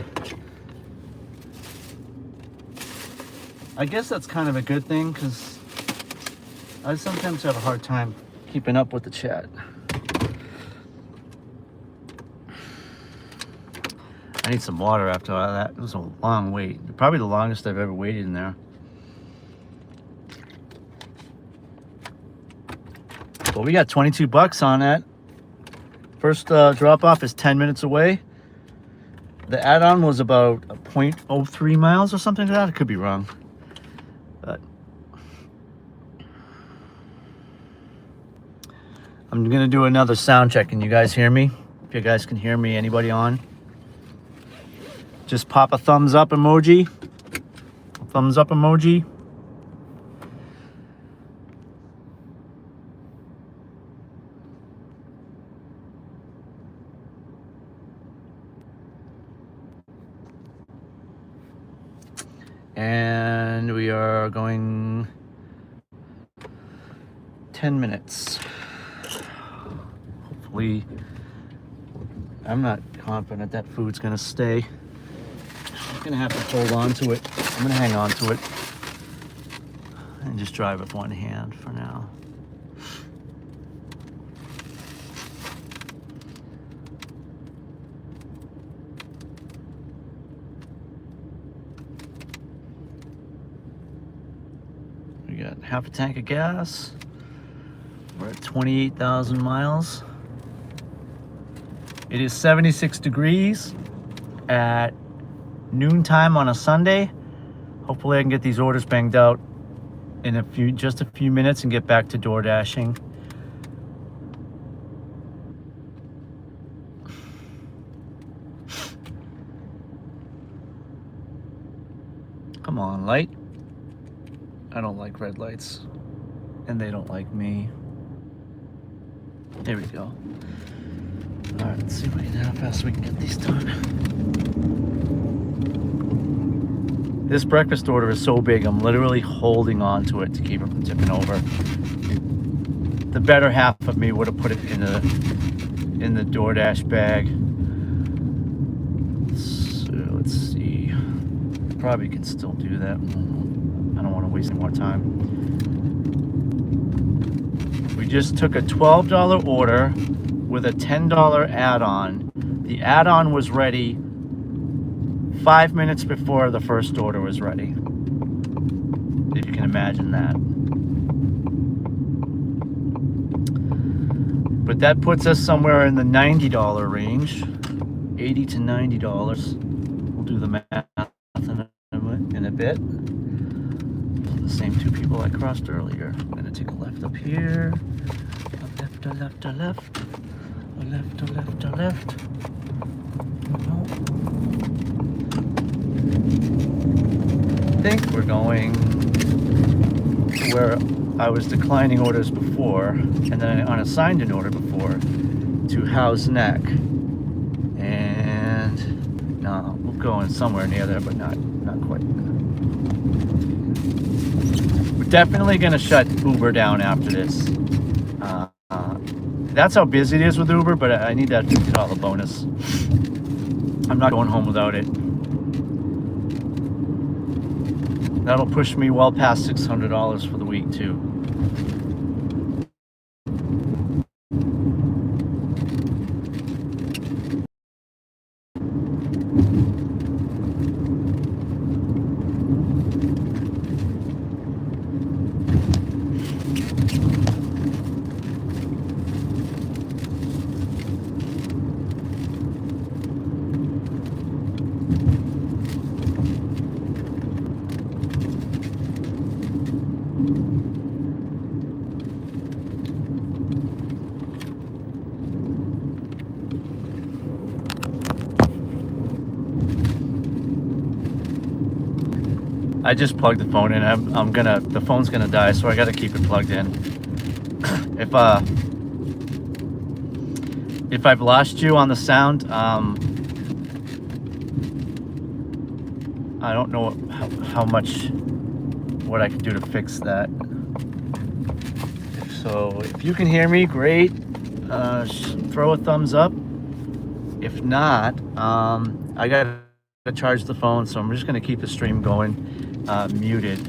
[SPEAKER 1] I guess that's kind of a good thing because I sometimes have a hard time keeping up with the chat. I need some water after all that. It was a long wait. Probably the longest I've ever waited in there. Well, we got 22 bucks on that. First drop off is 10 minutes away. The add-on was about 0.03 miles or something like that. I could be wrong. But I'm gonna do another sound check. Can you guys hear me? If you guys can hear me, anybody on? Just pop a thumbs up emoji. Thumbs up emoji. And we are going 10 minutes. Hopefully, I'm not confident that food's gonna stay. I'm gonna have to hold on to it. I'm gonna hang on to it and just drive with one hand for now. We got half a tank of gas. We're at 28,000 miles. It is 76 degrees at noontime on a Sunday. Hopefully I can get these orders banged out in just a few minutes and get back to door dashing. Come on, light. I don't like red lights, and they don't like me. There we go. All right, let's see how fast we can get these done. This breakfast order is so big, I'm literally holding on to it to keep it from tipping over. The better half of me would have put it in the DoorDash bag. So let's see. Probably can still do that. I don't want to waste any more time. We just took a $12 order with a $10 add-on. The add-on was ready 5 minutes before the first order was ready. If you can imagine that. But that puts us somewhere in the $90 range. $80 to $90. We'll do the math in a bit. The same two people I crossed earlier. I'm gonna take a left up here. A left, a left, a left. A left, a left, a left. No. I think we're going to where I was declining orders before, and then I unassigned an order before, to Howe's Neck. And no, we're going somewhere near there, but not quite. We're definitely gonna shut Uber down after this. That's how busy it is with Uber, but I need that $50 bonus. I'm not going home without it. That'll push me well past $600 for the week too. I just plugged the phone in. The phone's gonna die, so I gotta keep it plugged in. If I've lost you on the sound, I don't know how much, what I can do to fix that. So if you can hear me, great. Throw a thumbs up. If not, I gotta charge the phone, so I'm just gonna keep the stream going, muted.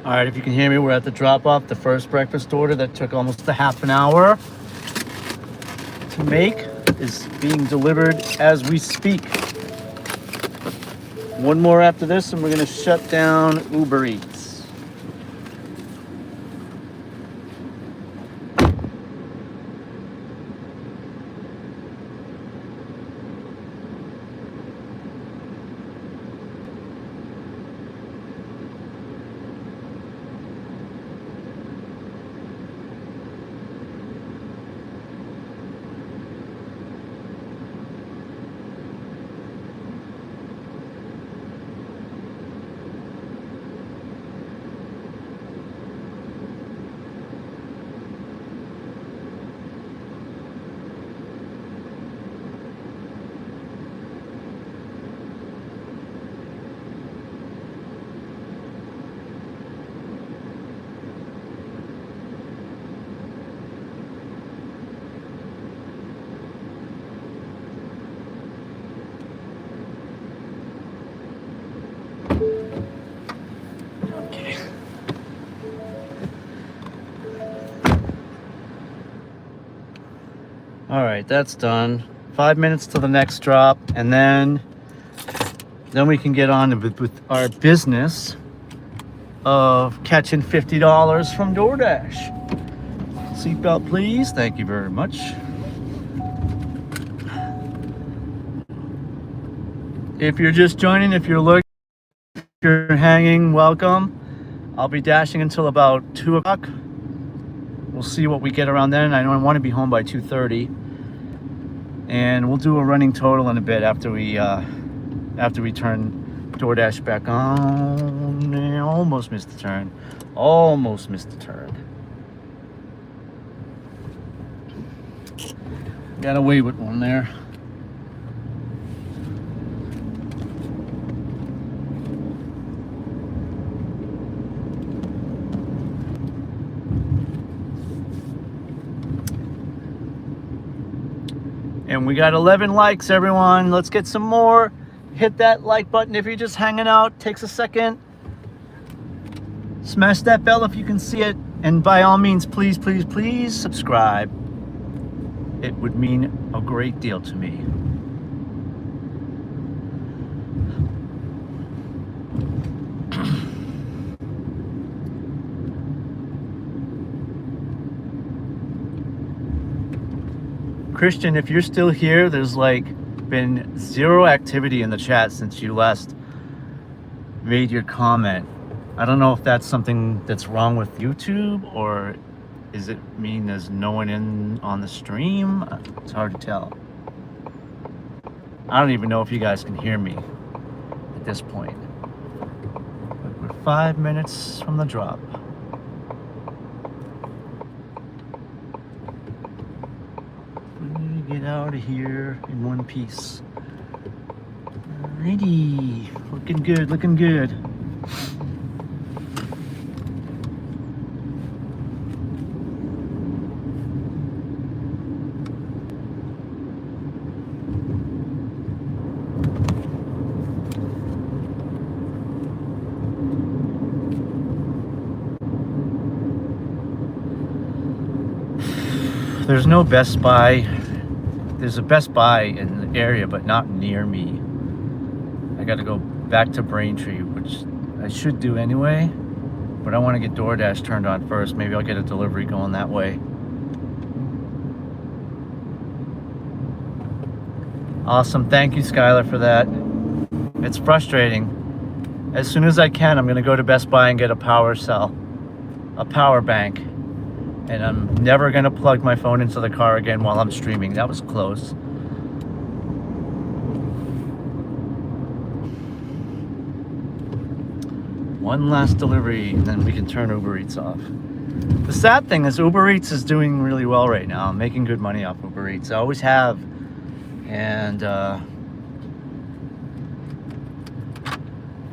[SPEAKER 1] All right, if you can hear me, we're at the drop off. The first breakfast order that took almost a half an hour to make is being delivered as we speak. One more after this, and we're gonna shut down Uber Eats. Okay. All right, that's done. 5 minutes to the next drop, and then we can get on with our business of catching $50 from DoorDash. Seatbelt, please. Thank you very much. If you're just joining, if you're hanging, welcome. I'll be dashing until about 2 o'clock. We'll see what we get around then. I know I want to be home by 2:30, and we'll do a running total in a bit after we turn DoorDash back on. Almost missed the turn. Almost missed the turn. Got away with one there. And we got 11 likes, everyone. Let's get some more. Hit that like button if you're just hanging out. Takes a second. Smash that bell if you can see it. And by all means, please, please, please subscribe. It would mean a great deal to me. Christian, if you're still here, there's like been zero activity in the chat since you last made your comment. I don't know if that's something that's wrong with YouTube, or is it mean there's no one in on the stream? It's hard to tell. I don't even know if you guys can hear me at this point. But we're 5 minutes from the drop. Get out of here in one piece. Alrighty, looking good, looking good. There's no Best Buy. There's a Best Buy in the area, but not near me. I got to go back to Braintree, which I should do anyway. But I want to get DoorDash turned on first. Maybe I'll get a delivery going that way. Awesome. Thank you, Skylar, for that. It's frustrating. As soon as I can, I'm going to go to Best Buy and get a power cell, a power bank. And I'm never going to plug my phone into the car again while I'm streaming. That was close. One last delivery, and then we can turn Uber Eats off. The sad thing is Uber Eats is doing really well right now. I'm making good money off Uber Eats. I always have. And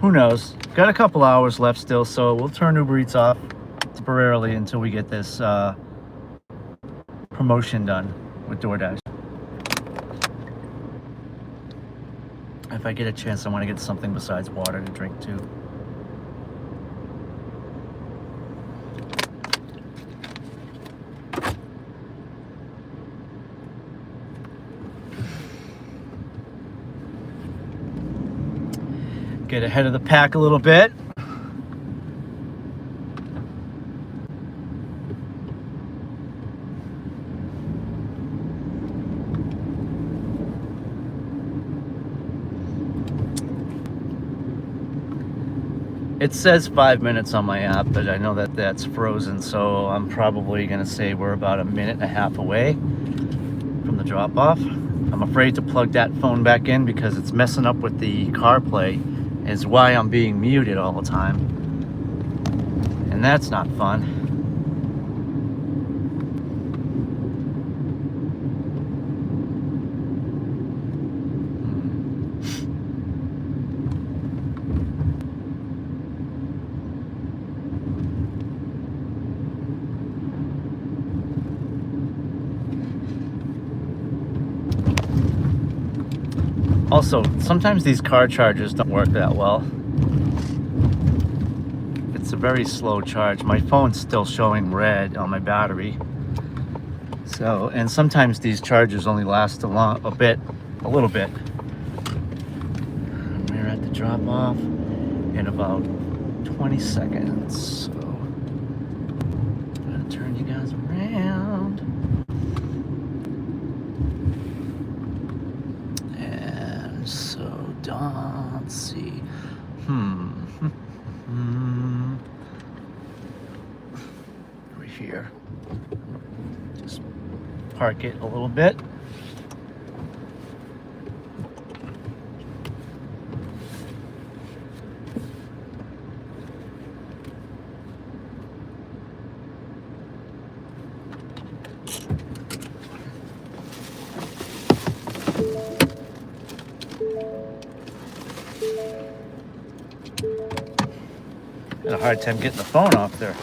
[SPEAKER 1] who knows? Got a couple hours left still, so we'll turn Uber Eats off temporarily until we get this promotion done with DoorDash. If I get a chance, I want to get something besides water to drink too. Get ahead of the pack a little bit. It says 5 minutes on my app, but I know that that's frozen, so I'm probably gonna say we're about a minute and a half away from the drop-off. I'm afraid to plug that phone back in because it's messing up with the CarPlay, is why I'm being muted all the time. And that's not fun. Also, sometimes these car chargers don't work that well. It's a very slow charge. My phone's still showing red on my battery. So, and sometimes these chargers only last a little bit. We're at the drop off in about 20 seconds. So, I'm gonna turn you guys around. So don't see. Over here. Just park it a little bit. Had a hard time getting the phone off there.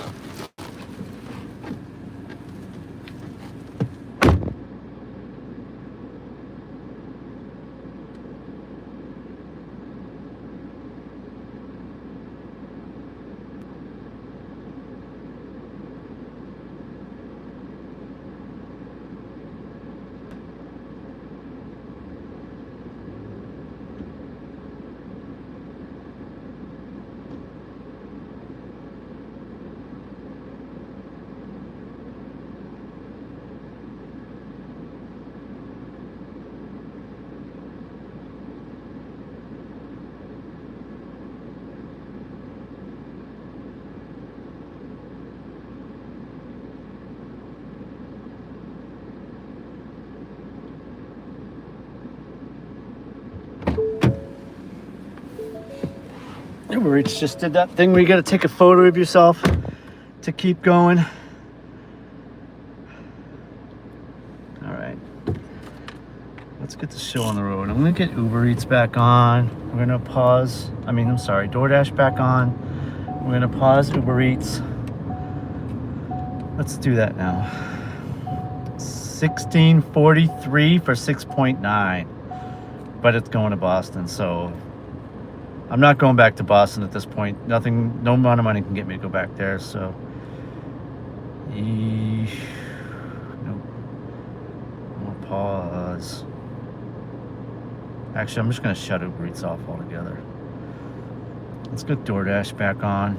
[SPEAKER 1] Uber Eats just did that thing where you gotta take a photo of yourself to keep going. All right, let's get the show on the road. I'm gonna get Uber Eats back on. We're gonna pause. I'm sorry, DoorDash back on. We're gonna pause Uber Eats. Let's do that now. 1643 for 6.9, but it's going to Boston, so I'm not going back to Boston at this point. No amount of money can get me to go back there, so. Nope. More pause. Actually, I'm just gonna shut Uber Eats off altogether. Let's get DoorDash back on.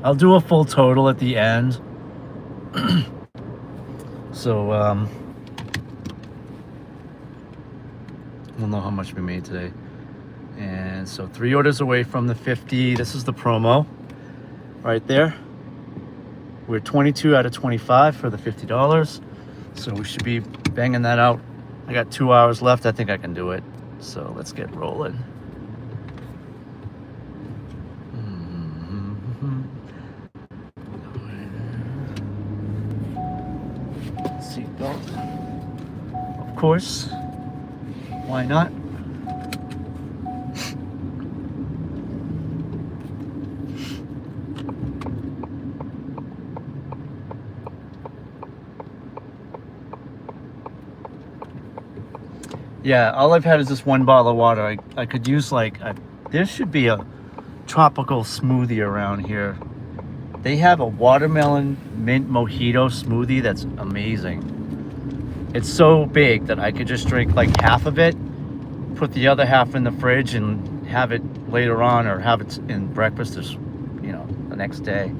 [SPEAKER 1] I'll do a full total at the end. So, we'll know how much we made today. And so 3 orders away from the 50. This is the promo right there. We're 22 out of 25 for the $50. So we should be banging that out. I got 2 hours left. I think I can do it. So let's get rolling. Seatbelt. Of course. Why not? Yeah, all I've had is this one bottle of water. I could use there should be a tropical smoothie around here. They have a watermelon mint mojito smoothie that's amazing. It's so big that I could just drink like half of it, put the other half in the fridge, and have it later on or have it in breakfast or, you know, the next day.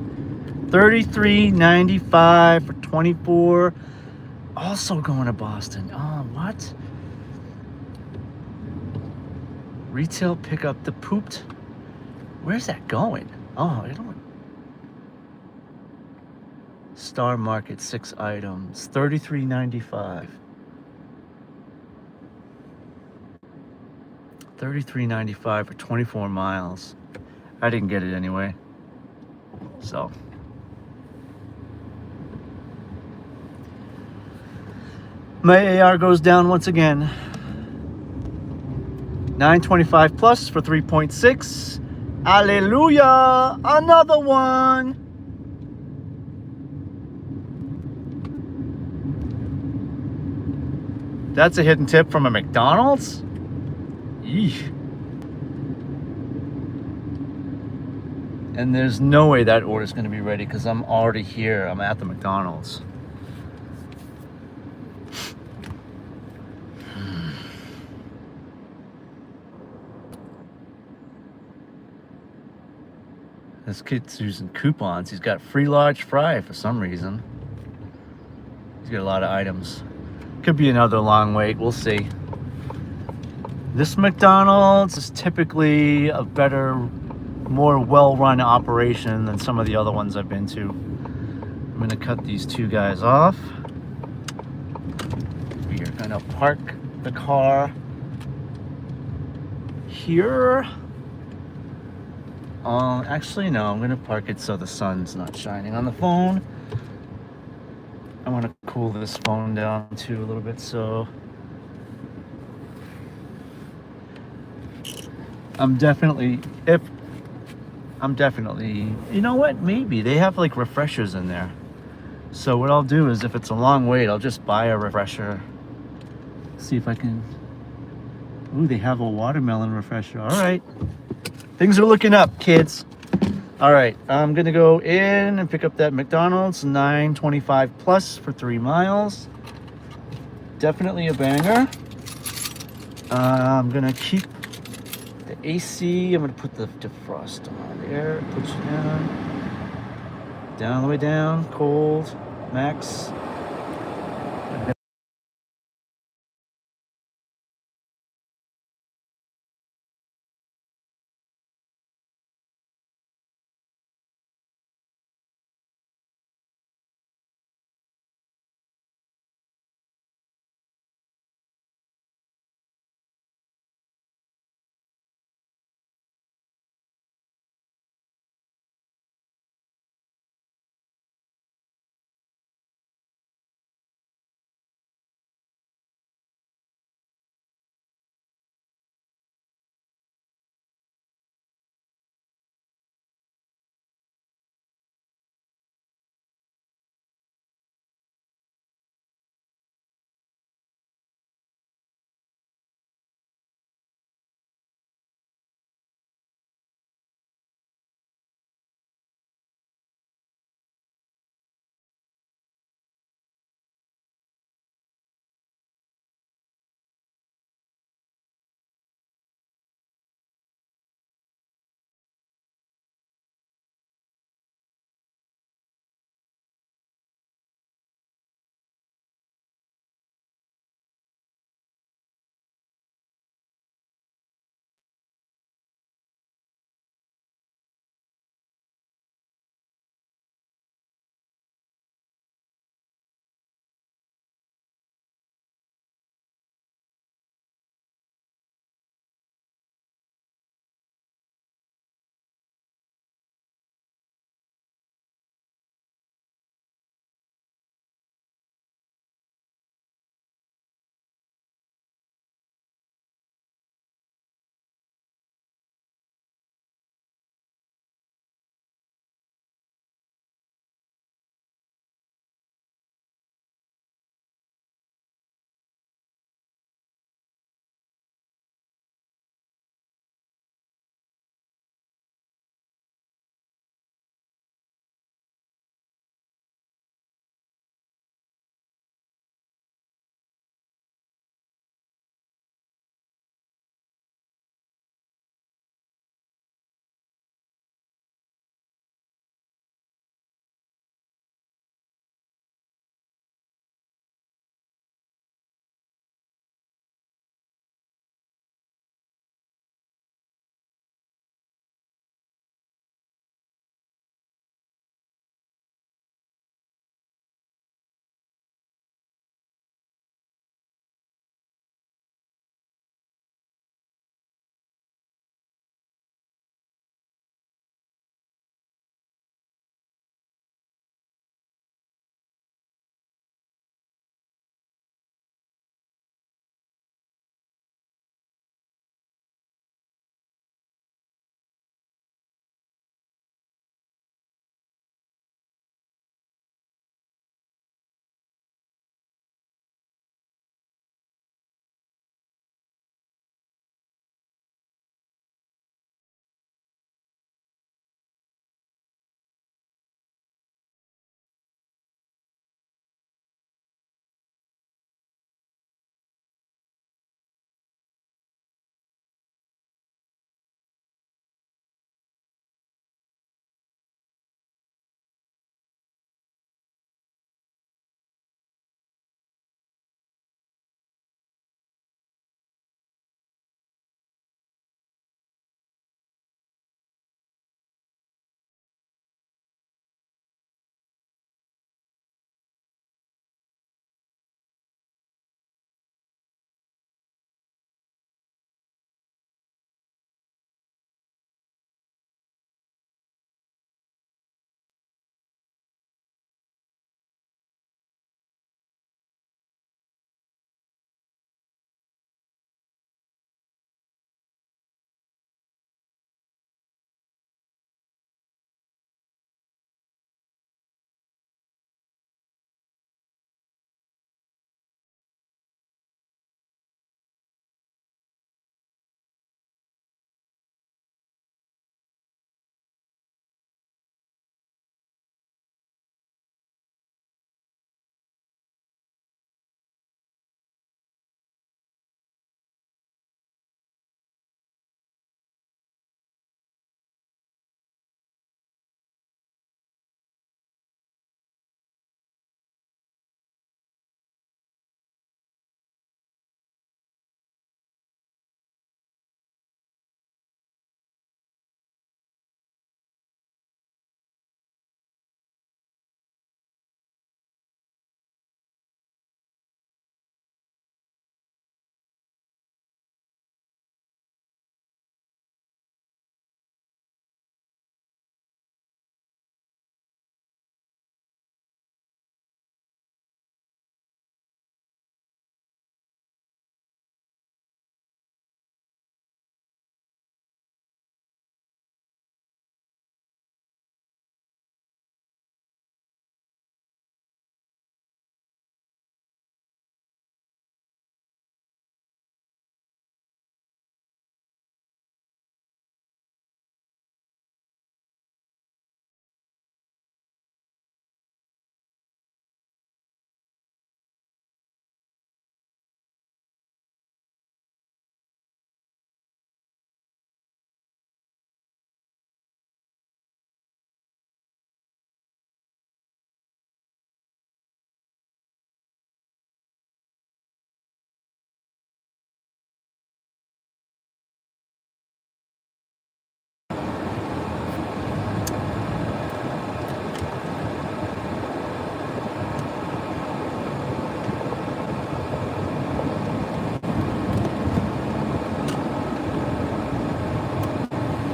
[SPEAKER 1] $33.95 for 24. Also going to Boston. Oh, what? Retail pickup the pooped. Where's that going? Oh, I don't. Star Market, 6 items, $33.95. $33.95 for 24 miles. I didn't get it anyway. So. My AR goes down once again. 925 plus for 3.6. Hallelujah! Another one! That's a hidden tip from a McDonald's? Yeesh. And there's no way that order's gonna be ready because I'm already here. I'm at the McDonald's. This kid's using coupons. He's got free large fry for some reason. He's got a lot of items. Could be another long wait. We'll see. This McDonald's is typically a better, more well-run operation than some of the other ones I've been to. I'm gonna cut these two guys off. We are gonna park the car here. Actually, no, I'm gonna park it so the sun's not shining on the phone. I want to cool this phone down too a little bit, so I'm definitely, you know what, maybe they have like refreshers in there. So what I'll do is if it's a long wait, I'll just buy a refresher. See if I can, ooh, they have a watermelon refresher. All right, things are looking up, kids. All right, I'm gonna go in and pick up that McDonald's, 925 plus for 3 miles. Definitely a banger. I'm gonna keep the AC. I'm gonna put the defrost on there. Put you down all the way down, cold, max.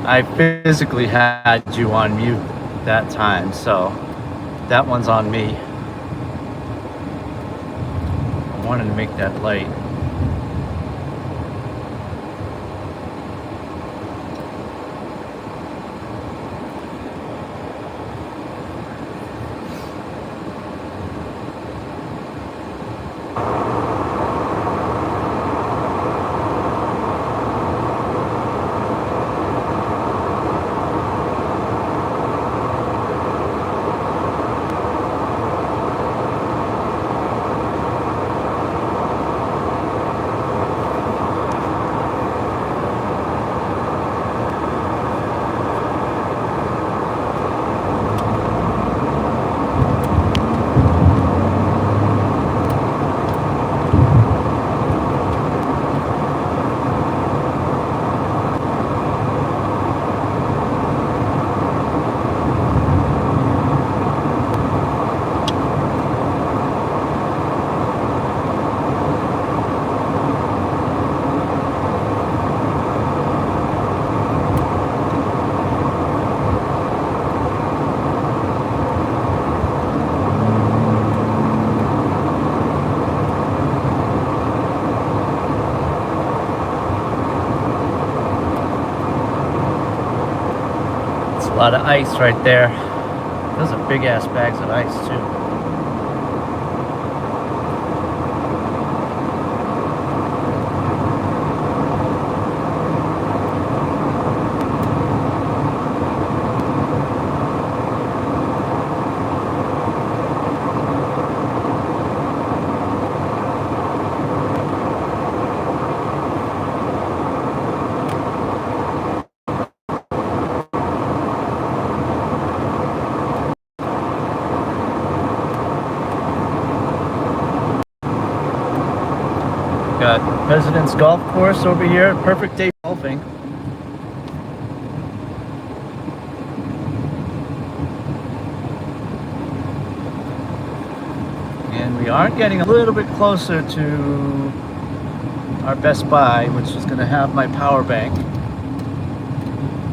[SPEAKER 1] I physically had you on mute that time, so that one's on me. I wanted to make that light. A lot of ice right there. Those are big ass bags of ice too. Got President's Golf Course over here. Perfect day for golfing. And we are getting a little bit closer to our Best Buy, which is going to have my power bank.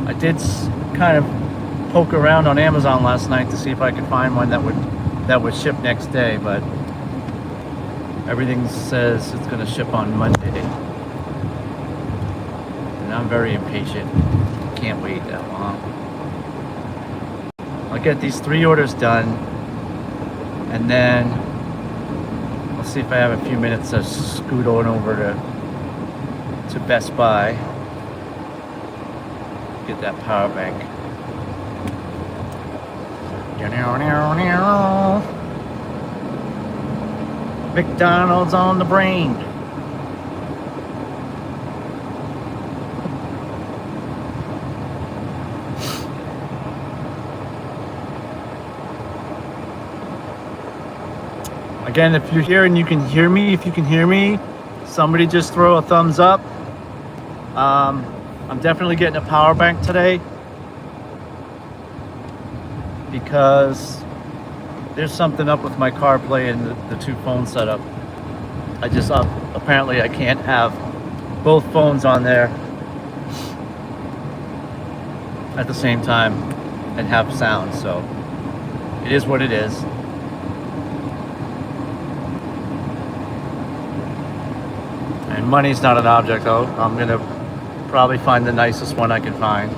[SPEAKER 1] I did kind of poke around on Amazon last night to see if I could find one that would ship next day, but everything says it's going to ship on Monday. And I'm very impatient. Can't wait that long. I'll get these 3 orders done, and then I'll see if I have a few minutes to scoot on over to Best Buy. Get that power bank. McDonald's on the brain. Again, if you're here and you can hear me, if you can hear me, somebody just throw a thumbs up. I'm definitely getting a power bank today because there's something up with my CarPlay and the 2 phone setup. I just apparently I can't have both phones on there at the same time and have sound, so it is what it is. And money's not an object, though. I'm gonna probably find the nicest one I can find.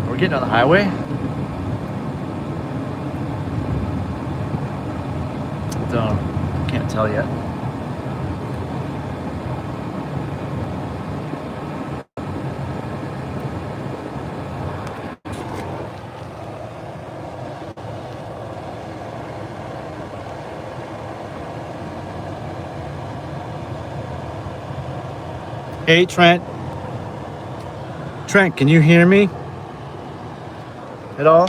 [SPEAKER 1] We're getting on the highway. Can't tell yet. Hey, Trent. Trent, can you hear me at all?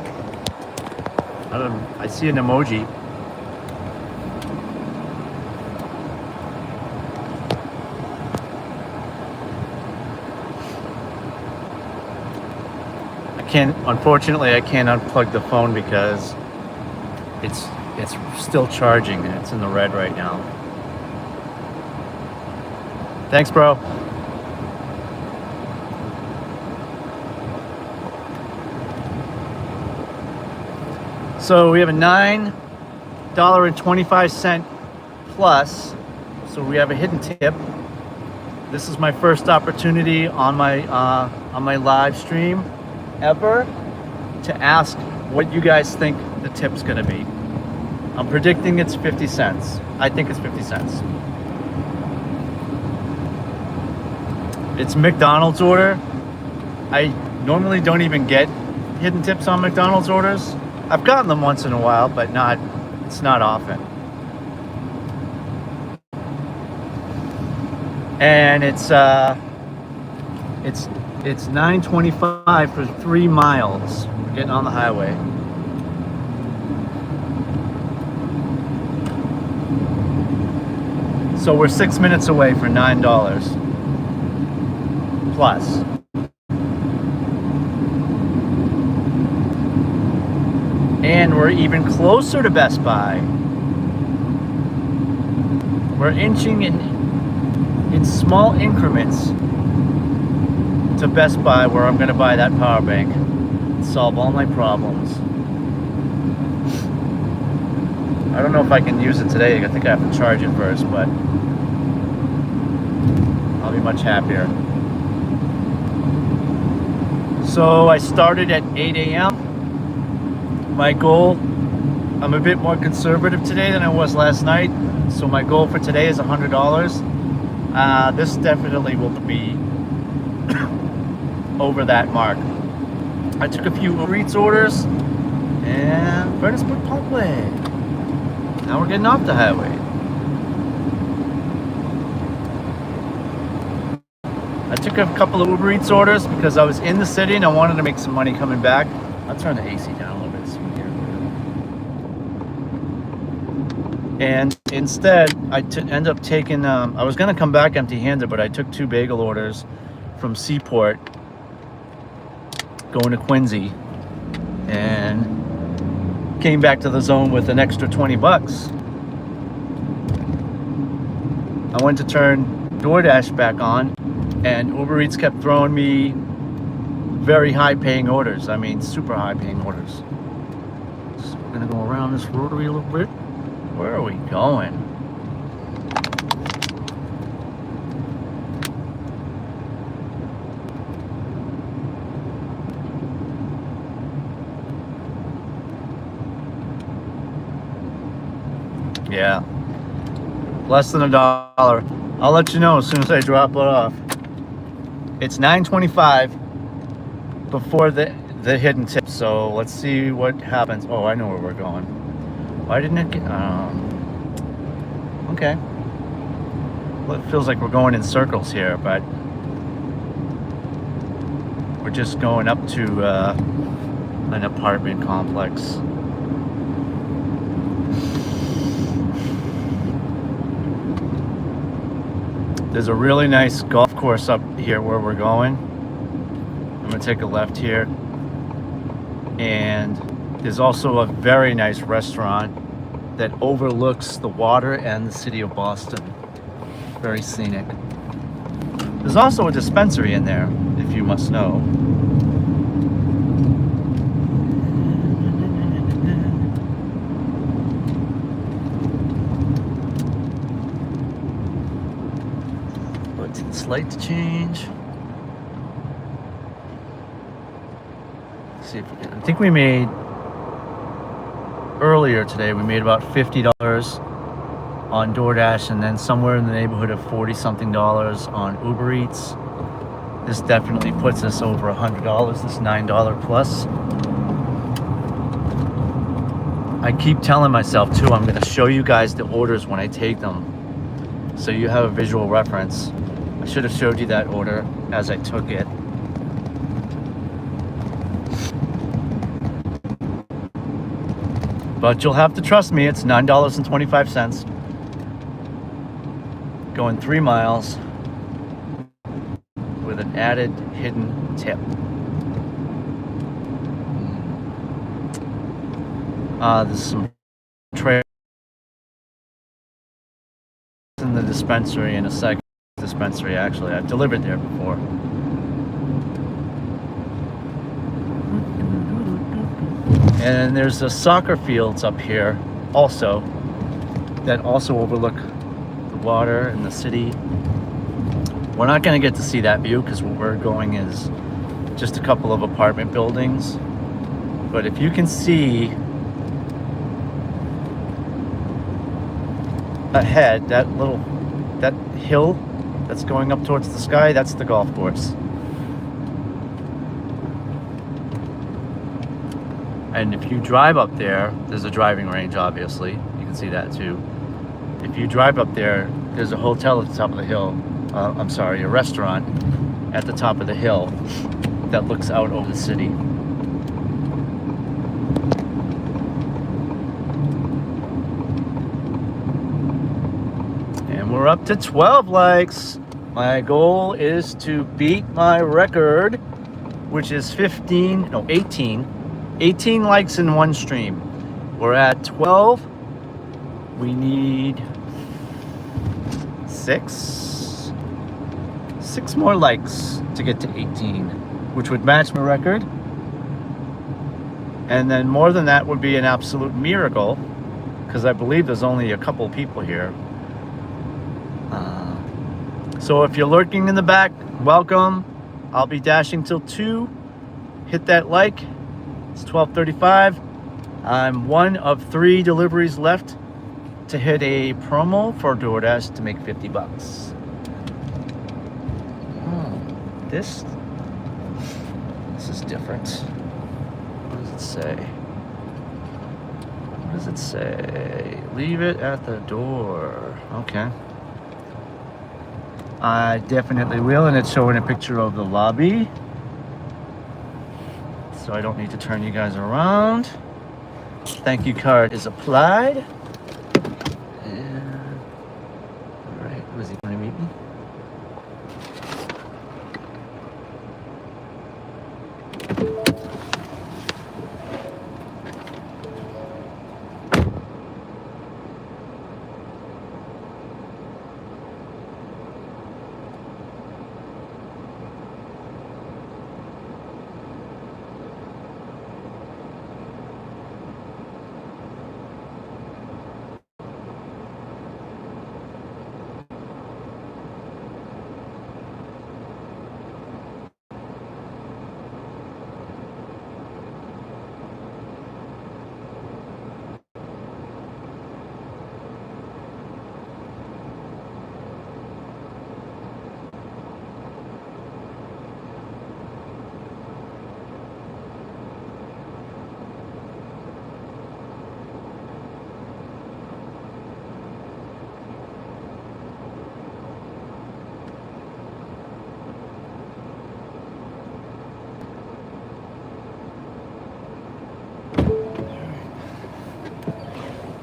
[SPEAKER 1] I see an emoji. Unfortunately, I can't unplug the phone because it's still charging and it's in the red right now. Thanks, bro. So we have a $9.25 plus. So we have a hidden tip. This is my first opportunity on my live stream ever to ask what you guys think the tip's gonna be. I'm predicting it's 50 cents. I think it's 50 cents. It's McDonald's order. I normally don't even get hidden tips on McDonald's orders. I've gotten them once in a while, but it's not often. And it's $9.25 for 3 miles. We're getting on the highway. So we're 6 minutes away for $9 plus. And we're even closer to Best Buy. We're inching in small increments to Best Buy, where I'm going to buy that power bank and solve all my problems. I don't know if I can use it today. I think I have to charge it first, but I'll be much happier. So I started at 8 a.m. My goal, I'm a bit more conservative today than I was last night. So my goal for today is $100. This definitely will be over that mark. I took a few Uber Eats orders and Furnaceburg Parkway. Now we're getting off the highway. I took a couple of Uber Eats orders because I was in the city and I wanted to make some money coming back. I'll turn the AC down a little bit so you can hear it. And instead, I end up taking, I was going to come back empty-handed, but I took 2 bagel orders from Seaport going to Quincy and came back to the zone with an extra 20 bucks. I went to turn DoorDash back on, and Uber Eats kept throwing me very high-paying orders. I mean, super high-paying orders. So we're gonna go around this rotary a little bit. Where are we going? Yeah, less than $1. I'll let you know as soon as I drop it off. It's $9.25 before the hidden tip. So let's see what happens. Oh, I know where we're going. Why didn't it get? Okay. Well, it feels like we're going in circles here, but we're just going up to an apartment complex. There's a really nice golf course up here where we're going. I'm gonna take a left here. And there's also a very nice restaurant that overlooks the water and the city of Boston. Very scenic. There's also a dispensary in there, if you must know. This light to change. Let's see if we can. I think we made earlier today. We made about $50 on DoorDash, and then somewhere in the neighborhood of $40-something on Uber Eats. This definitely puts us over $100. This $9 plus. I keep telling myself too, I'm going to show you guys the orders when I take them, so you have a visual reference. I should have showed you that order as I took it. But you'll have to trust me, it's $9.25. Going 3 miles with an added hidden tip. There's some trail in the dispensary in a second. Dispensary, actually, I've delivered there before. And there's the soccer fields up here also that also overlook the water and the city. We're not going to get to see that view because where we're going is just a couple of apartment buildings. But if you can see ahead, that hill that's going up towards the sky, that's the golf course. And if you drive up there, there's a driving range, obviously. You can see that too. If you drive up there, there's a hotel at the top of the hill. I'm sorry, a restaurant at the top of the hill that looks out over the city. And we're up to 12 likes. My goal is to beat my record, which is 18 likes in one stream. We're at 12. We need six more likes to get to 18, which would match my record. And then more than that would be an absolute miracle, because I believe there's only a couple people here. So if you're lurking in the back, welcome. I'll be dashing till 2. Hit that like. It's 12:35. I'm one of 3 deliveries left to hit a promo for DoorDash to make $50. This is different. What does it say? What does it say? Leave it at the door. Okay. I definitely will, and it's showing a picture of the lobby. So I don't need to turn you guys around. Thank you card is applied. And, all right, was he going to meet me?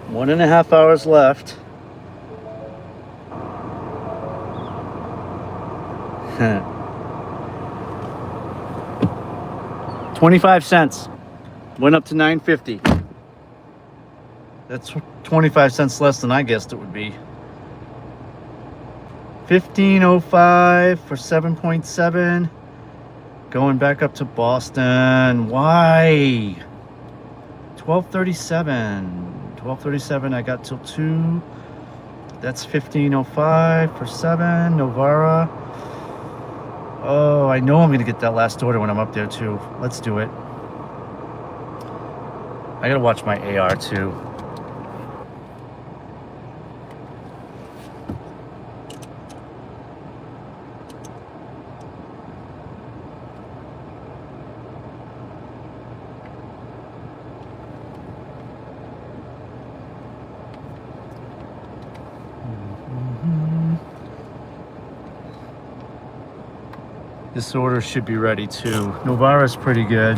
[SPEAKER 1] One and a half hours left. 25 cents. Went up to $9.50. That's 25 cents less than I guessed it would be. $15.05 for 7.7. Going back up to Boston. Why? $12.37. I got till 2. That's $15.05 for 7. Novara. Oh, I know I'm gonna get that last order when I'm up there too. Let's do it. I gotta watch my AR too. This order should be ready too. Novara's pretty good.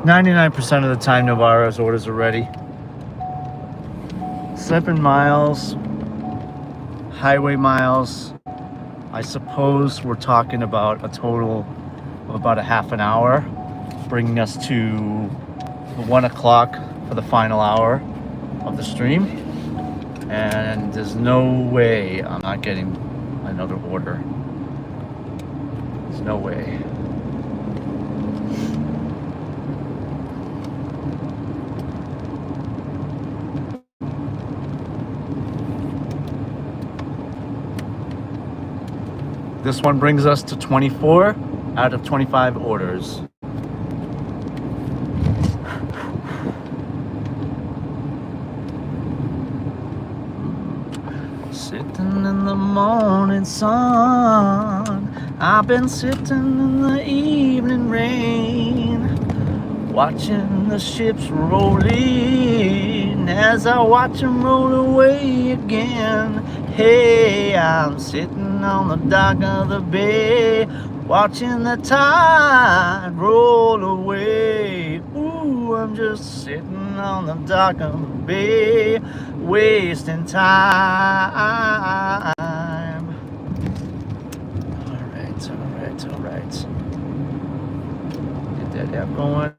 [SPEAKER 1] 99% of the time Novara's orders are ready. 7 miles. Highway miles. I suppose we're talking about a total of about a half an hour, bringing us to 1 o'clock for the final hour of the stream. And there's no way I'm not getting another order. No way. This one brings us to 24 out of 25 orders. Sitting in the morning sun, I've been sitting in the evening rain, watching the ships roll in as I watch them roll away again. Hey, I'm sitting on the dock of the bay, watching the tide roll away. Ooh, I'm just sitting on the dock of the bay, wasting time. All right. Get that app going.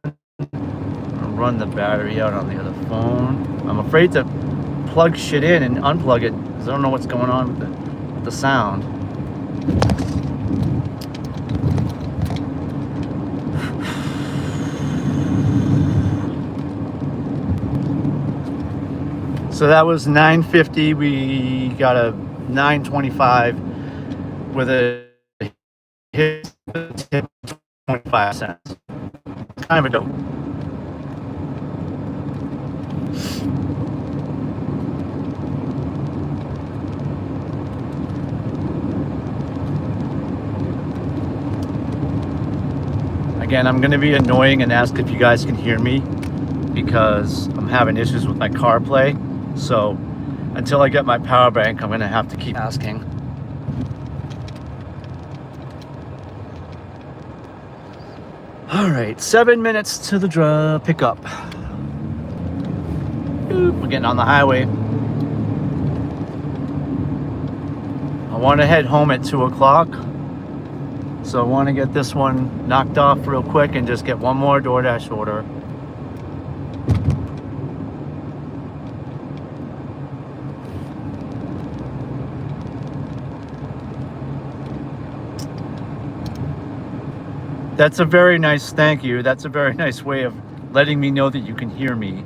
[SPEAKER 1] Run the battery out on the other phone. I'm afraid to plug shit in and unplug it because I don't know what's going on with the sound. So that was $9.50. We got a $9.25 with a hit tip of 25 cents. Kind of a dope. Again, I'm going to be annoying and ask if you guys can hear me because I'm having issues with my CarPlay. So until I get my power bank, I'm going to have to keep asking. All right, 7 minutes to the pickup. We're getting on the highway. I want to head home at 2 o'clock. So I want to get this one knocked off real quick and just get one more DoorDash order. That's a very nice thank you. That's a very nice way of letting me know that you can hear me.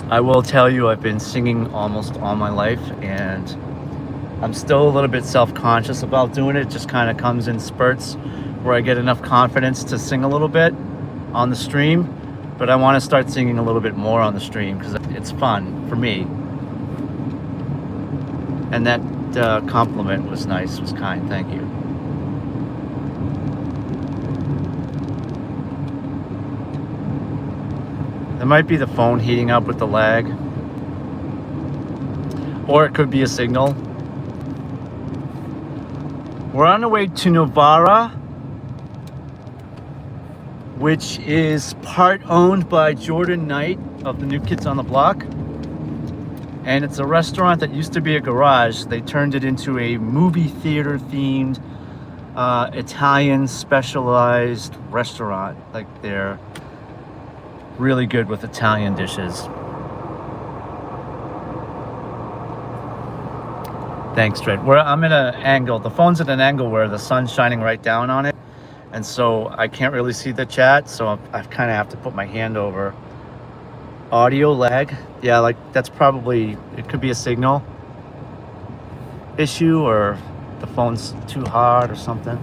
[SPEAKER 1] I will tell you, I've been singing almost all my life, and I'm still a little bit self-conscious about doing it. It just kind of comes in spurts where I get enough confidence to sing a little bit on the stream, but I want to start singing a little bit more on the stream because it's fun for me. And that compliment was nice, was kind. Thank you. It might be the phone heating up with the lag, or it could be a signal. We're on the way to Novara, which is part owned by Jordan Knight of the New Kids on the Block. And it's a restaurant that used to be a garage. They turned it into a movie theater themed Italian specialized restaurant. Like they're really good with Italian dishes. Thanks, Trent. I'm at an angle. The phone's at an angle where the sun's shining right down on it. And so I can't really see the chat. So I kind of have to put my hand over. Audio lag. Yeah, like that's probably, it could be a signal issue or the phone's too hard or something.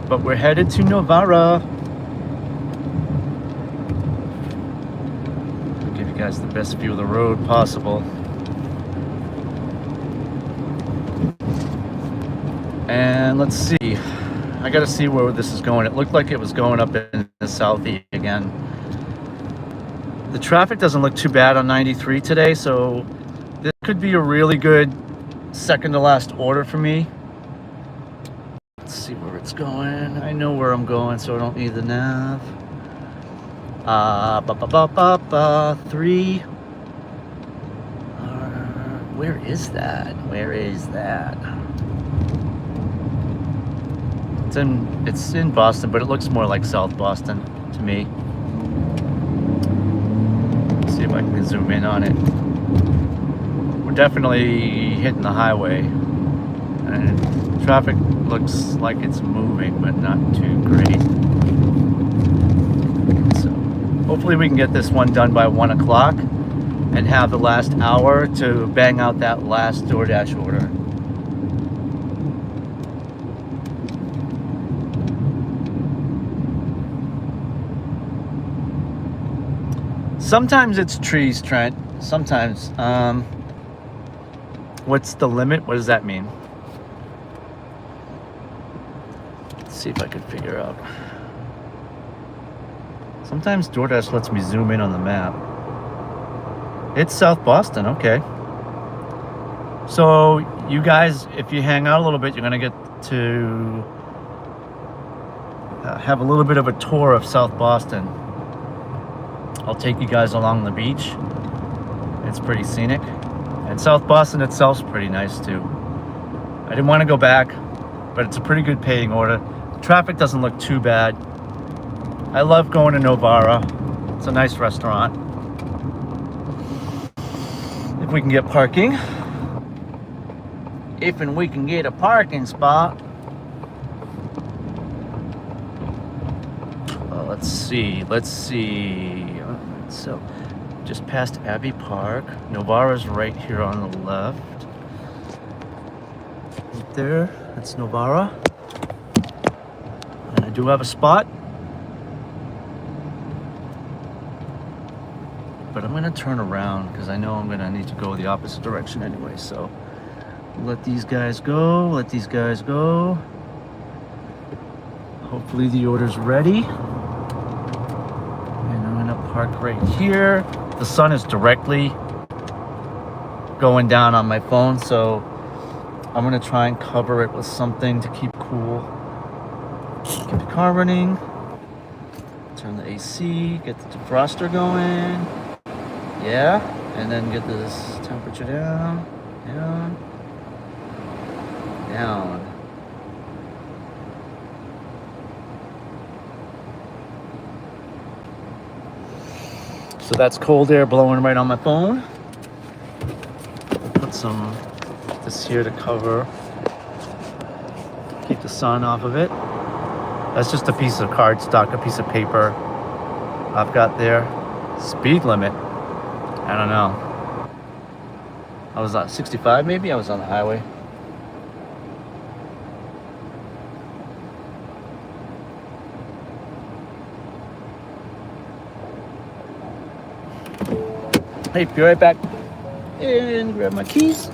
[SPEAKER 1] But we're headed to Novara. I'll give you guys the best view of the road possible. And let's see. I gotta see where this is going. It looked like it was going up in the southeast again. The traffic doesn't look too bad on 93 today, so this could be a really good second to last order for me. Let's see where it's going. I know where I'm going, so I don't need the nav. 3. Where is that? Where is that? It's in Boston, but it looks more like South Boston to me. Let's see if I can zoom in on it. We're definitely hitting the highway, and traffic looks like it's moving, but not too great. So hopefully we can get this one done by 1 o'clock and have the last hour to bang out that last DoorDash order. Sometimes it's trees, Trent. Sometimes. What's the limit? What does that mean? Let's see if I can figure out. Sometimes DoorDash lets me zoom in on the map. It's South Boston, okay. So you guys, if you hang out a little bit, you're gonna get to have a little bit of a tour of South Boston. I'll take you guys along the beach. It's pretty scenic. And South Boston itself's pretty nice too. I didn't want to go back, but it's a pretty good paying order. Traffic doesn't look too bad. I love going to Novara. It's a nice restaurant. If we can get parking. If and we can get a parking spot. Let's see. So, just past Abbey Park. Novara's right here on the left. Right there, that's Novara. And I do have a spot. But I'm gonna turn around because I know I'm gonna need to go the opposite direction anyway. So, let these guys go, Hopefully the order's ready. Park right here. The sun is directly going down on my phone, so I'm gonna try and cover it with something to keep cool. Keep the car running. Turn the AC, get the defroster going. Yeah, and then get this temperature down. So that's cold air blowing right on my phone. Put some this here to cover, keep the sun off of it. That's just a piece of cardstock, a piece of paper I've got there. Speed limit, I don't know. I was on 65 maybe, I was on the highway. Hey, be right back and grab my keys.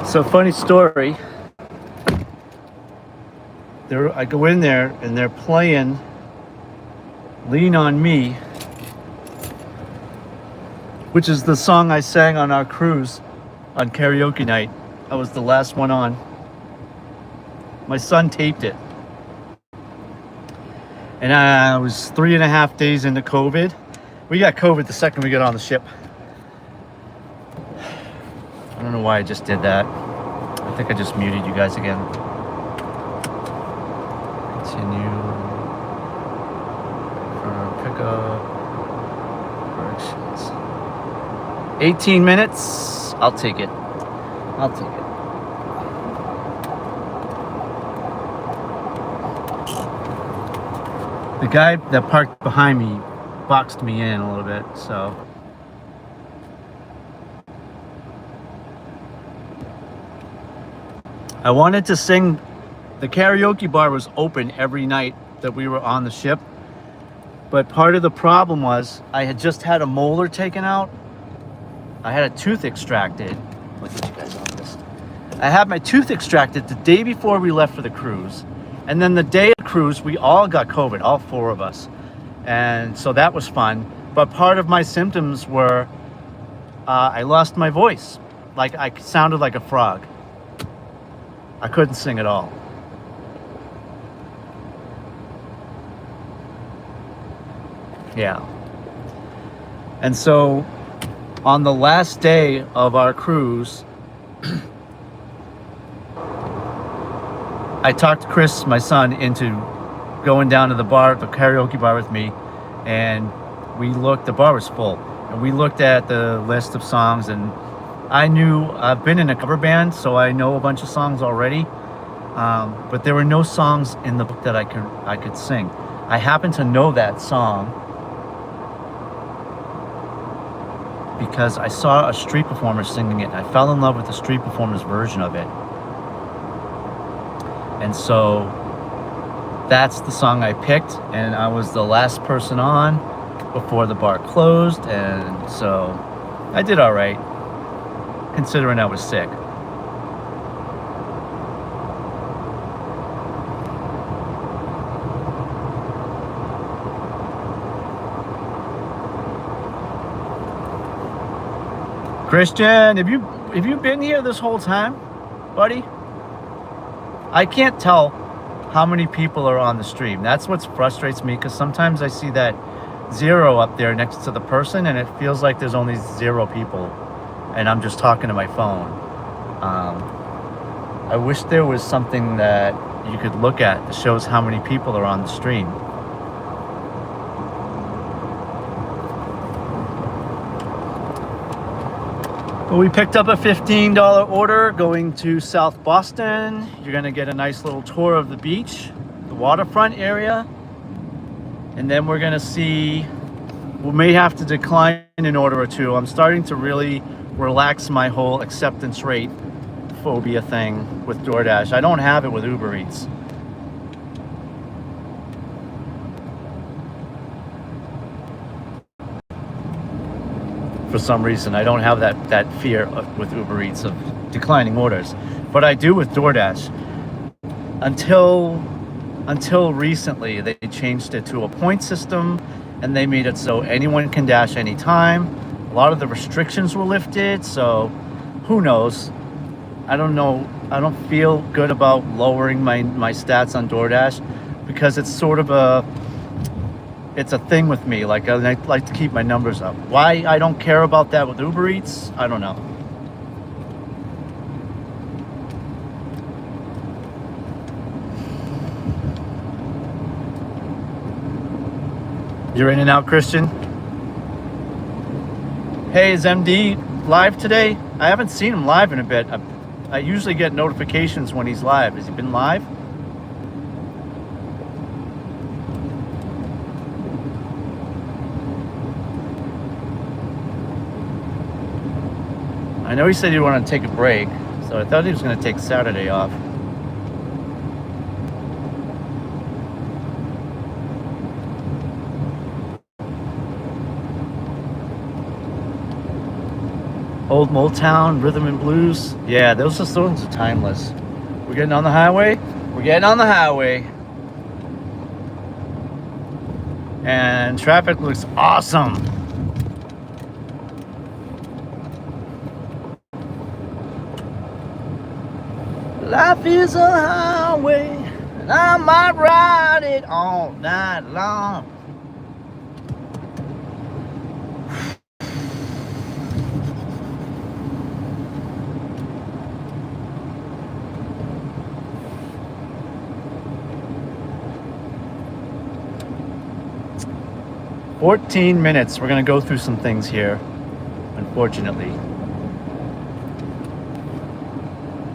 [SPEAKER 1] So funny story. I go in there and they're playing "Lean on Me," which is the song I sang on our cruise on karaoke night. I was the last one on. My son taped it. And I was 3.5 days into COVID. We got COVID the second we got on the ship. I don't know why I just did that. I think I just muted you guys again. Continue. Pickup. Corrections. 18 minutes. I'll take it. I'll take it. The guy that parked behind me boxed me in a little bit, so. I wanted to sing. The karaoke bar was open every night that we were on the ship, but part of the problem was I had just had a molar taken out. I had a tooth extracted. Look at you guys on this. I had my tooth extracted the day before we left for the cruise. And then the day of cruise, we all got COVID, all 4 of us. And so that was fun. But part of my symptoms were I lost my voice. Like I sounded like a frog. I couldn't sing at all. Yeah. And so on the last day of our cruise, I talked Chris, my son, into going down to the bar, the karaoke bar with me, and the bar was full, and we looked at the list of songs, and I've been in a cover band, so I know a bunch of songs already, but there were no songs in the book that I could sing. I happened to know that song because I saw a street performer singing it, and I fell in love with the street performer's version of it. And so that's the song I picked, and I was the last person on before the bar closed, and so I did all right, considering I was sick. Christian, have you been here this whole time, buddy? I can't tell how many people are on the stream. That's what frustrates me, because sometimes I see that 0 up there next to the person and it feels like there's only 0 people and I'm just talking to my phone. I wish there was something that you could look at that shows how many people are on the stream. Well, we picked up a $15 order going to South Boston. You're gonna get a nice little tour of the beach, the waterfront area. And then we're gonna see, we may have to decline an order or 2. I'm starting to really relax my whole acceptance rate phobia thing with DoorDash. I don't have it with Uber Eats. For some reason, I don't have that fear with Uber Eats of declining orders, but I do with DoorDash. Until recently, they changed it to a point system, and they made it so anyone can dash anytime. A lot of the restrictions were lifted, so who knows? I don't know. I don't feel good about lowering my stats on DoorDash, because it's sort of it's a thing with me. Like, I like to keep my numbers up. Why I don't care about that with Uber Eats, I don't know. You're in and out, Christian. Hey, is MD live today? I haven't seen him live in a bit. I usually get notifications when he's live. Has he been live? I know he said he wanted to take a break, so I thought he was going to take Saturday off. Old Motown, rhythm and blues. Yeah, those songs are timeless. We're getting on the highway. We're getting on the highway. And traffic looks awesome. Life is a highway, and I might ride it all night long. "14 minutes. We're gonna go through some things here, unfortunately.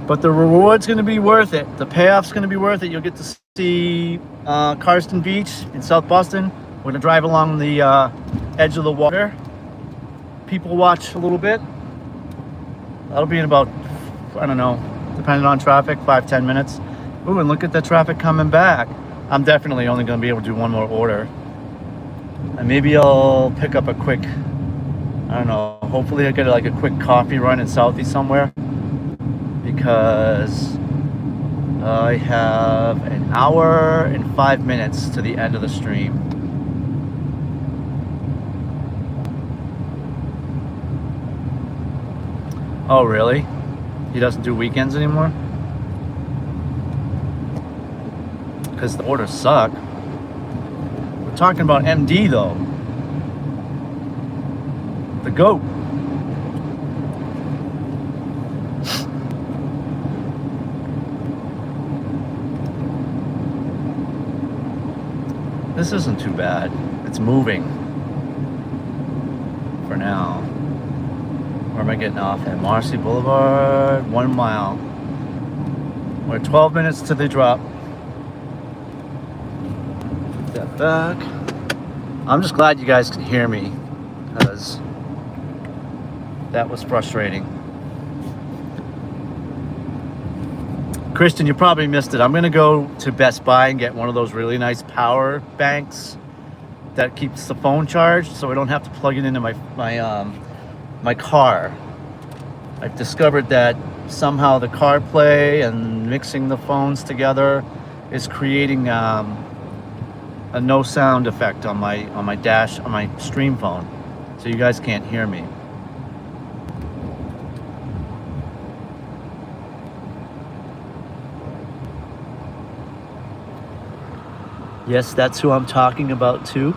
[SPEAKER 1] But the reward's gonna be worth it. The payoff's gonna be worth it. You'll get to see Karsten Beach in South Boston. We're gonna drive along the edge of the water. People watch a little bit. That'll be in about, I don't know, depending on traffic, 5-10 minutes. Ooh, and look at the traffic coming back. I'm definitely only gonna be able to do one more order. And maybe I'll pick up a quick, I don't know, hopefully I'll get like a quick coffee run in Southie somewhere, because I have an hour and 5 minutes to the end of the stream. Oh, really? He doesn't do weekends anymore? Because the orders suck. We're talking about MD though. The GOAT. This isn't too bad. It's moving. For now. Where am I getting off at? Marcy Boulevard, 1 mile. We're 12 minutes to the drop. Put that back. I'm just glad you guys can hear me, because that was frustrating. Christian, you probably missed it. I'm gonna go to Best Buy and get one of those really nice power banks that keeps the phone charged, so I don't have to plug it into my car. I've discovered that somehow the CarPlay and mixing the phones together is creating a no sound effect on my stream phone, so you guys can't hear me. Yes, that's who I'm talking about too.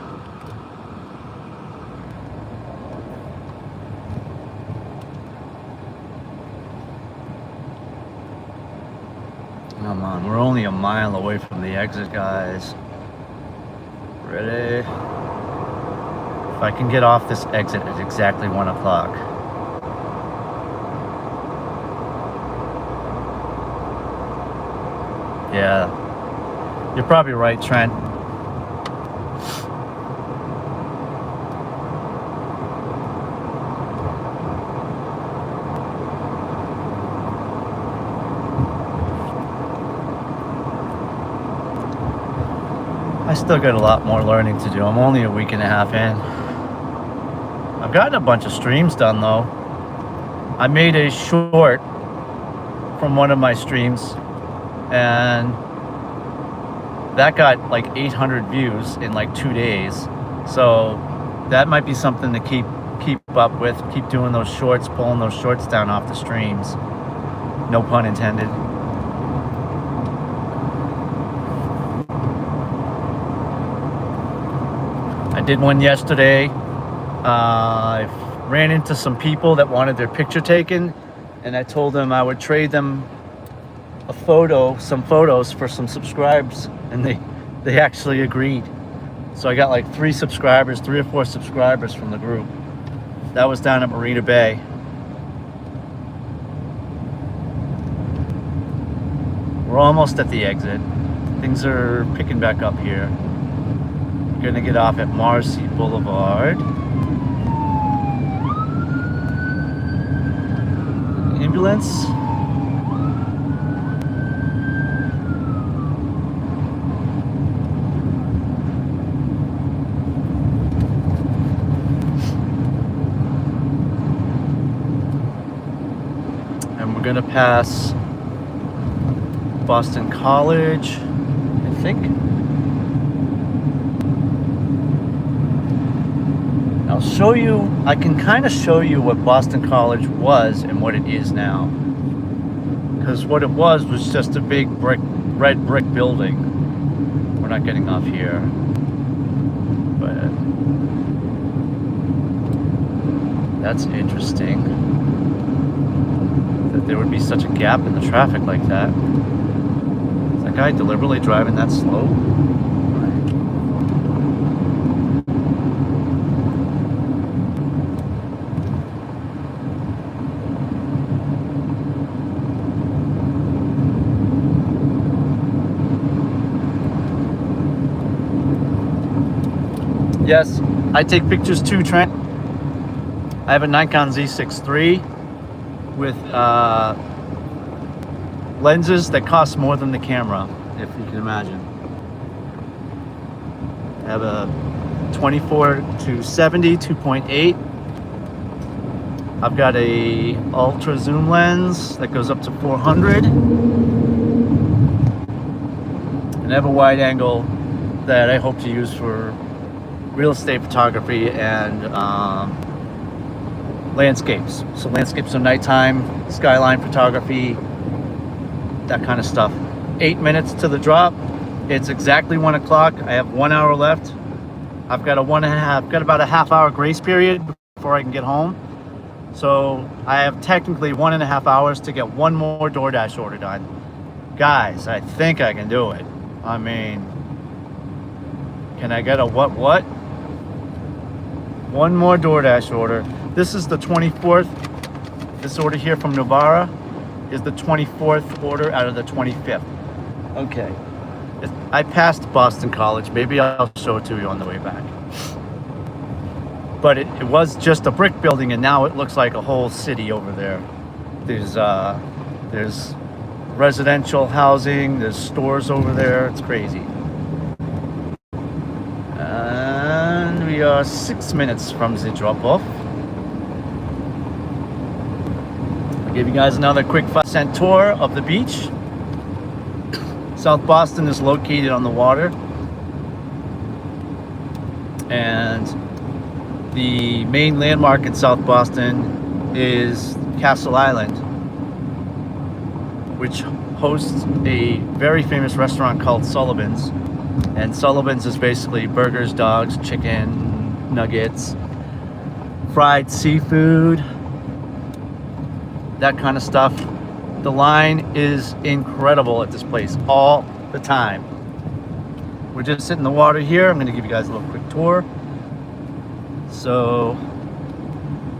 [SPEAKER 1] Come on, we're only a mile away from the exit, guys. Ready? If I can get off this exit at exactly 1 o'clock. Yeah, you're probably right, Trent. I still got a lot more learning to do. I'm only a week and a half in. I've gotten a bunch of streams done though. I made a short from one of my streams, and that got like 800 views in like 2 days. So that might be something to keep up with. Keep doing those shorts, pulling those shorts down off the streams. No pun intended. I did one yesterday. I ran into some people that wanted their picture taken, and I told them I would trade them some photos for some subscribers, and they actually agreed. So I got like 3 or 4 subscribers from the group. That was down at Marina Bay. We're almost at the exit. Things are picking back up here. We're gonna get off at Marcy Boulevard. Ambulance. gonna pass Boston College, I think. I'll show you, I can kind of show you what Boston College was and what it is now. Because what it was just a big red brick building. We're not getting off here. But that's interesting. That there would be such a gap in the traffic like that. Is that guy deliberately driving that slow? Yes, I take pictures too, Trent. I have a Nikon Z6 III with lenses that cost more than the camera, if you can imagine. I have a 24 to 70 2.8. I've got a ultra zoom lens that goes up to 400. And I have a wide angle that I hope to use for real estate photography and landscapes. So landscapes are nighttime, skyline photography, that kind of stuff. 8 minutes to the drop. It's exactly 1 o'clock. I have 1 hour left. I've got about a half-hour grace period before I can get home. So I have technically 1.5 hours to get one more DoorDash order done. Guys, I think I can do it. I mean, can I get a what? One more DoorDash order. This is the 24th. This order here from Novara is the 24th order out of the 25th. Okay. I passed Boston College. Maybe I'll show it to you on the way back. But it was just a brick building, and now it looks like a whole city over there. There's residential housing, there's stores over there. It's crazy. And we are 6 minutes from the drop-off. I'll give you guys another quick 5-cent tour of the beach. South Boston is located on the water. And the main landmark in South Boston is Castle Island, which hosts a very famous restaurant called Sullivan's. And Sullivan's is basically burgers, dogs, chicken, nuggets, fried seafood, that kind of stuff. The line is incredible at this place all the time. We're just sitting in the water here. I'm going to give you guys a little quick tour. So,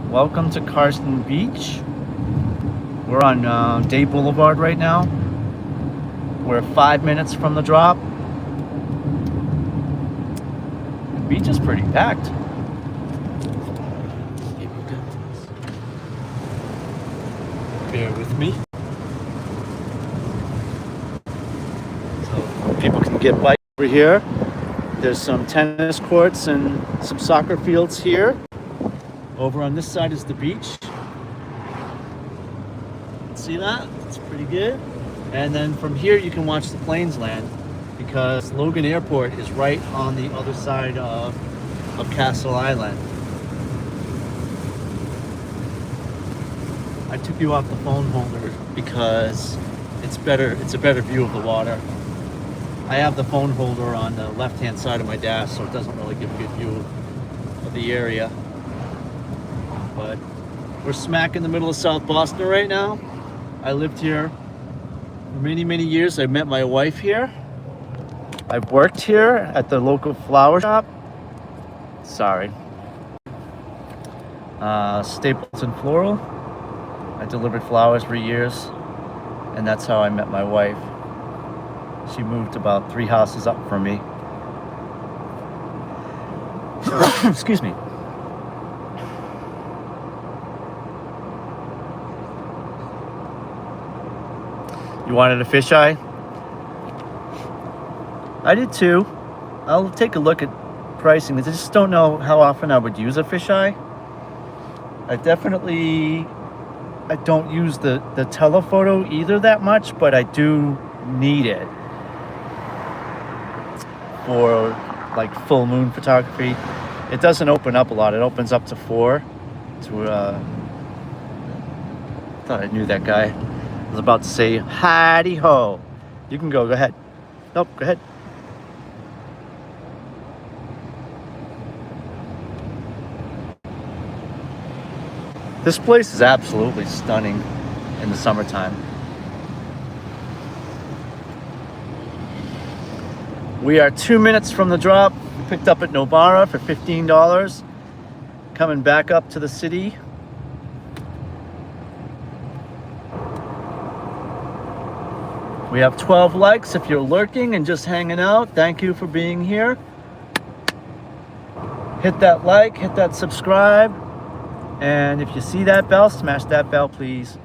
[SPEAKER 1] welcome to Carson Beach. We're on Day Boulevard right now. We're 5 minutes from the drop. The beach is pretty packed. Bear with me. So people can get bikes over here. There's some tennis courts and some soccer fields here. Over on this side is the beach. See that? It's pretty good. And then from here you can watch the planes land, because Logan Airport is right on the other side of Castle Island. I took you off the phone holder because it's a better view of the water. I have the phone holder on the left-hand side of my dash, so it doesn't really give a good view of the area. But we're smack in the middle of South Boston right now. I lived here for many, many years. I met my wife here. I've worked here at the local flower shop. Sorry. Stapleton Floral. I delivered flowers for years, and that's how I met my wife. She moved about 3 houses up from me. Excuse me. You wanted a fisheye? I did too. I'll take a look at pricing. I just don't know how often I would use a fisheye. I definitely I don't use the telephoto either that much, but I do need it for like full moon photography. It doesn't open up a lot. It opens up to 4. Thought I knew that guy. I was about to say howdy ho. You can go ahead. Nope, go ahead. This place is absolutely stunning in the summertime. We are 2 minutes from the drop. We picked up at Nobara for $15. Coming back up to the city. We have 12 likes. If you're lurking and just hanging out, thank you for being here. Hit that like, hit that subscribe. And if you see that bell, smash that bell, please.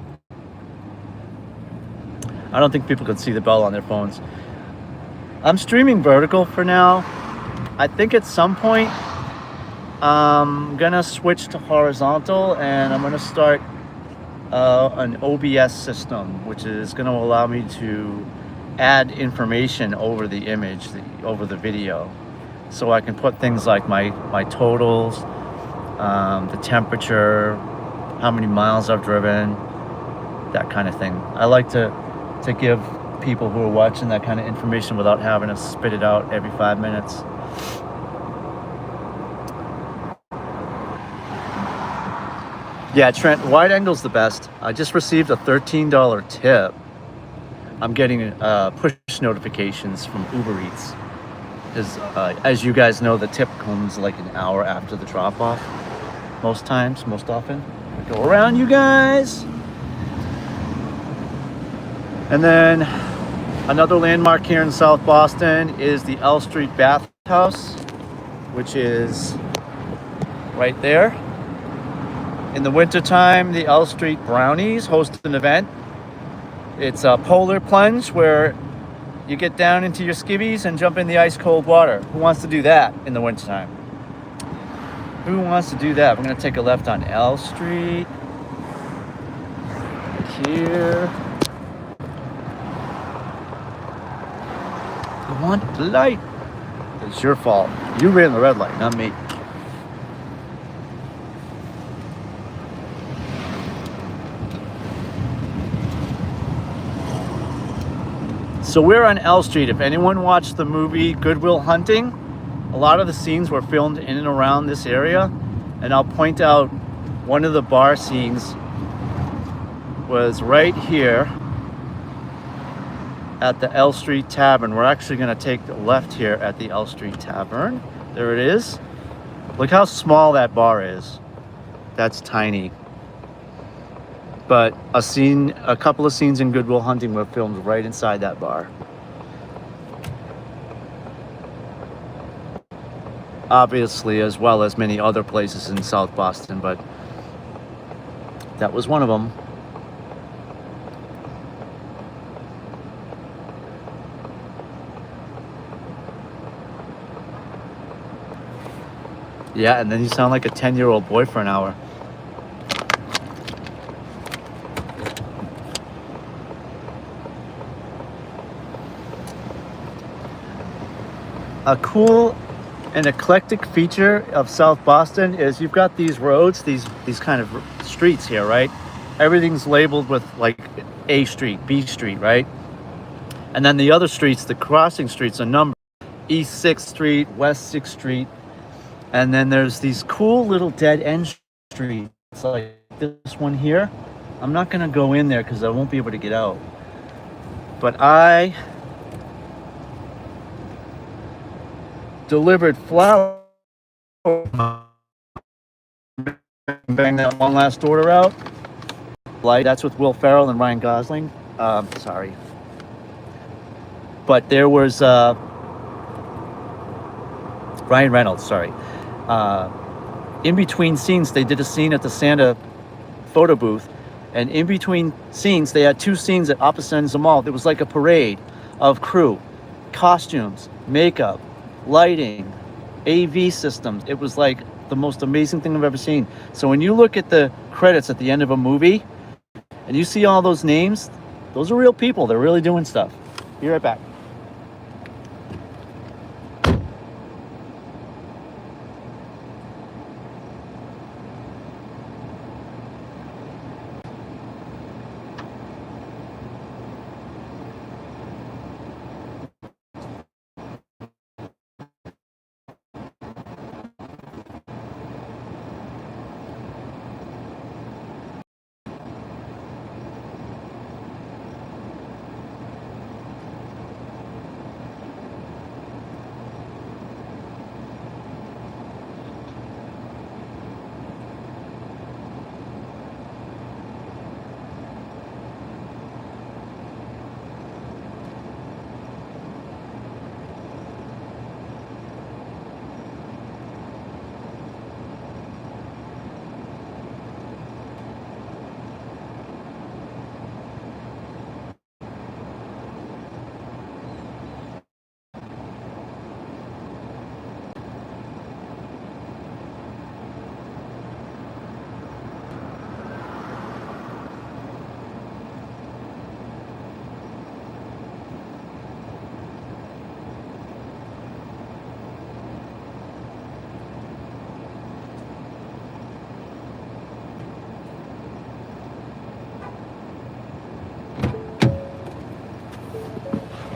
[SPEAKER 1] I don't think people can see the bell on their phones. I'm streaming vertical for now. I think at some point I'm gonna switch to horizontal, and I'm gonna start an OBS system, which is gonna allow me to add information over the image, over the video. So I can put things like my totals, the temperature, how many miles I've driven, that kind of thing. I like to give people who are watching that kind of information without having to spit it out every 5 minutes. Yeah, Trent, wide angle's the best. I just received a $13 tip. I'm getting push notifications from Uber Eats. As you guys know, the tip comes like an hour after the drop-off. Most often. Go around, you guys. And then another landmark here in South Boston is the L Street Bathhouse, which is right there. In the wintertime, the L Street Brownies host an event. It's a polar plunge where you get down into your skivvies and jump in the ice cold water. Who wants to do that in the wintertime? Who wants to do that? We're gonna take a left on L Street. Right here. You want the light? It's your fault. You ran the red light, not me. So we're on L Street. If anyone watched the movie Good Will Hunting, a lot of the scenes were filmed in and around this area. And I'll point out one of the bar scenes was right here at the L Street Tavern. We're actually gonna take the left here at the L Street Tavern. There it is. Look how small that bar is. That's tiny. But a couple of scenes in Good Will Hunting were filmed right inside that bar. Obviously, as well as many other places in South Boston, but that was one of them. Yeah, and then you sound like a 10-year-old boy for an hour. A cool and eclectic feature of South Boston is you've got these roads, these kind of streets here, right? Everything's labeled with like A Street, B Street, right? And then the other streets, the crossing streets, are numbered. East 6th Street, West 6th Street. And then there's these cool little dead end streets like this one here. I'm not gonna go in there because I won't be able to get out. But I delivered flour. Bang that one last order out. That's with Will Ferrell and Ryan Gosling. Sorry. But there was Ryan Reynolds, sorry. In between scenes, they did a scene at the Santa photo booth. And in between scenes, they had 2 scenes at opposite ends of the mall. There was like a parade of crew, costumes, makeup, lighting, AV systems. It was like the most amazing thing I've ever seen. So when you look at the credits at the end of a movie, And you see all those names? Those are real people. They're really doing stuff. Be right back.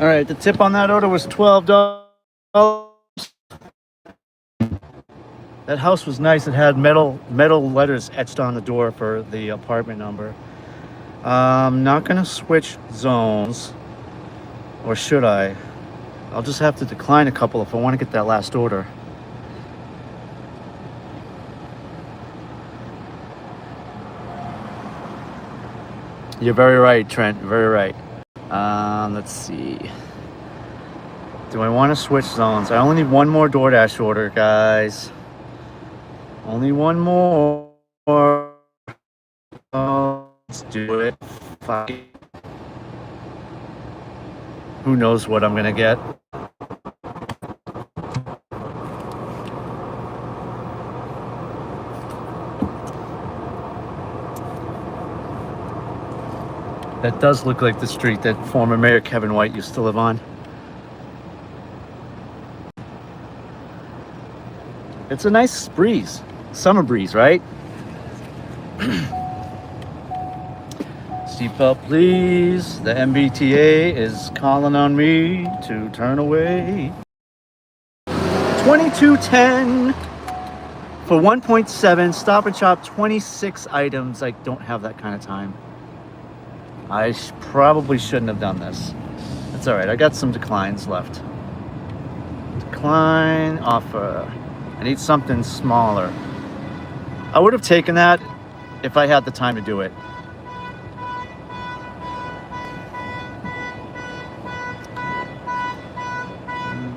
[SPEAKER 1] All right, the tip on that order was $12. That house was nice. It had metal letters etched on the door for the apartment number. I'm not gonna switch zones, or should I? I'll just have to decline a couple if I want to get that last order. You're very right, Trent. Very right. Let's see. Do I want to switch zones? I only need one more DoorDash order, guys. Only one more. Oh, let's do it. Fuck it. Who knows what I'm gonna get? That does look like the street that former Mayor Kevin White used to live on. It's a nice breeze. Summer breeze, right? Seatbelt, please. The MBTA is calling on me to turn away. 2210 for 1.7. Stop and Shop, 26 items. I don't have that kind of time. I probably shouldn't have done this. It's all right. I got some declines left. Decline offer. I need something smaller. I would have taken that if I had the time to do it.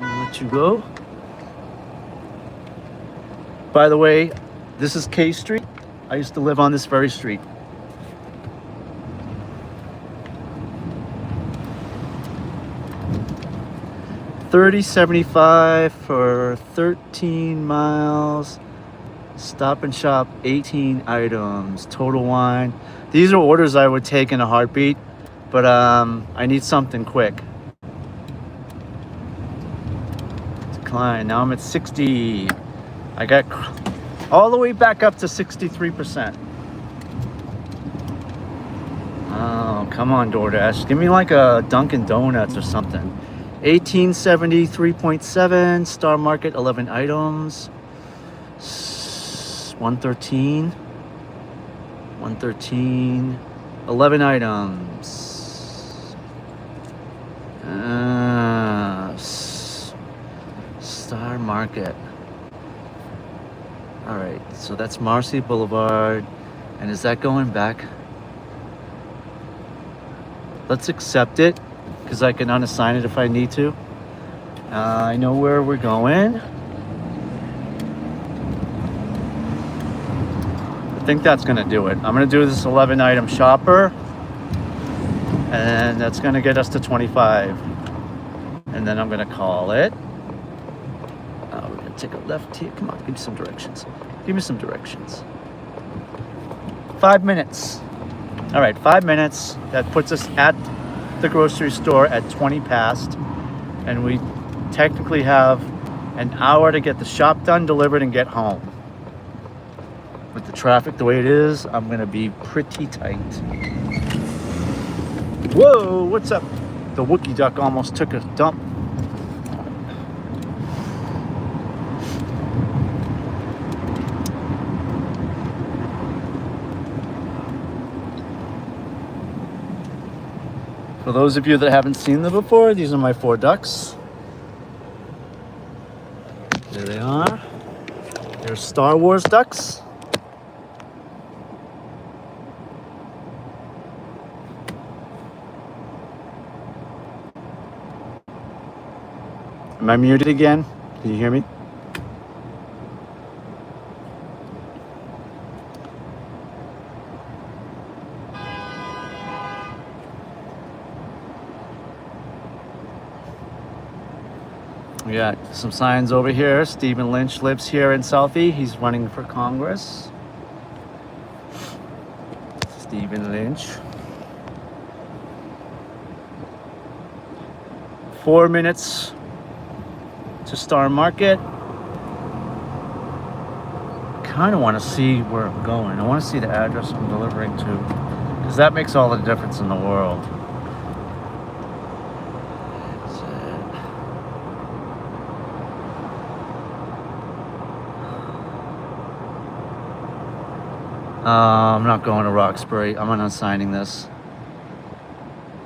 [SPEAKER 1] Let you go. By the way, this is K Street. I used to live on this very street. $30.75 for 13 miles. Stop and Shop, 18 items. Total Wine. These are orders I would take in a heartbeat, but I need something quick. Decline. Now I'm at 60. I got all the way back up to 63%. Oh, come on, DoorDash. Give me like a Dunkin' Donuts or something. 1870, 3.7. Star Market, 11 items. 113. 11 items. Star Market. All right, so that's Marcy Boulevard. And is that going back? Let's accept it, because I can unassign it if I need to. I know where we're going. I think that's gonna do it. I'm gonna do this 11 item shopper, and that's gonna get us to 25. And then I'm gonna call it. We're gonna take a left here. Come on, give me some directions. Give me some directions. 5 minutes. All right, 5 minutes. That puts us at the grocery store at 20 past. And we technically have an hour to get the shop done, delivered, and get home. With the traffic the way it is, I'm gonna be pretty tight. Whoa, what's up? The Wookiee duck almost took a dump. For those of you that haven't seen them before, these are my 4 ducks. There they are. They're Star Wars ducks. Am I muted again? Can you hear me? We got some signs over here. Stephen Lynch lives here in Southie. He's running for Congress. Stephen Lynch. 4 minutes to Star Market. Kind of want to see where I'm going. I want to see the address I'm delivering to, because that makes all the difference in the world. I'm not going to Roxbury. I'm unassigning this.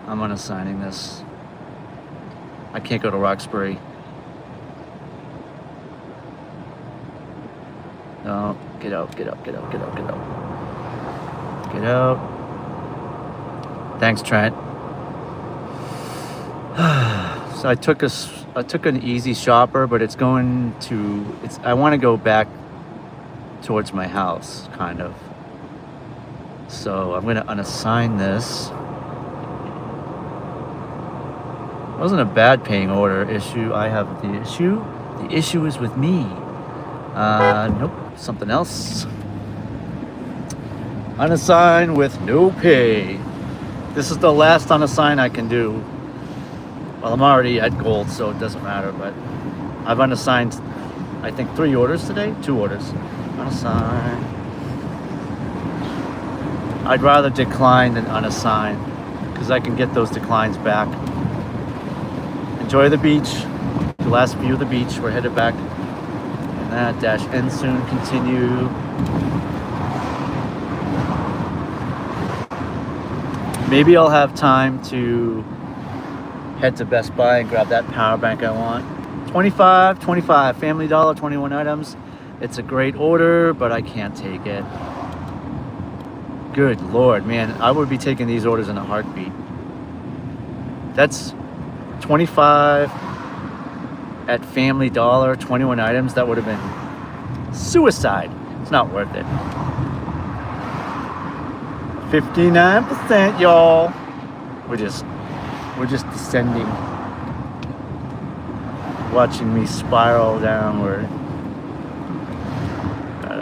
[SPEAKER 1] I'm unassigning this. I can't go to Roxbury. No, get out, get out, get out, get out, get out. Get out. Thanks, Trent. So I took an easy shopper, but it's going to, I want to go back towards my house, kind of. So I'm going to unassign this. It wasn't a bad paying order issue. I have the issue. The issue is with me. Nope, something else. Unassign with no pay. This is the last unassign I can do. Well, I'm already at gold, so it doesn't matter, but I've unassigned, I think, 3 orders today? 2 orders. Unassign. I'd rather decline than unassign, because I can get those declines back. Enjoy the beach. The last view of the beach. We're headed back. And that dash end soon. Continue. Maybe I'll have time to head to Best Buy and grab that power bank I want. $25, Family Dollar, 21 items. It's a great order, but I can't take it. Good Lord, man. I would be taking these orders in a heartbeat. That's 25 at Family Dollar, 21 items. That would have been suicide. It's not worth it. 59%, y'all. We're just descending. Watching me spiral downward.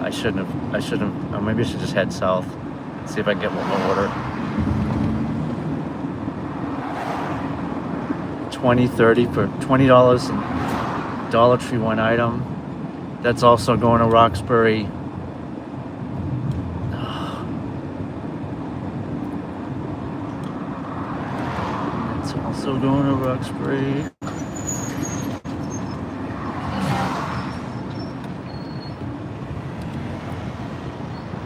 [SPEAKER 1] I shouldn't have. Maybe I should just head south. See if I can get one more order. 20, 30 for $20 and Dollar Tree one item. That's also going to Roxbury. It's also going to Roxbury.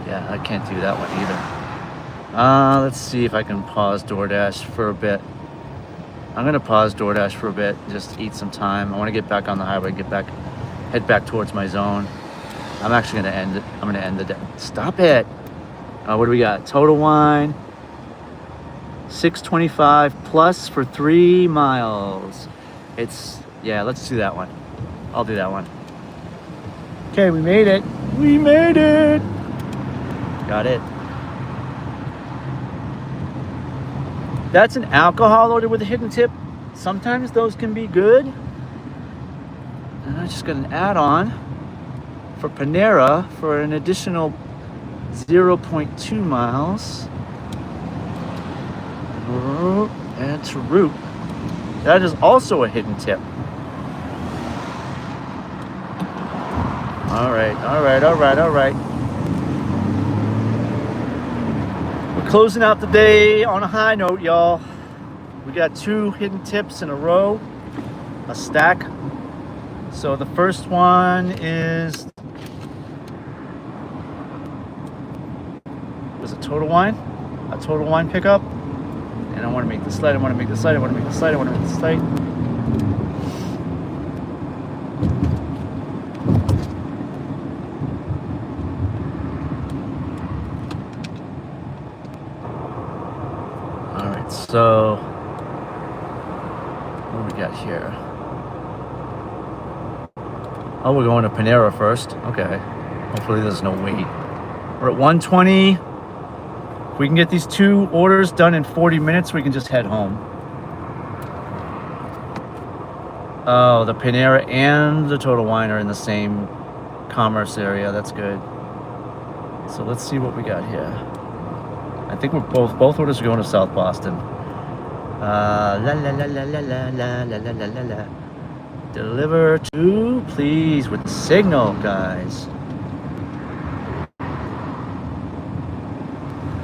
[SPEAKER 1] Yeah, I can't do that one either. Let's see if I can pause DoorDash for a bit. I'm gonna pause DoorDash for a bit, just eat some time. I want to get back on the highway, head back towards my zone. I'm actually gonna end it. I'm gonna end the day. Stop it. What do we got? Total wine, $6.25 plus for 3 miles. Yeah, let's do that one. I'll do that one. Okay, we made it. We made it. Got it. That's an alcohol order with a hidden tip. Sometimes those can be good. And I just got an add-on for Panera for an additional 0.2 miles. And to root. That is also a hidden tip. All right, all right, all right, all right. We're closing out the day on a high note, y'all. We got 2 hidden tips in a row, a stack. So the first one is a Total Wine pickup. And I want to make the slide, I want to make the slide, I want to make the slide, I want to make the slide. All right, so what do we got here? Oh, we're going to Panera first. Okay. Hopefully there's no wait. We're at 120. If we can get these 2 orders done in 40 minutes, we can just head home. Oh, the Panera and the Total Wine are in the same commerce area. That's good. So let's see what we got here. I think we're both orders are going to South Boston. La la la la la la la la la la la la. Deliver to, please, with the signal, guys.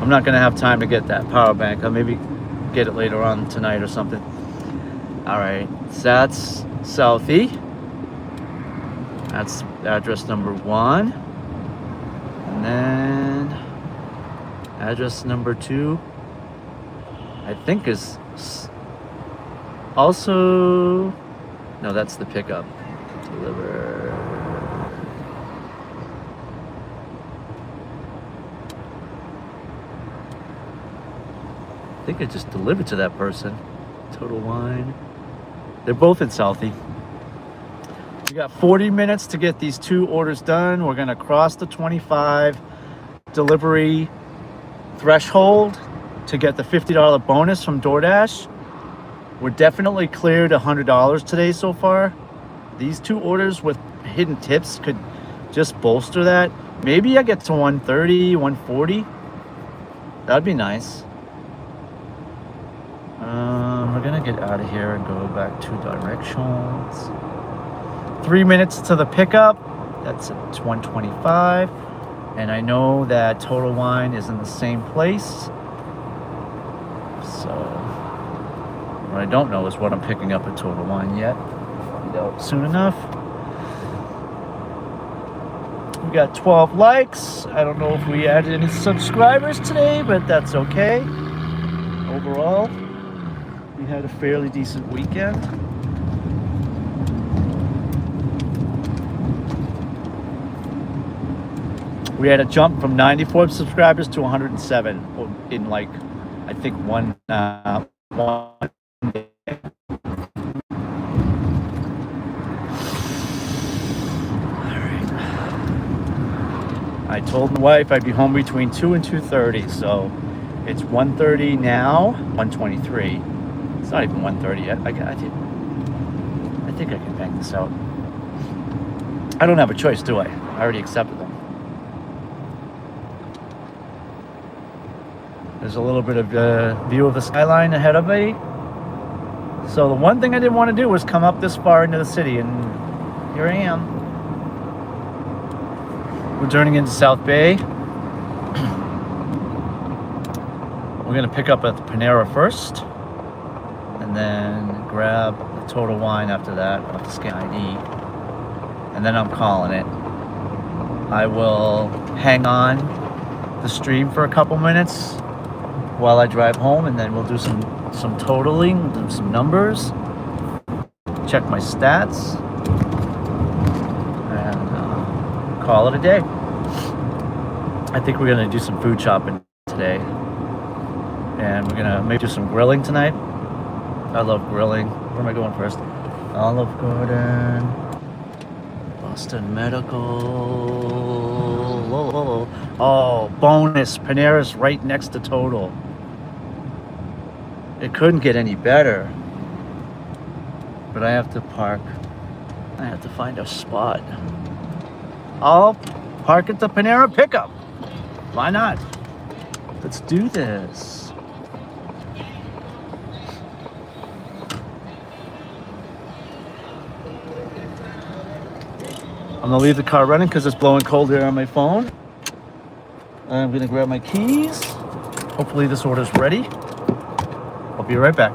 [SPEAKER 1] I'm not gonna have time to get that power bank. I'll maybe get it later on tonight or something. All right, so that's Southie. That's address number 1. And then address number 2, I think is also, no, that's the pickup. Deliver. I think I just delivered to that person. Total Wine. They're both in Southie. We got 40 minutes to get these 2 orders done. We're gonna cross the 25 delivery threshold to get the $50 bonus from DoorDash. We're definitely cleared $100 today so far. These 2 orders with hidden tips could just bolster that. Maybe I get to 130, 140. That'd be nice. We're gonna get out of here and go back 2 directions. 3 minutes to the pickup. That's at 125. And I know that Total Wine is in the same place. So what I don't know is what I'm picking up at Total Wine yet. Find out soon enough. We got 12 likes. I don't know if we added any subscribers today, but that's okay. Overall, we had a fairly decent weekend. We had a jump from 94 subscribers to 107 in like, I think one day. Alright. I told my wife I'd be home between 2 and 2:30, so it's 1:30 now, 1:23. It's not even 1:30 yet. I think I can bang this out. I don't have a choice, do I? I already accepted them. There's a little bit of view of the skyline ahead of me. So the one thing I didn't want to do was come up this far into the city, and here I am. We're turning into South Bay. We're gonna pick up at the Panera first, and then grab the Total Wine after that. I'll have to scan ID, and then I'm calling it. I will hang on the stream for a couple minutes while I drive home, and then we'll do some totaling, we'll do some numbers, check my stats, and call it a day. I think we're gonna do some food shopping today, and we're gonna maybe do some grilling tonight. I love grilling. Where am I going first? Olive Garden, Boston Medical. Oh, bonus. Panera's right next to Total. It couldn't get any better. But I have to park. I have to find a spot. I'll park at the Panera pickup. Why not? Let's do this. I'm gonna leave the car running because it's blowing cold air on my phone. I'm gonna grab my keys. Hopefully this order's ready. I'll be right back.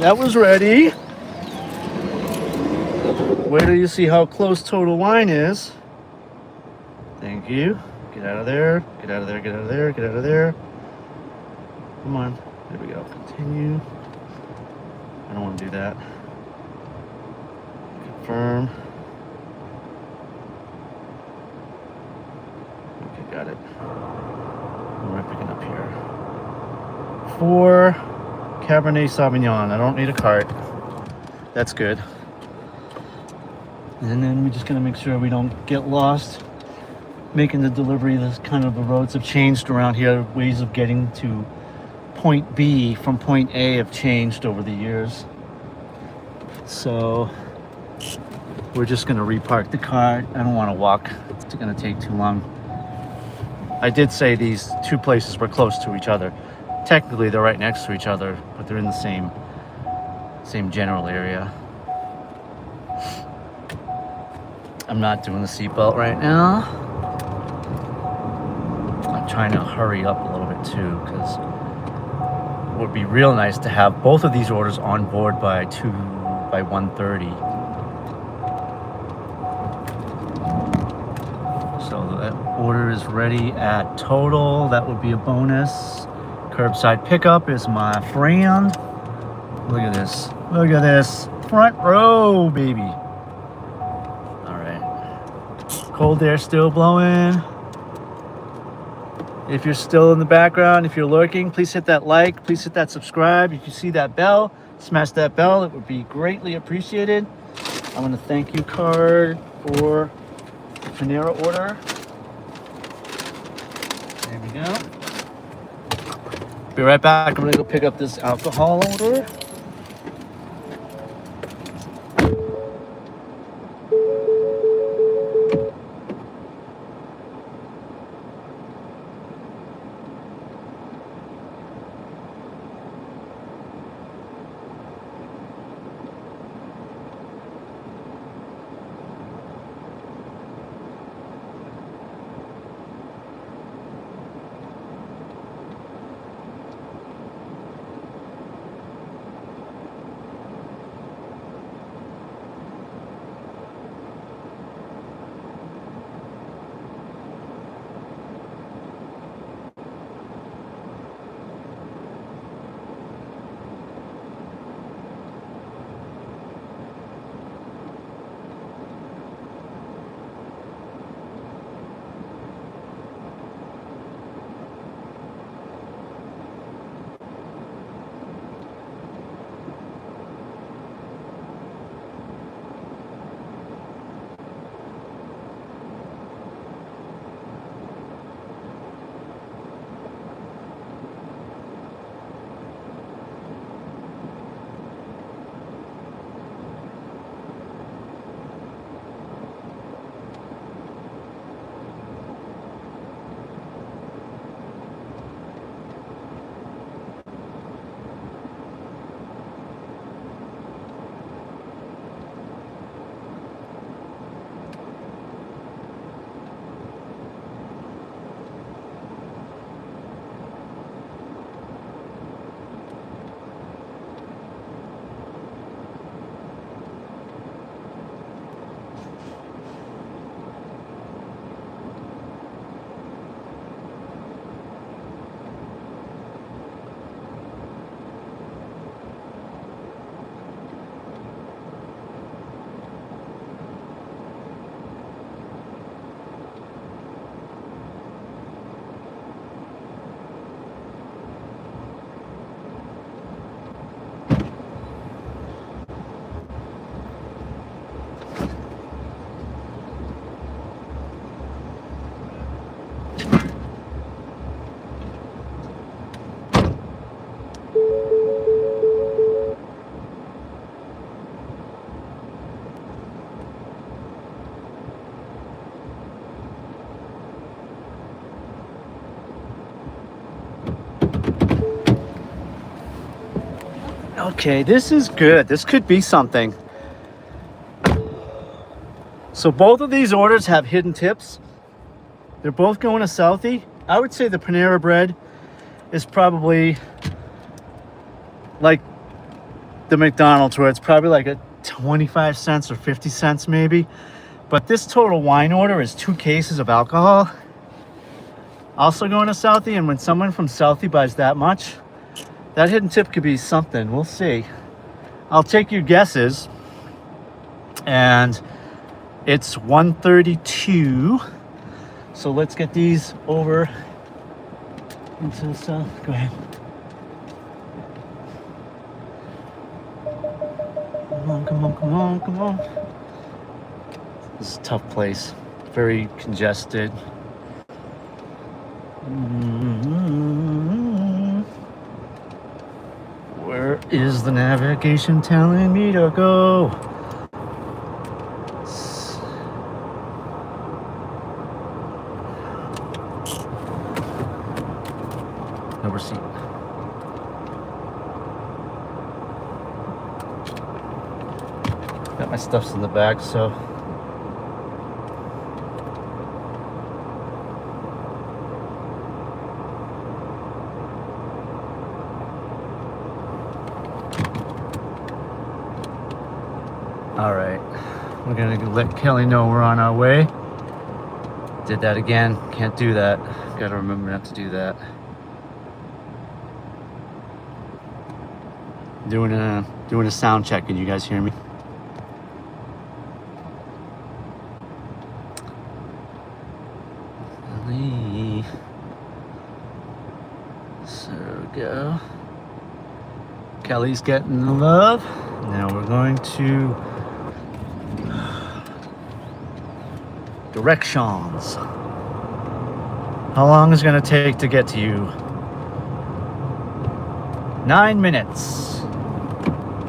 [SPEAKER 1] That was ready. Where do you see how close total line is? Thank you. Get out of there. Get out of there. Get out of there. Get out of there. Come on. There we go. Continue. I don't want to do that. Confirm. Okay, got it. What am I picking up here? 4 Cabernet Sauvignon. I don't need a cart. That's good. And then we're just gonna make sure we don't get lost making the delivery. This kind of the roads have changed around here. Ways of getting to point B from point A have changed over the years. So we're just gonna repark the car. I don't want to walk. It's gonna take too long. I did say these 2 places were close to each other. Technically, they're right next to each other, but they're in the same general area. I'm not doing the seatbelt right now. I'm trying to hurry up a little bit too, because it would be real nice to have both of these orders on board by 1:30. So that order is ready at total. That would be a bonus. Curbside pickup is my friend. Look at this. Look at this. Front row, baby. All right. Cold air still blowing. If you're still in the background, if you're lurking, please hit that like. Please hit that subscribe. If you see that bell, smash that bell. It would be greatly appreciated. I want to thank you card for the Panera order. There we go. Be right back. I'm gonna go pick up this alcohol order. Okay, this is good. This could be something. So both of these orders have hidden tips. They're both going to Southie. I would say the Panera Bread is probably like the McDonald's, where it's probably like a 25 cents or 50 cents maybe. But this total wine order is 2 cases of alcohol. Also going to Southie, and when someone from Southie buys that much, that hidden tip could be something. We'll see. I'll take your guesses. And it's 132. So let's get these over into the south. Go ahead. Come on, come on, come on, come on. This is a tough place. Very congested. Where is the navigation telling me to go? No receipt. Got my stuffs in the bag, so. All right, we're gonna let Kelly know we're on our way. Did that again, can't do that. Gotta remember not to do that. Doing a sound check. Can you guys hear me? So we go. Kelly's getting the love. Now we're going to directions. How long is it going to take to get to you? 9 minutes.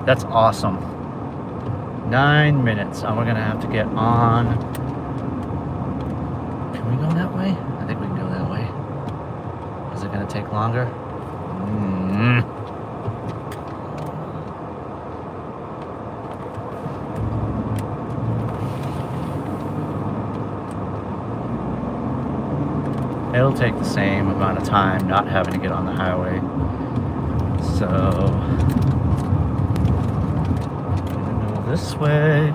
[SPEAKER 1] That's awesome. 9 minutes. And we're going to have to get on. Can we go that way? I think we can go that way. Is it going to take longer? It'll take the same amount of time not having to get on the highway. So, I'm gonna go this way.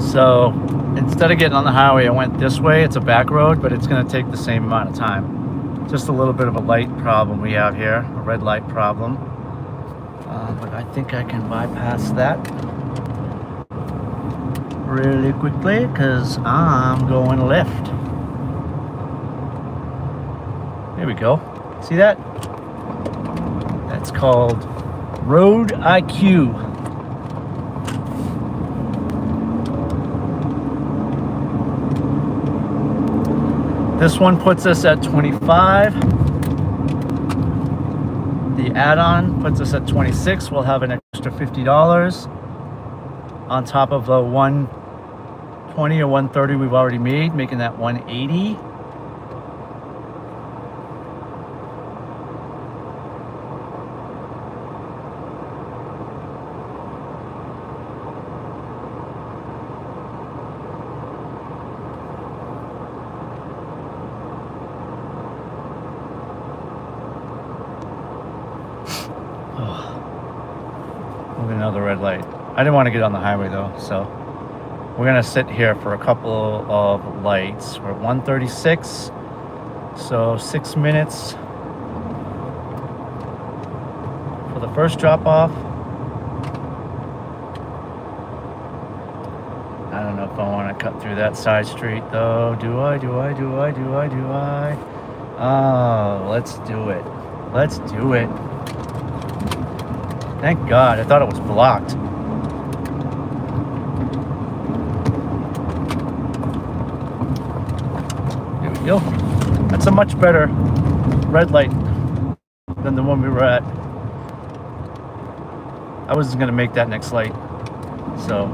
[SPEAKER 1] So, instead of getting on the highway, I went this way. It's a back road, but it's gonna take the same amount of time. Just a little bit of a light problem we have here, a red light problem. But I think I can bypass that really quickly because I'm going left. There we go. See that? That's called Road IQ. This one puts us at 25. The add-on puts us at 26. We'll have an extra $50 on top of the 120 or 130 we've already made, making that 180. Another red light. I didn't want to get on the highway though, so we're gonna sit here for a couple of lights. We're at 136, so 6 minutes for the first drop off. I don't know if I want to cut through that side street though. Do I? Oh, let's do it. Let's do it. Thank God, I thought it was blocked. There we go. That's a much better red light than the one we were at. I wasn't gonna make that next light, so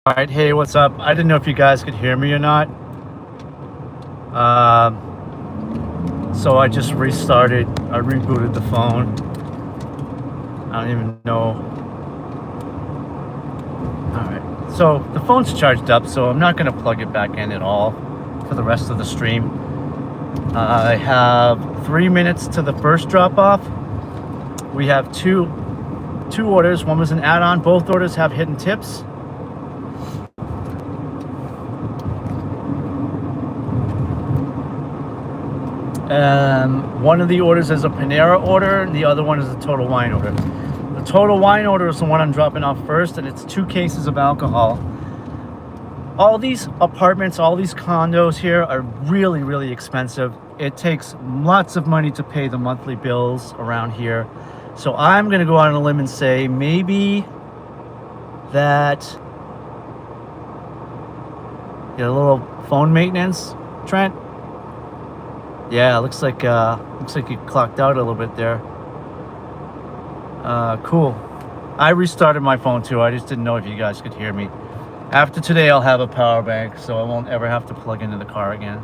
[SPEAKER 1] All right, hey, what's up? I didn't know if you guys could hear me or not. So I just restarted. I rebooted the phone. I don't even know. All right, so the phone's charged up, so I'm not going to plug it back in at all for the rest of the stream. I have 3 minutes to the first drop off. We have two orders. One was an add-on. Both orders have hidden tips. One of the orders is a Panera order, and the other one is a Total Wine order. The Total Wine order is the one I'm dropping off first, and it's 2 cases of alcohol. All these apartments, all these condos here are really, really expensive. It takes lots of money to pay the monthly bills around here. So I'm going to go out on a limb and say maybe that get a little phone maintenance, Trent. Yeah, looks like you clocked out a little bit there. Cool. I restarted my phone too. I just didn't know if you guys could hear me. After today, I'll have a power bank, so I won't ever have to plug into the car again.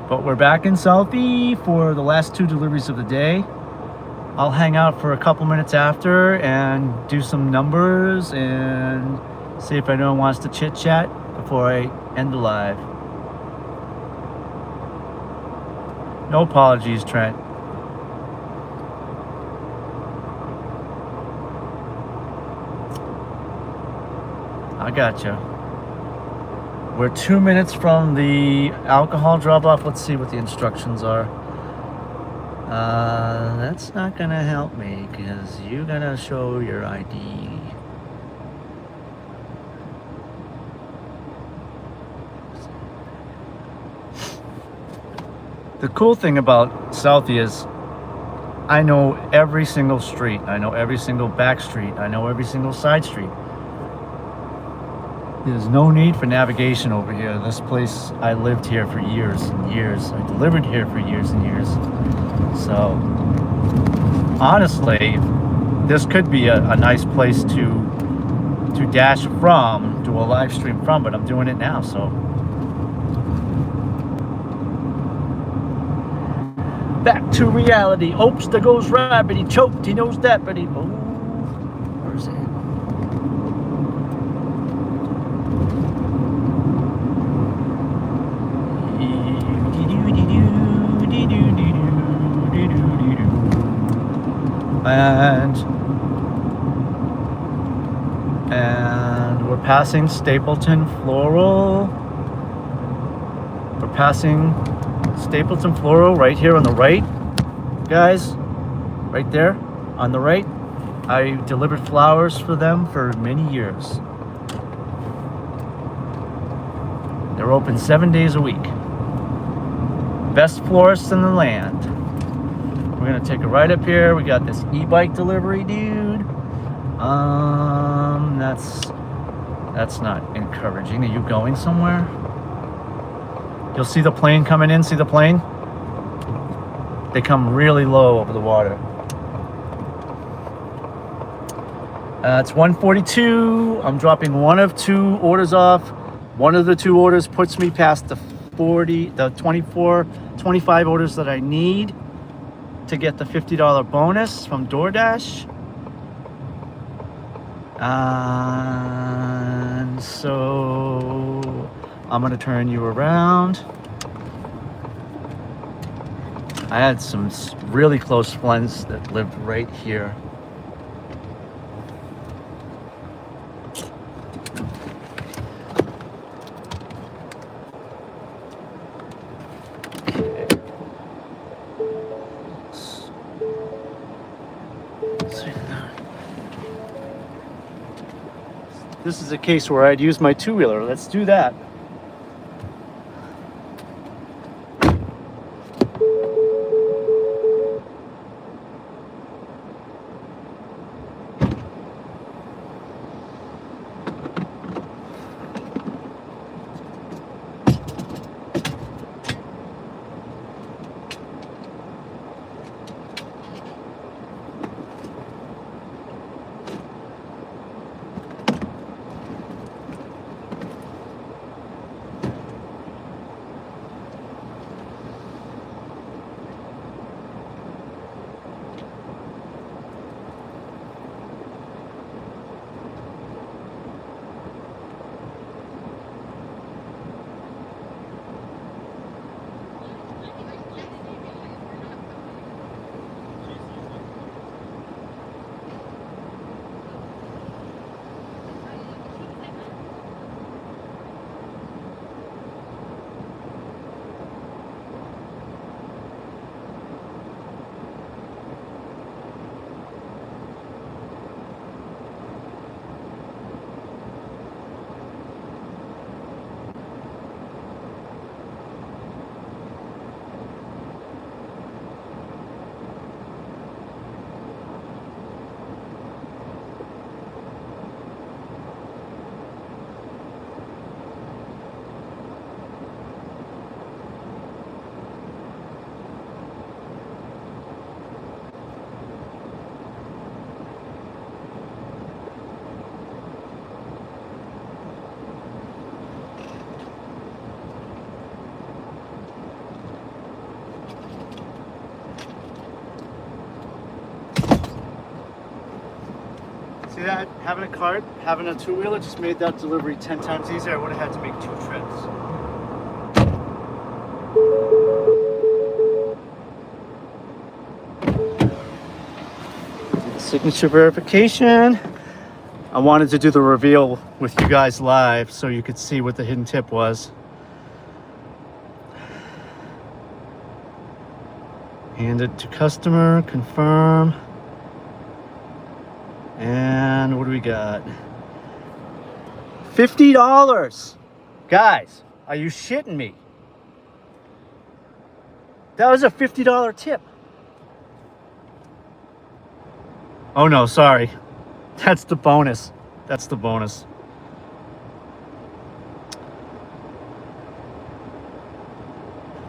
[SPEAKER 1] But we're back in Southie for the last 2 deliveries of the day. I'll hang out for a couple minutes after and do some numbers and see if anyone wants to chit chat before I end the live. No apologies, Trent. I gotcha. We're 2 minutes from the alcohol drop-off. Let's see what the instructions are. That's not gonna help me because you gotta show your ID. The cool thing about Southie is I know every single street. I know every single back street. I know every single side street. There's no need for navigation over here. This place, I lived here for years and years. I delivered here for years and years. So, honestly, this could be a nice place to dash from, do a live stream from, but I'm doing it now, so. Back to reality. Oops, there goes Rabbit. He choked. He knows that, but he. Oh, where's it? And we're passing Stapleton Floral. We're passing Stapleton Floral right here on the right, guys. Right there on the right. I delivered flowers for them for many years. They're open 7 days a week. Best florists in the land. We're gonna take a right up here. We got this e-bike delivery, dude. That's not encouraging. Are you going somewhere? You'll see the plane coming in. See the plane? They come really low over the water. It's 1:42. I'm dropping one of 2 orders off. One of the 2 orders puts me past the 24, 25 orders that I need to get the $50 bonus from DoorDash. And so I'm gonna turn you around. I had some really close friends that lived right here. This is a case where I'd use my 2-wheeler. Let's do that. having a cart, having a two-wheeler just made that delivery 10 times easier. I would have had to make 2 trips. Signature verification. I wanted to do the reveal with you guys live so you could see what the hidden tip was. Hand it to customer, confirm. And what do we got? $50. Guys, are you shitting me? That was a $50 tip. Oh no, sorry. That's the bonus. That's the bonus.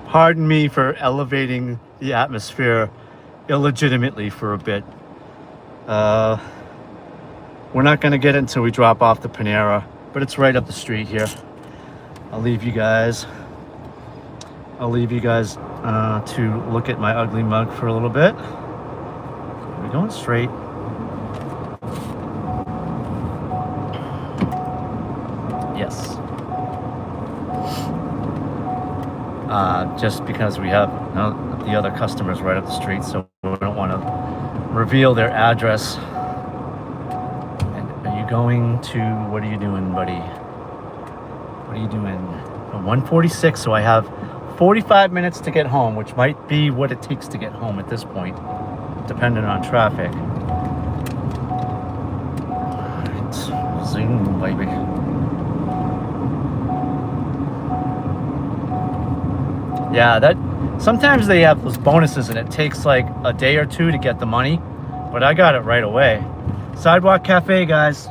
[SPEAKER 1] Pardon me for elevating the atmosphere illegitimately for a bit. We're not going to get it until we drop off the Panera, but it's right up the street here. I'll leave you guys to look at my ugly mug for a little bit. We're going straight. Yes. Just because we have the other customers right up the street, so we don't want to reveal their address. And are you going to, what are you doing, buddy? What are you doing? 1:46, so I have 45 minutes to get home, which might be what it takes to get home at this point, depending on traffic. All right, zing, baby. Yeah, that sometimes they have those bonuses and it takes like a day or two to get the money, but I got it right away. Sidewalk Cafe, guys.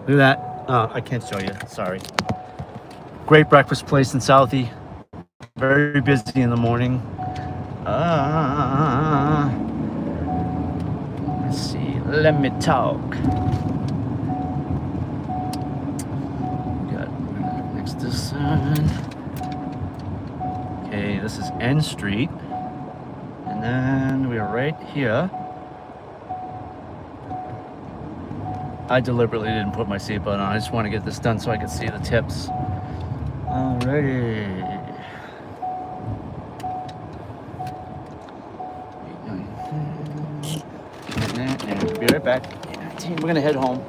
[SPEAKER 1] Look at that. Oh, I can't show you. Sorry. Great breakfast place in Southie. Very busy in the morning. Let's see. Let me talk. Got next to sign. Okay, this is N Street. And then we are right here. I deliberately didn't put my seatbelt on. I just want to get this done so I can see the tips. Alrighty. And we'll be right back. We're gonna head home.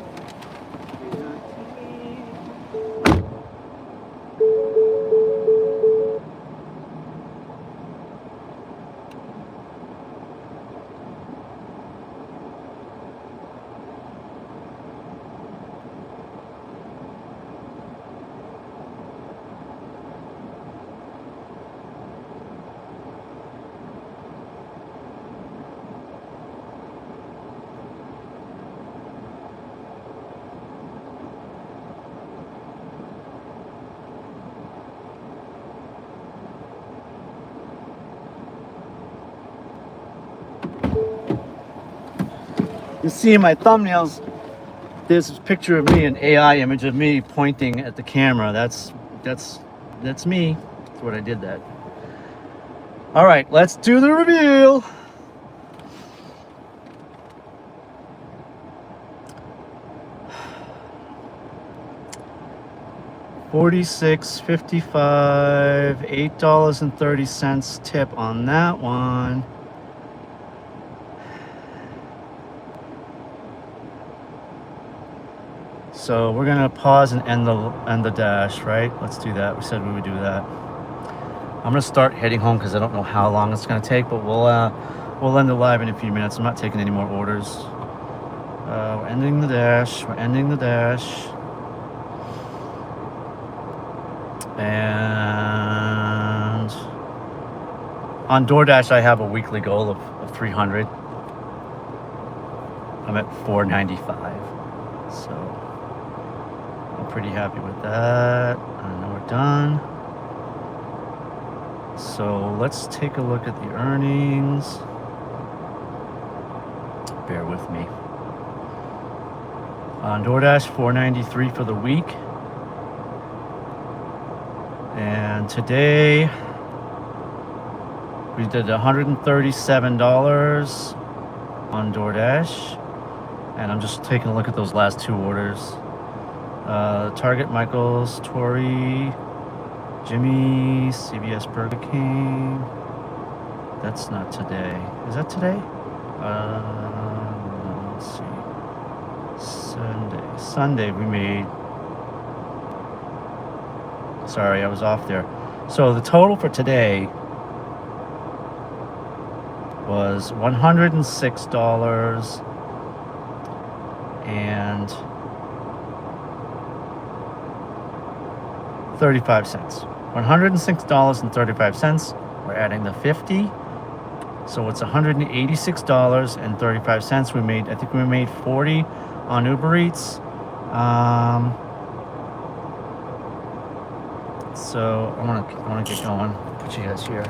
[SPEAKER 1] You see in my thumbnails, there's a picture of me, an AI image of me pointing at the camera. That's me. That's what I did that. All right, let's do the reveal. $46.55, $8.30 tip on that one. So we're gonna pause and end the dash, right? Let's do that. We said we would do that. I'm gonna start heading home because I don't know how long it's gonna take, but we'll end the live in a few minutes. I'm not taking any more orders. We're ending the dash. We're ending the dash. And on DoorDash, I have a weekly goal of 300. I'm at 495, so I'm pretty happy with that. And then we're done. So let's take a look at the earnings. Bear with me. On DoorDash, 493 for the week. And today we did $137 on DoorDash. And I'm just taking a look at those last two orders. Target, Michaels, Tory, Jimmy, CVS, Burger King. That's not today. Is that today? Let's see. Sunday we made. Sorry, I was off there. So the total for today was $106 and 35 cents. $106.35. We're adding the 50. So it's $186.35. We made, I think we made 40 on Uber Eats. So I want to get going. Put you guys here.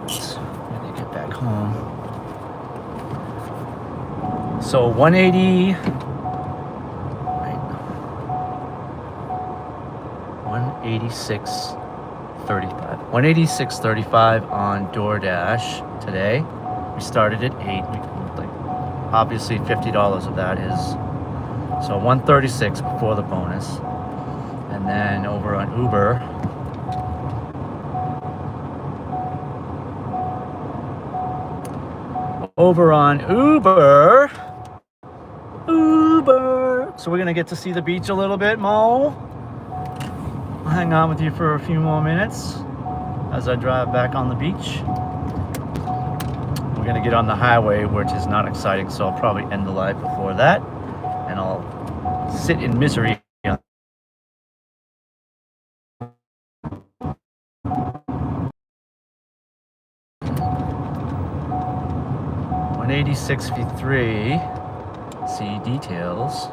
[SPEAKER 1] Let's maybe get back home. So 180. Right. 186.35. 186.35 on DoorDash today. We started at 8. We like obviously $50 of that is so 136 before the bonus. And then over on Uber, Uber. So we're gonna get to see the beach a little bit, Mo. I'll hang on with you for a few more minutes as I drive back on the beach. We're gonna get on the highway, which is not exciting, so I'll probably end the live before that, and I'll sit in misery. 186.53. See details.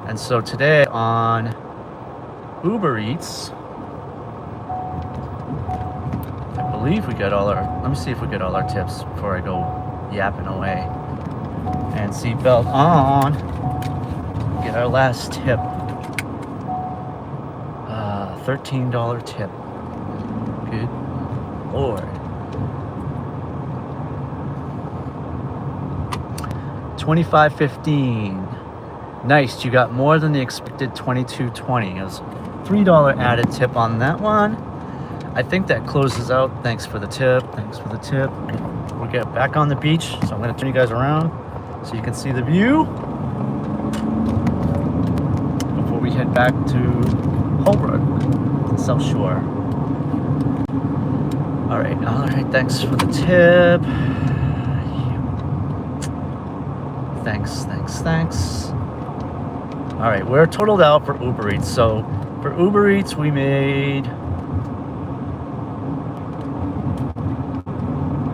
[SPEAKER 1] And so today on Uber Eats, I believe we got all our. Let me see if we got all our tips before I go yapping away. And seatbelt on. Get our last tip. $13 tip. Good Lord. 25.15. Nice, you got more than the expected 22.20. It was $3 added tip on that one. I think that closes out. Thanks for the tip. We'll get back on the beach, so I'm going to turn you guys around so you can see the view before we head back to Holbrook, South Shore. All right, thanks for the tip. Thanks. All right, we're totaled out for Uber Eats. So for Uber Eats, we made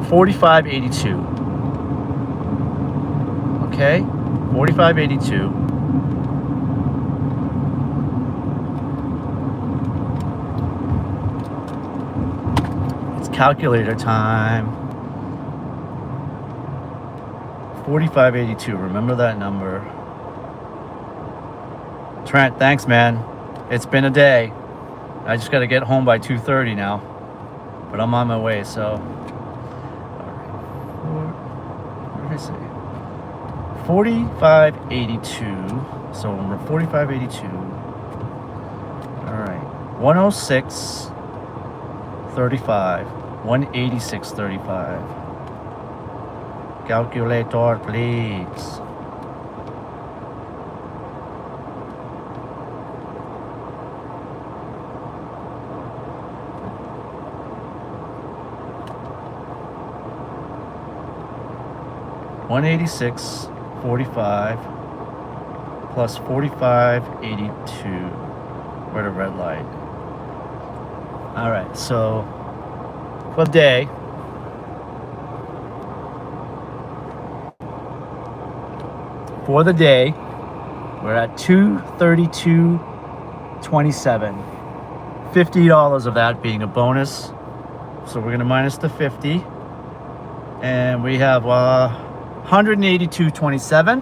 [SPEAKER 1] $45.82. Okay, $45.82. It's calculator time. $45.82. Remember that number. Trent, thanks, man. It's been a day. I just got to get home by 2:30 now, but I'm on my way. So, what did I say? $45.82. So we're $45.82. All right, 106.35. 186.35. Calculator, please. $186.45 plus $45.82. We're at a red light. All right, so for the day. For the day, we're at $232.27. $50 of that being a bonus. So we're gonna minus the 50. And we have $182.27.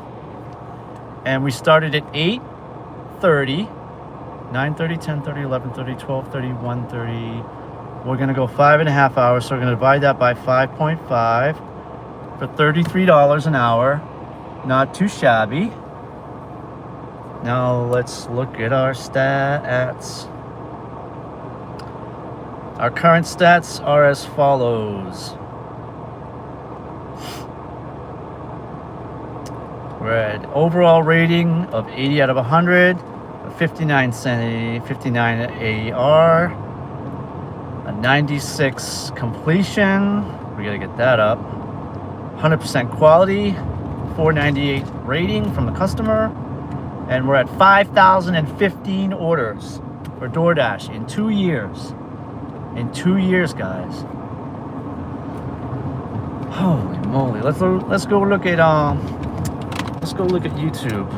[SPEAKER 1] And we started at 8:30, 9:30, 10:30, 11:30, 12:30, 1:30. We're gonna go 5.5 hours. So we're gonna divide that by 5.5 for $33 an hour. Not too shabby. Now let's look at our stats. Our current stats are as follows. We're at overall rating of 80 out of 100, a 59 AR, a 96 completion. We gotta get that up. 100% quality, 498 rating from the customer, and we're at 5,015 orders for DoorDash in 2 years. In 2 years, guys. Holy moly! Let's go look at YouTube.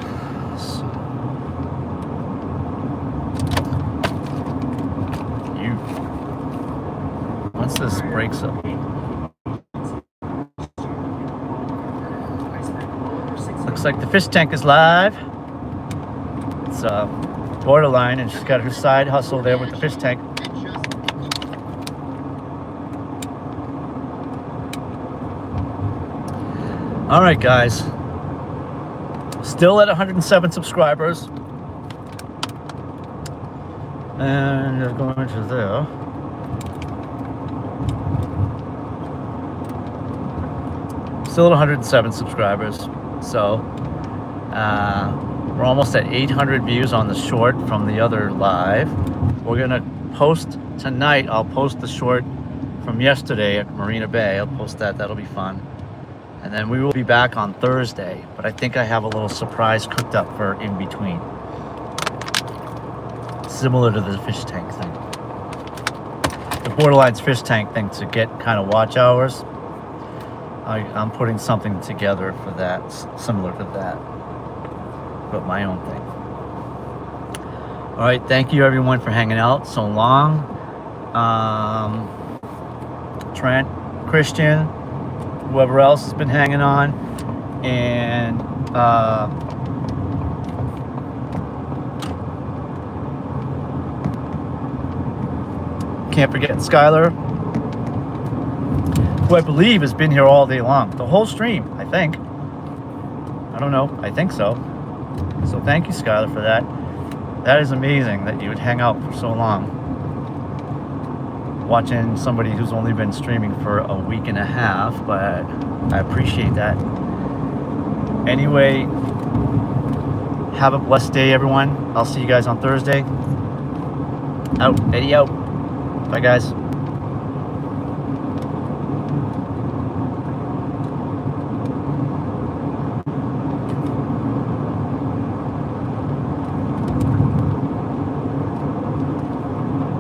[SPEAKER 1] Once this breaks up. Looks like the fish tank is live. It's Borderline, and she's got her side hustle there with the fish tank. All right, guys. Still at 107 subscribers. And they're going to there. Still at 107 subscribers. So, we're almost at 800 views on the short from the other live. We're going to post tonight. I'll post the short from yesterday at Marina Bay. I'll post that. That'll be fun. And then we will be back on Thursday. But I think I have a little surprise cooked up for in between. Similar to the fish tank thing. The Borderline's fish tank thing to get kind of watch hours. I'm putting something together for that, similar to that. But my own thing. All right, thank you everyone for hanging out so long. Trent, Christian, whoever else has been hanging on, and can't forget Skylar, who I believe has been here all day long, the whole stream, I think. I don't know, I think so. So thank you, Skylar, for that. That is amazing that you would hang out for so long. Watching somebody who's only been streaming for a week and a half, but I appreciate that. Anyway, have a blessed day, everyone. I'll see you guys on Thursday. Out, Eddie out. Bye, guys.